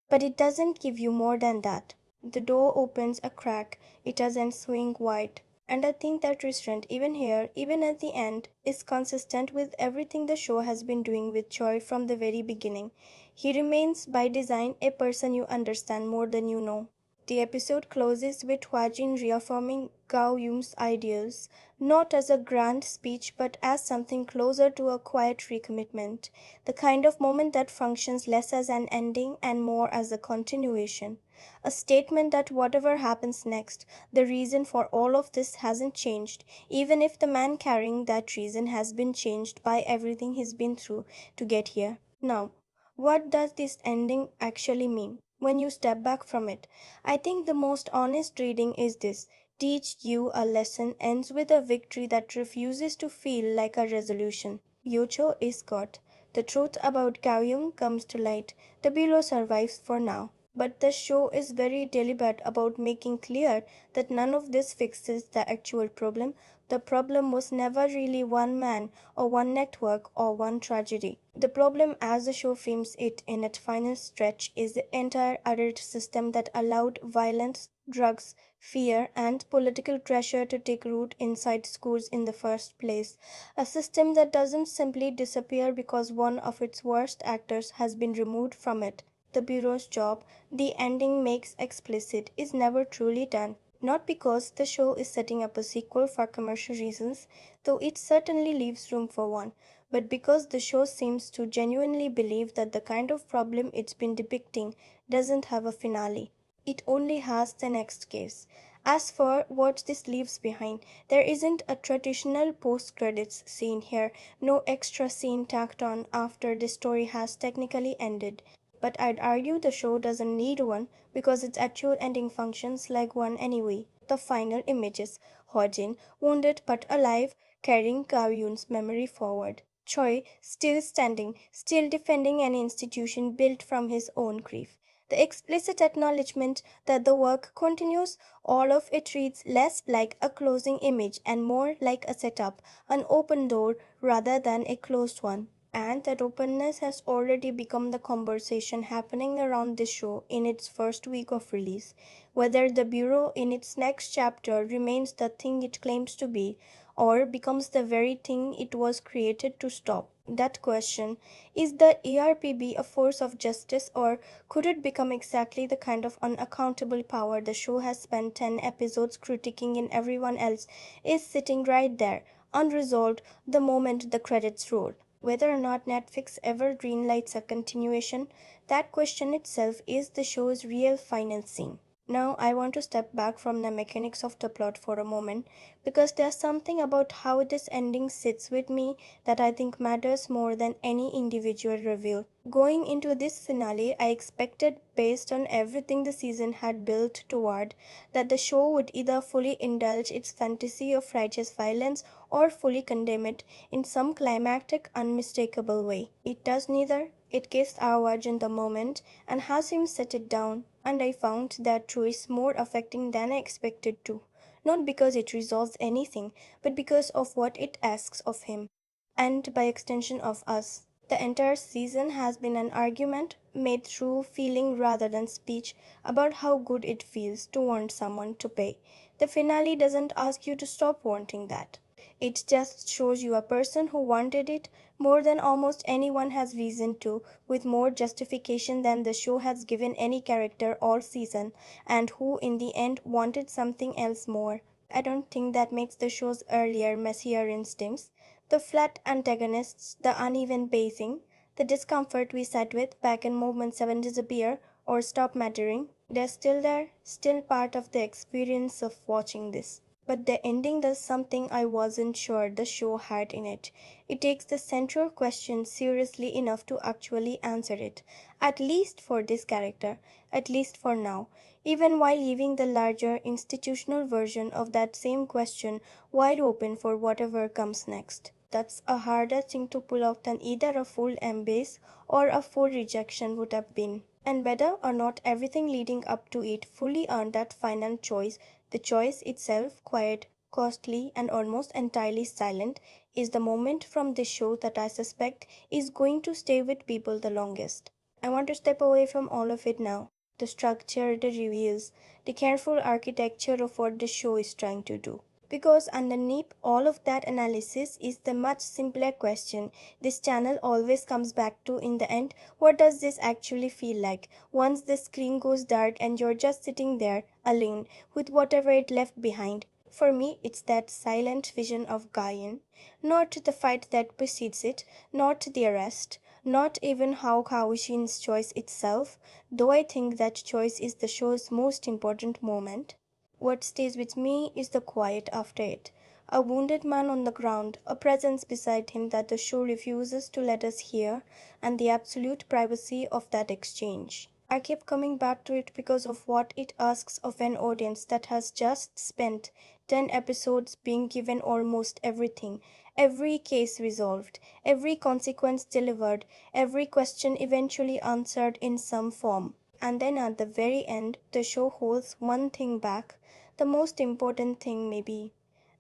But it doesn't give you more than that. The door opens a crack, it doesn't swing wide. And I think that restraint, even here, even at the end, is consistent with everything the show has been doing with Choi from the very beginning. He remains, by design, a person you understand more than you know. The episode closes with Hwajin reaffirming Gao Yum's ideals, not as a grand speech but as something closer to a quiet recommitment, the kind of moment that functions less as an ending and more as a continuation. A statement that whatever happens next, the reason for all of this hasn't changed, even if the man carrying that reason has been changed by everything he's been through to get here. Now, what does this ending actually mean? When you step back from it, I think the most honest reading is this: teach you a lesson ends with a victory that refuses to feel like a resolution. Yocho is caught. The truth about Kaoyung comes to light. The Bureau survives for now. But the show is very deliberate about making clear that none of this fixes the actual problem. The problem was never really one man or one network or one tragedy. The problem, as the show frames it in its final stretch, is the entire adult system that allowed violence, drugs, fear, and political pressure to take root inside schools in the first place. A system that doesn't simply disappear because one of its worst actors has been removed from it. The Bureau's job, the ending makes explicit, is never truly done. Not because the show is setting up a sequel for commercial reasons, though it certainly leaves room for one, but because the show seems to genuinely believe that the kind of problem it's been depicting doesn't have a finale. It only has the next case. As for what this leaves behind, there isn't a traditional post credits scene here, no extra scene tacked on after the story has technically ended. But I'd argue the show doesn't need one because its actual ending functions like one anyway. The final images: Hojin, wounded but alive, carrying Gaoyun's memory forward. Choi, still standing, still defending an institution built from his own grief. The explicit acknowledgement that the work continues, all of it reads less like a closing image and more like a setup, an open door rather than a closed one. And that openness has already become the conversation happening around this show in its first week of release. Whether the Bureau in its next chapter remains the thing it claims to be, or becomes the very thing it was created to stop. That question: is the ERPB a force of justice, or could it become exactly the kind of unaccountable power the show has spent 10 episodes critiquing in everyone else, is sitting right there, unresolved, the moment the credits roll? Whether or not Netflix ever greenlights a continuation, that question itself is the show's real final scene. Now, I want to step back from the mechanics of the plot for a moment because there's something about how this ending sits with me that I think matters more than any individual reveal. Going into this finale, I expected, based on everything the season had built toward, that the show would either fully indulge its fantasy of righteous violence or fully condemn it in some climactic, unmistakable way. It does neither. It kissed our watch in the moment and has him set it down, and I found that choice more affecting than I expected to. Not because it resolves anything, but because of what it asks of him, and by extension of us. The entire season has been an argument made through feeling rather than speech about how good it feels to want someone to pay. The finale doesn't ask you to stop wanting that. It just shows you a person who wanted it more than almost anyone has reason to, with more justification than the show has given any character all season, and who in the end wanted something else more. I don't think that makes the show's earlier, messier instincts, the flat antagonists, the uneven pacing, the discomfort we sat with back in Movement 7 disappear or stop mattering. They're still there, still part of the experience of watching this. But the ending does something I wasn't sure the show had in it. It takes the central question seriously enough to actually answer it, at least for this character, at least for now, even while leaving the larger institutional version of that same question wide open for whatever comes next. That's a harder thing to pull off than either a full embrace or a full rejection would have been. And whether or not everything leading up to it fully earned that final choice, the choice itself, quiet, costly, and almost entirely silent, is the moment from this show that I suspect is going to stay with people the longest. I want to step away from all of it now. The structure, the reviews, the careful architecture of what the show is trying to do. Because underneath all of that analysis is the much simpler question this channel always comes back to in the end: what does this actually feel like once the screen goes dark and you're just sitting there, alone, with whatever it left behind? For me, it's that silent vision of Gaian, not the fight that precedes it, not the arrest, not even how Kawashin's choice itself, though I think that choice is the show's most important moment. What stays with me is the quiet after it. A wounded man on the ground, a presence beside him that the show refuses to let us hear, and the absolute privacy of that exchange. I keep coming back to it because of what it asks of an audience that has just spent 10 episodes being given almost everything, every case resolved, every consequence delivered, every question eventually answered in some form. And then at the very end, the show holds one thing back, the most important thing, maybe.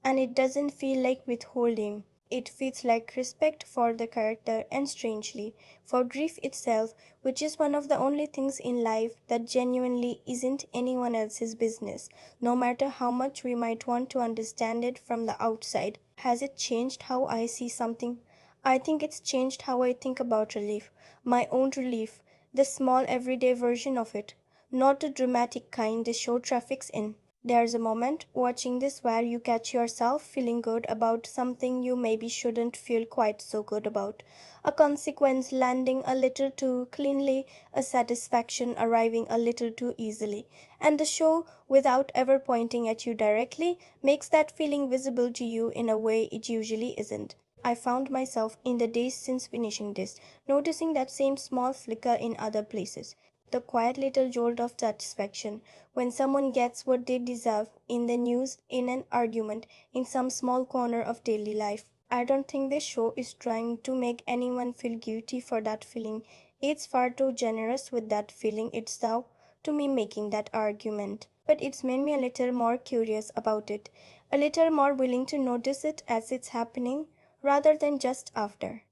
And it doesn't feel like withholding. It feels like respect for the character and, strangely, for grief itself, which is one of the only things in life that genuinely isn't anyone else's business, no matter how much we might want to understand it from the outside. Has it changed how I see something? I think it's changed how I think about relief, my own relief, the small everyday version of it, not the dramatic kind the show traffics in. There's a moment watching this where you catch yourself feeling good about something you maybe shouldn't feel quite so good about. A consequence landing a little too cleanly, a satisfaction arriving a little too easily. And the show, without ever pointing at you directly, makes that feeling visible to you in a way it usually isn't. I found myself, in the days since finishing this, noticing that same small flicker in other places. The quiet little jolt of satisfaction when someone gets what they deserve in the news, in an argument, in some small corner of daily life. I don't think this show is trying to make anyone feel guilty for that feeling. It's far too generous with that feeling itself to me making that argument. But it's made me a little more curious about it, a little more willing to notice it as it's happening rather than just after.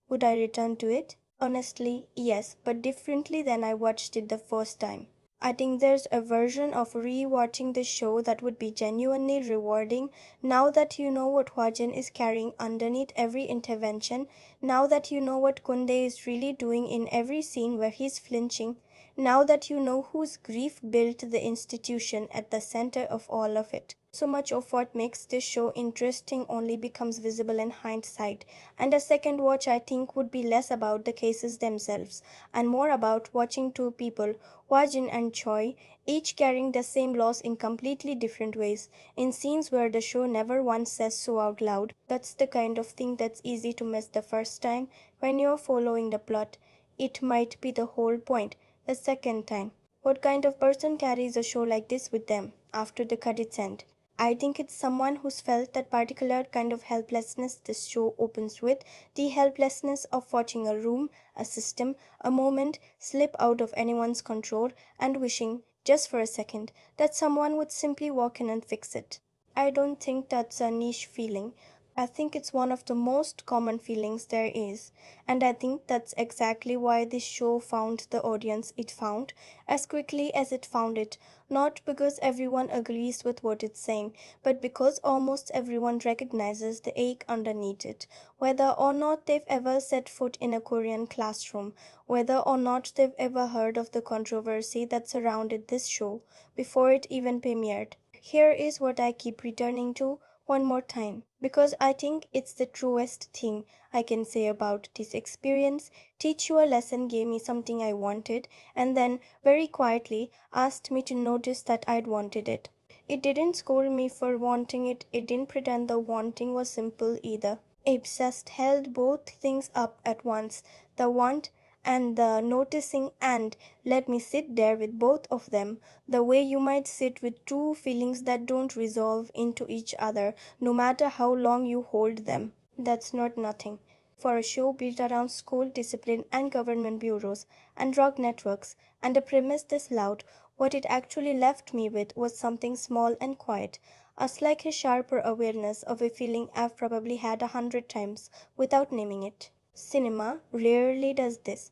Would I return to it? Honestly, yes, but differently than I watched it the first time. I think there's a version of re-watching the show that would be genuinely rewarding now that you know what Hwajen is carrying underneath every intervention, now that you know what Kunde is really doing in every scene where he's flinching, now that you know whose grief built the institution at the center of all of it. So much of what makes this show interesting only becomes visible in hindsight, and a second watch I think would be less about the cases themselves and more about watching two people, Hwajin and Choi, each carrying the same loss in completely different ways, in scenes where the show never once says so out loud. That's the kind of thing that's easy to miss the first time when you're following the plot. It might be the whole point the second time. What kind of person carries a show like this with them after the credits end? I think it's someone who's felt that particular kind of helplessness this show opens with, the helplessness of watching a room, a system, a moment slip out of anyone's control and wishing, just for a second, that someone would simply walk in and fix it. I don't think that's a niche feeling. I think it's one of the most common feelings there is. And I think that's exactly why this show found the audience it found as quickly as it found it. Not because everyone agrees with what it's saying, but because almost everyone recognizes the ache underneath it. Whether or not they've ever set foot in a Korean classroom, whether or not they've ever heard of the controversy that surrounded this show before it even premiered. Here is what I keep returning to one more time because I think it's the truest thing I can say about this experience. Teach you a lesson gave me something I wanted and then very quietly asked me to notice that I'd wanted it. It didn't scold me for wanting it, it didn't pretend the wanting was simple either. It just held both things up at once, the want and the noticing, and let me sit there with both of them, the way you might sit with two feelings that don't resolve into each other, no matter how long you hold them. That's not nothing. For a show built around school discipline and government bureaus and drug networks and a premise this loud, what it actually left me with was something small and quiet, a slightly sharper awareness of a feeling I've probably had 100 times without naming it. Cinema rarely does this.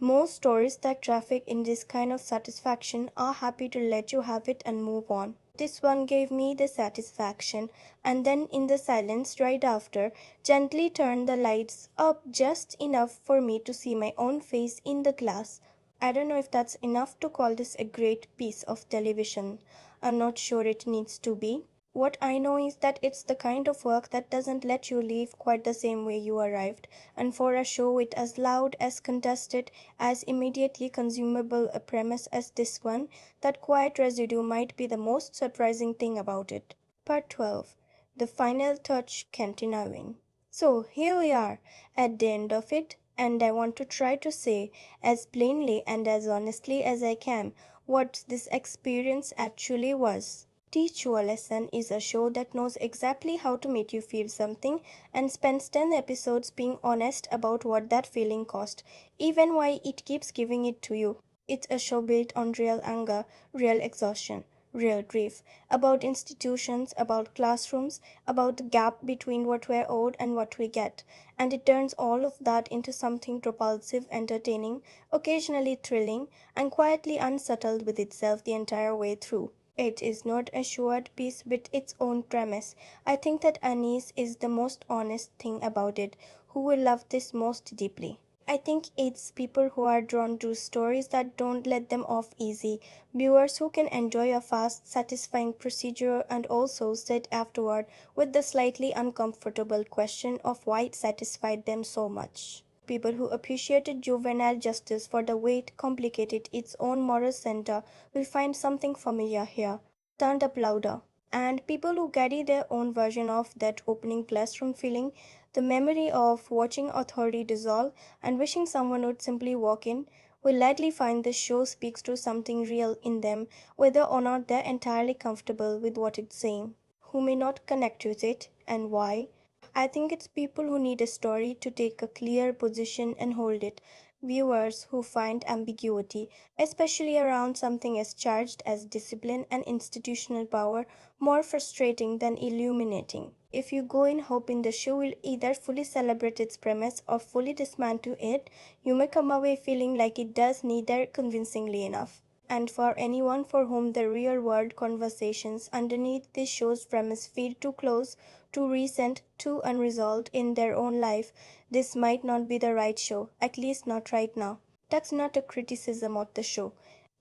Most stories that traffic in this kind of satisfaction are happy to let you have it and move on. This one gave me the satisfaction, and then in the silence right after, gently turned the lights up just enough for me to see my own face in the glass. I don't know if that's enough to call this a great piece of television. I'm not sure it needs to be. What I know is that it's the kind of work that doesn't let you leave quite the same way you arrived, and for a show with as loud, as contested, as immediately consumable a premise as this one, that quiet residue might be the most surprising thing about it. Part 12. The final touch continuing. So here we are, at the end of it, and I want to try to say, as plainly and as honestly as I can, what this experience actually was. Teach You a Lesson is a show that knows exactly how to make you feel something and spends 10 episodes being honest about what that feeling cost, even why it keeps giving it to you. It's a show built on real anger, real exhaustion, real grief, about institutions, about classrooms, about the gap between what we're owed and what we get. And it turns all of that into something propulsive, entertaining, occasionally thrilling, and quietly unsettled with itself the entire way through. It is not a short piece with its own premise. I think that Anise is the most honest thing about it, who will love this most deeply. I think it's people who are drawn to stories that don't let them off easy, viewers who can enjoy a fast, satisfying procedure and also sit afterward with the slightly uncomfortable question of why it satisfied them so much. People who appreciated juvenile justice for the way it complicated its own moral center will find something familiar here, turned up louder. And people who carry their own version of that opening classroom feeling, the memory of watching authority dissolve and wishing someone would simply walk in, will likely find the show speaks to something real in them, whether or not they're entirely comfortable with what it's saying. Who may not connect with it, and why? I think it's people who need a story to take a clear position and hold it. Viewers who find ambiguity, especially around something as charged as discipline and institutional power, more frustrating than illuminating. If you go in hoping the show will either fully celebrate its premise or fully dismantle it, you may come away feeling like it does neither convincingly enough. And for anyone for whom the real world conversations underneath this show's premise feel too close, too recent, too unresolved in their own life, this might not be the right show, at least not right now. That's not a criticism of the show.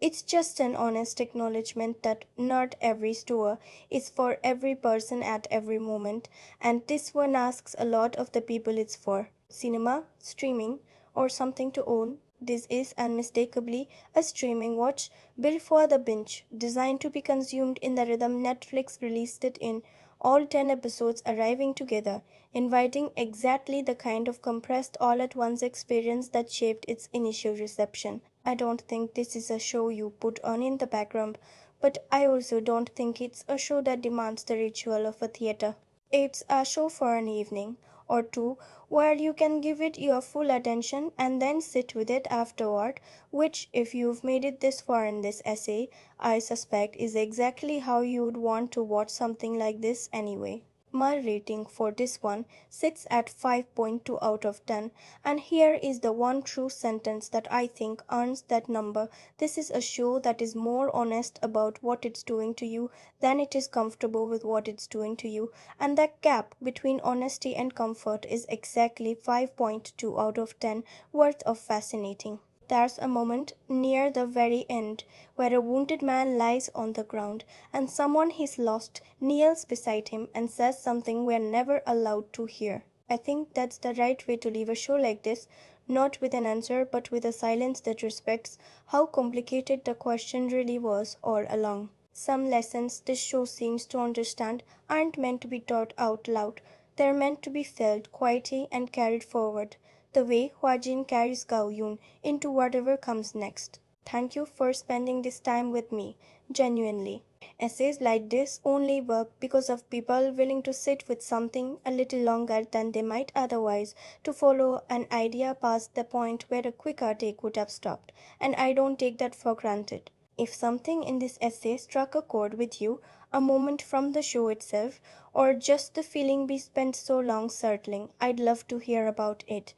It's just an honest acknowledgement that not every store is for every person at every moment, and this one asks a lot of the people it's for. Cinema, streaming, or something to own. This is unmistakably a streaming watch built for the binge, designed to be consumed in the rhythm Netflix released it in, all 10 episodes arriving together, inviting exactly the kind of compressed all at once experience that shaped its initial reception. I don't think this is a show you put on in the background But I also don't think it's a show that demands the ritual of a theater. It's a show for an evening or two where you can give it your full attention and then sit with it afterward, which, if you've made it this far in this essay, I suspect is exactly how you would want to watch something like this anyway. My rating for this one sits at 5.2 out of 10, and here is the one true sentence that I think earns that number. This is a show that is more honest about what it's doing to you than it is comfortable with what it's doing to you, and that gap between honesty and comfort is exactly 5.2 out of 10 worth of fascinating. There's a moment near the very end where a wounded man lies on the ground and someone he's lost kneels beside him and says something we're never allowed to hear. I think that's the right way to leave a show like this, not with an answer but with a silence that respects how complicated the question really was all along. Some lessons this show seems to understand aren't meant to be taught out loud. They're meant to be felt quietly and carried forward, the way Huajin carries Gao Yun into whatever comes next. Thank you for spending this time with me, genuinely. Essays like this only work because of people willing to sit with something a little longer than they might otherwise to follow an idea past the point where a quicker take would have stopped, and I don't take that for granted. If something in this essay struck a chord with you, a moment from the show itself, or just the feeling we spent so long circling, I'd love to hear about it.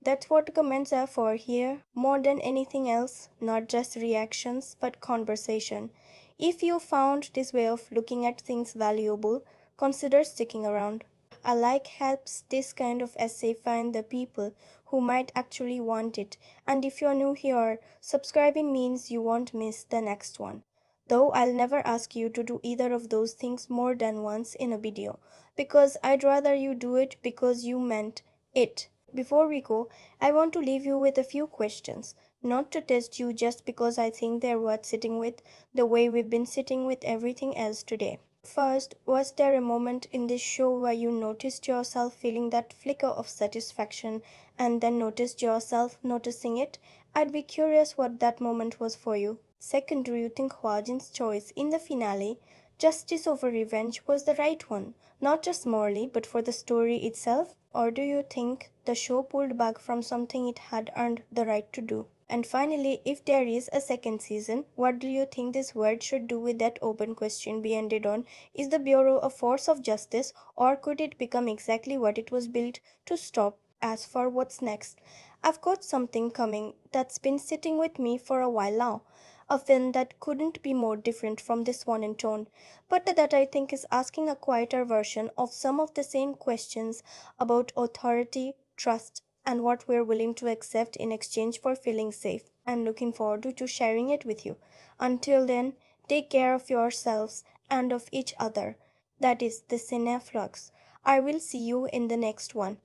That's what comments are for here, more than anything else, not just reactions, but conversation. If you found this way of looking at things valuable, consider sticking around. A like helps this kind of essay find the people who might actually want it, and if you're new here, subscribing means you won't miss the next one. Though I'll never ask you to do either of those things more than once in a video, because I'd rather you do it because you meant it. Before we go, I want to leave you with a few questions, not to test you just because I think they're worth sitting with, the way we've been sitting with everything else today. First, was there a moment in this show where you noticed yourself feeling that flicker of satisfaction and then noticed yourself noticing it? I'd be curious what that moment was for you. Second, do you think Hwajin's choice in the finale, justice over revenge, was the right one? Not just morally, but for the story itself? Or do you think the show pulled back from something it had earned the right to do? And finally, if there is a second season, what do you think this world should do with that open question we ended on? Is the Bureau a force of justice, or could it become exactly what it was built to stop? As for what's next, I've got something coming that's been sitting with me for a while now. A film that couldn't be more different from this one in tone, but that I think is asking a quieter version of some of the same questions about authority, trust, and what we're willing to accept in exchange for feeling safe. I'm looking forward to sharing it with you. Until then, take care of yourselves and of each other. That is the Cineflux. I will see you in the next one.